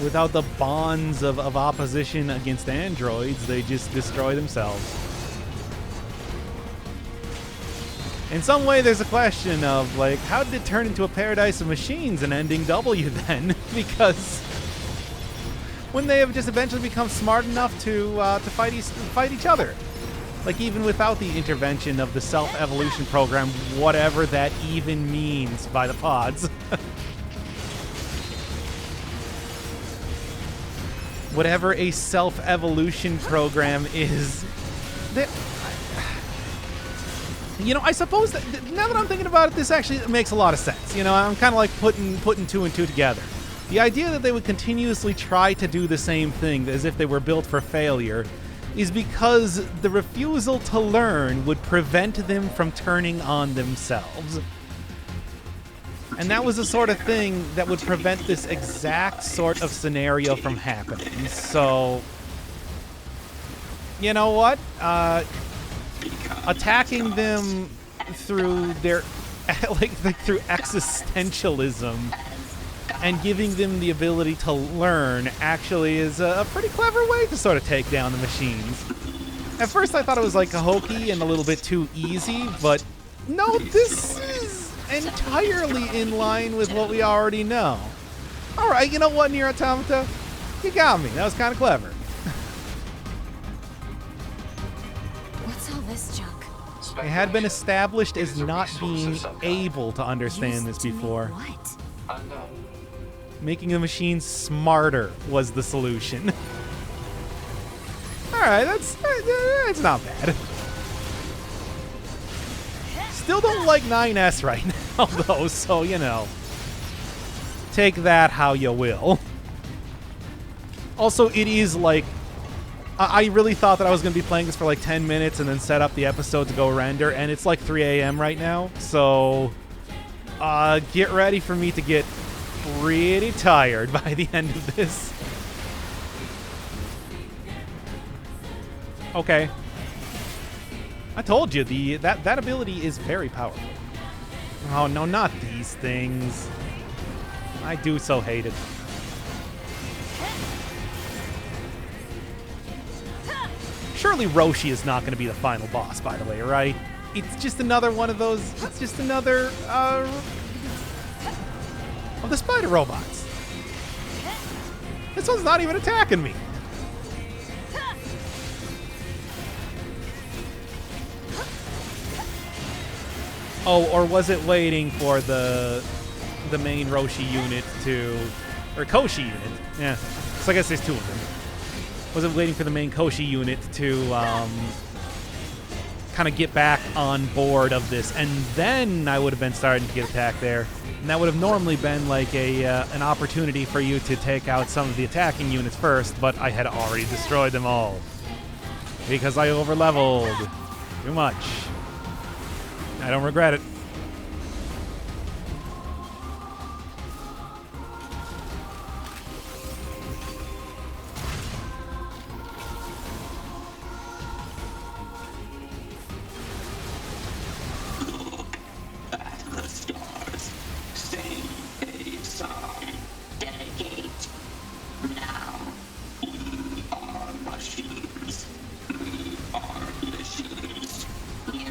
without the bonds of opposition against androids, they just destroy themselves. In some way, there's a question of, like, how did it turn into a paradise of machines and ending W then? Because when they have just eventually become smart enough to fight each other. Like, even without the intervention of the self-evolution program, whatever that even means by the pods. Whatever a self-evolution program is. You know, I suppose that now that I'm thinking about it, this actually makes a lot of sense. You know, I'm kind of like putting two and two together. The idea that they would continuously try to do the same thing as if they were built for failure is because the refusal to learn would prevent them from turning on themselves. And that was the sort of thing that would prevent this exact sort of scenario from happening. So, you know what? Attacking them through their like through existentialism and giving them the ability to learn actually is a pretty clever way to sort of take down the machines. At first I thought it was like hokey and a little bit too easy, but no, this is entirely in line with what we already know. Alright, you know what, Nier Automata? You got me. That was kind of clever. What's all this junk? It had been established as not being able to understand this before. What? Unknown. Making the machines smarter was the solution. Alright, that's not bad. Still don't like 9S right now, though, so, you know. Take that how you will. Also, it is like... I really thought that I was going to be playing this for like 10 minutes and then set up the episode to go render, and it's like 3 a.m. right now, so... get ready for me to get pretty tired by the end of this. Okay. I told you, that ability is very powerful. Oh no, not these things. I do so hate it. Surely Roshi is not going to be the final boss, by the way, right? It's just another one of those... It's just another, of the spider robots. This one's not even attacking me. Oh, or was it waiting for the main Roshi unit to... Or Koshi unit. Yeah. So I guess there's two of them. Was it waiting for the main Koshi unit to kind of get back on board of this, and then I would have been starting to get attacked there. And that would have normally been like an opportunity for you to take out some of the attacking units first, but I had already destroyed them all. Because I overleveled too much. I don't regret it.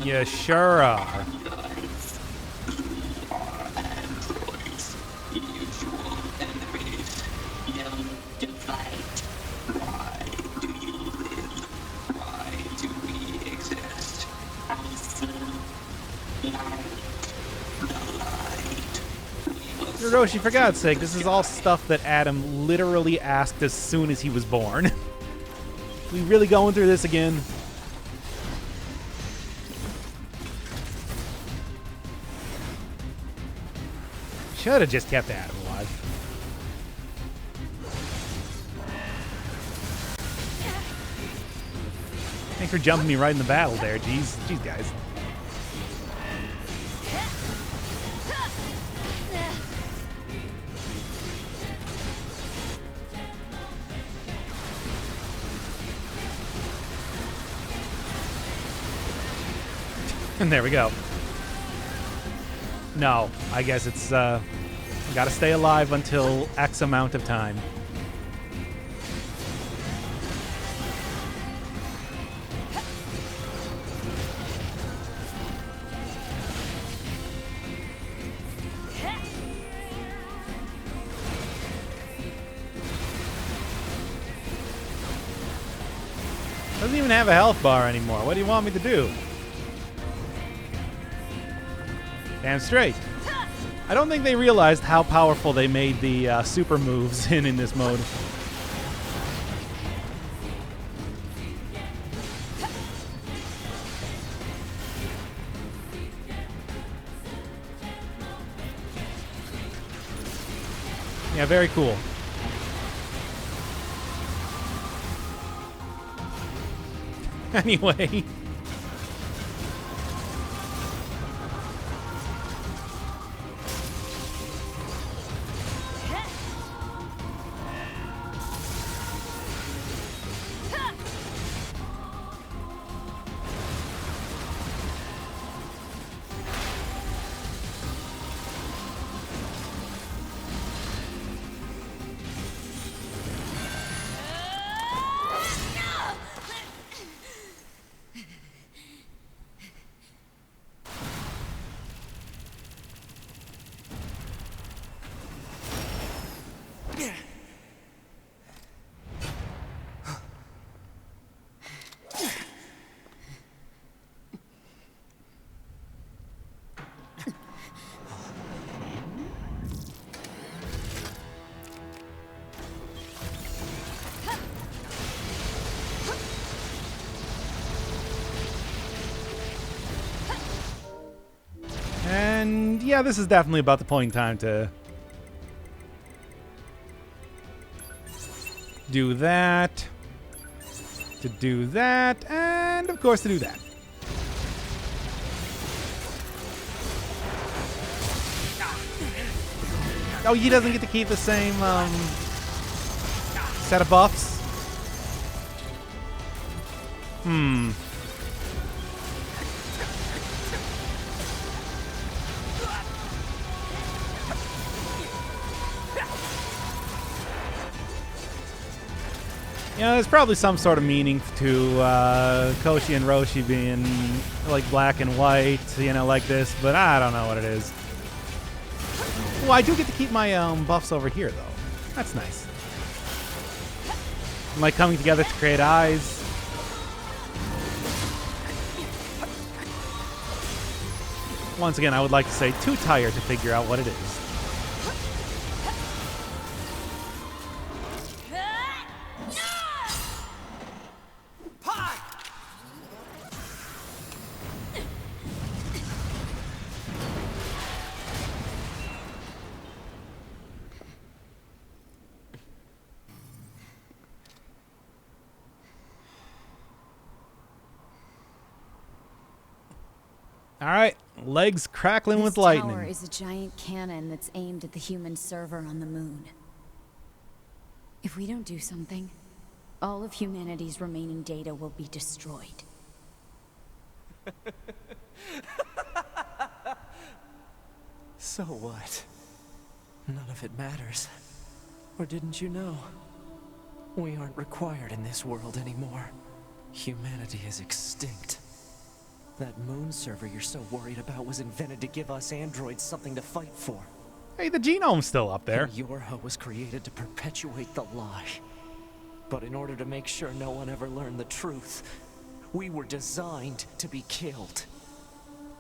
You sure are. Hiroshi, for God's sake, this is all stuff that Adam literally asked as soon as he was born. We really going through this again? Should have just kept Adam alive. Thanks for jumping me right in the battle there. Jeez, guys. And there we go. No, I guess it's, gotta stay alive until X amount of time. Doesn't even have a health bar anymore. What do you want me to do? Damn straight. I don't think they realized how powerful they made the super moves in this mode. Yeah, very cool. Anyway. And yeah, this is definitely about the point in time to do that, and of course to do that. Oh, he doesn't get to keep the same set of buffs? You know, there's probably some sort of meaning to Koshi and Roshi being like black and white, you know, like this, but I don't know what it is. Well, I do get to keep my buffs over here, though. That's nice. Like coming together to create eyes. Once again, I would like to say too tired to figure out what it is. All right, legs crackling with lightning. This tower is a giant cannon that's aimed at the human server on the moon. If we don't do something, all of humanity's remaining data will be destroyed. So what? None of it matters. Or didn't you know? We aren't required in this world anymore. Humanity is extinct. That moon server you're so worried about was invented to give us androids something to fight for. Hey, the genome's still up there. And Yorha was created to perpetuate the lie. But in order to make sure no one ever learned the truth, we were designed to be killed.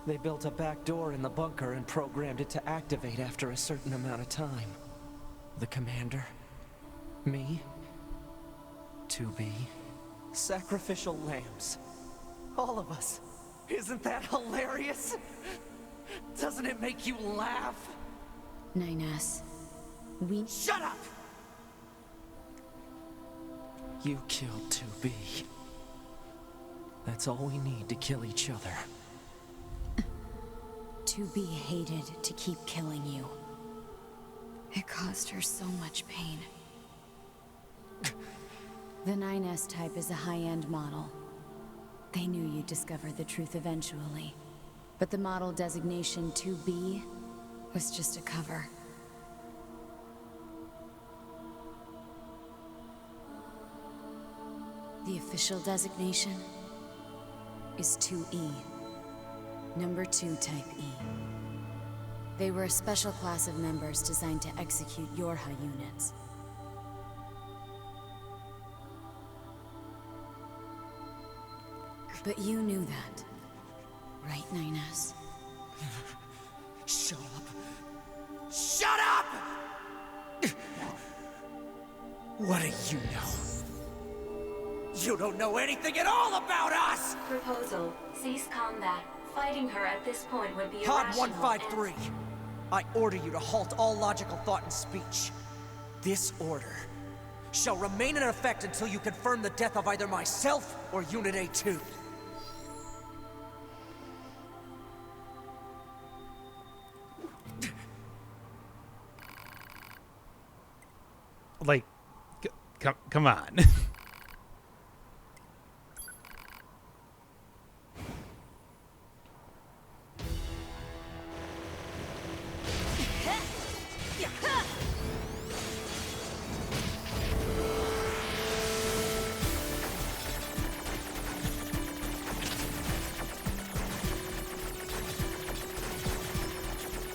They built a back door in the bunker and programmed it to activate after a certain amount of time. The commander, me, 2B, sacrificial lambs. All of us. Isn't that hilarious? Doesn't it make you laugh? 9S, we... Shut up! You killed 2B. That's all we need to kill each other. 2B hated to keep killing you. It caused her so much pain. The 9S type is a high-end model. They knew you'd discover the truth eventually. But the model designation 2B was just a cover. The official designation is 2E. Number 2 Type E. They were a special class of members designed to execute Yorha units. But you knew that, right, 9S? Shut up! Shut up! What do you know? You don't know anything at all about us! Proposal. Cease combat. Fighting her at this point would be Pod irrational. 153. I order you to halt all logical thought and speech. This order shall remain in effect until you confirm the death of either myself or Unit A2. Like, come on.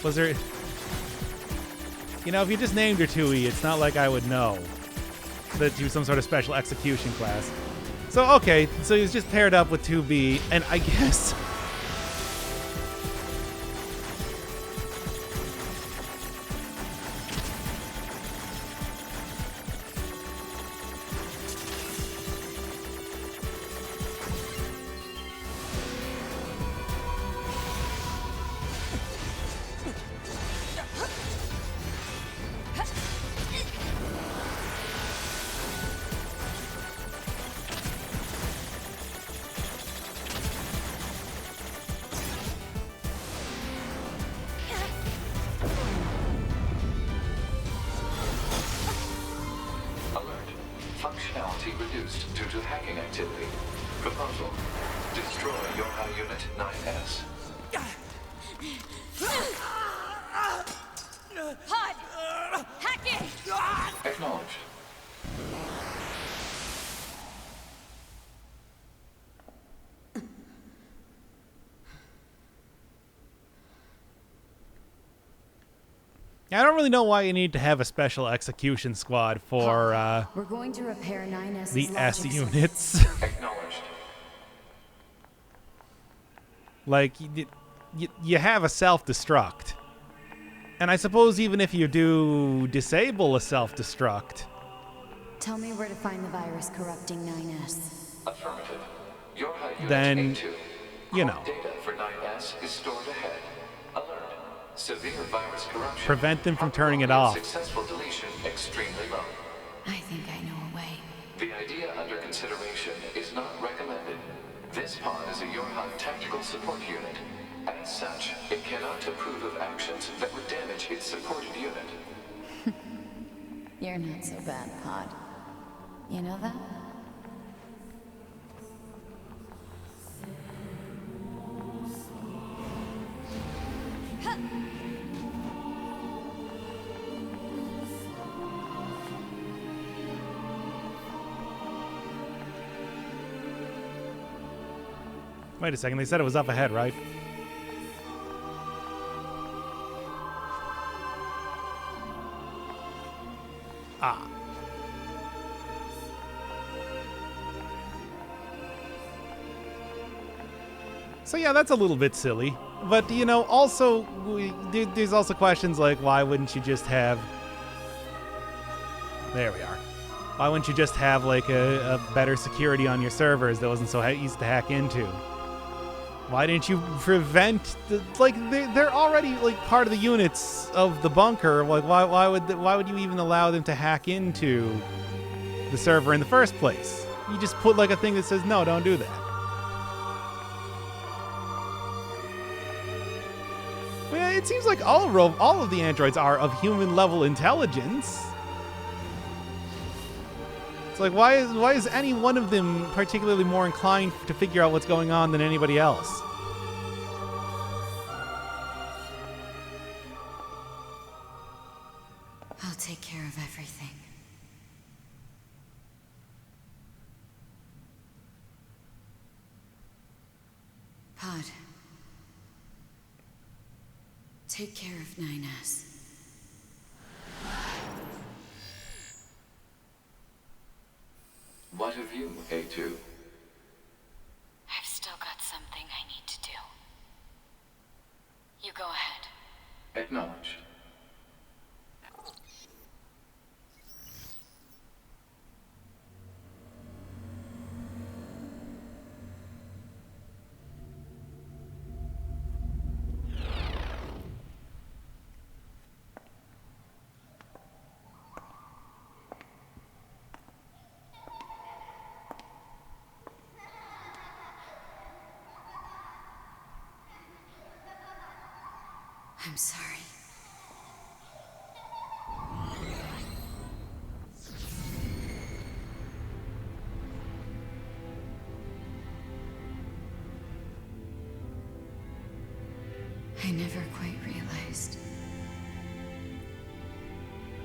Was there... You know, if you just named her 2E, it's not like I would know that she was some sort of special execution class. So, okay, so he was just paired up with 2B, and I guess... Functionality reduced due to hacking activity. Proposal. Destroy Yorha Unit 9S. Pod! Hack it! Acknowledged. I don't really know why you need to have a special execution squad for We're going to repair 9S's the S logic units. Acknowledged. Like, you have a self-destruct. And I suppose even if you do disable a self-destruct... Tell me where to find the virus corrupting 9S. Affirmative. Yorha Unit Then, A2. you know. Data for 9S is stored ahead. Alert. Severe virus corruption. Prevent them from turning it Probability off. of successful deletion extremely low. I think I know a way. The idea under consideration is not recommended. This pod is a Yorha tactical support unit. As such, it cannot approve of actions that would damage its supported unit. You're not so bad, Pod. You know that? Wait a second, they said it was up ahead, right? Ah. So yeah, that's a little bit silly. But, you know, also, there's also questions like, why wouldn't you just have... There we are. Why wouldn't you just have, like, a better security on your servers that wasn't so easy to hack into? Why didn't you prevent... they're already, like, part of the units of the bunker. Like, why would you even allow them to hack into the server in the first place? You just put, like, a thing that says, no, don't do that. Well, it seems like all of the androids are of human-level intelligence. It's like, why is any one of them particularly more inclined to figure out what's going on than anybody else? I'll take care of everything. Pod. Take care of 9S. What of you, A2? I've still got something I need to do. You go ahead. Acknowledged. I'm sorry. I never quite realized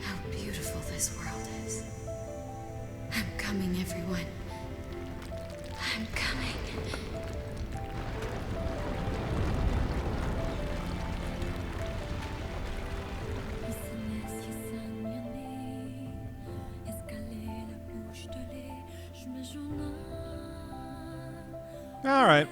how beautiful this world is. I'm coming, everyone. I'm coming. All right.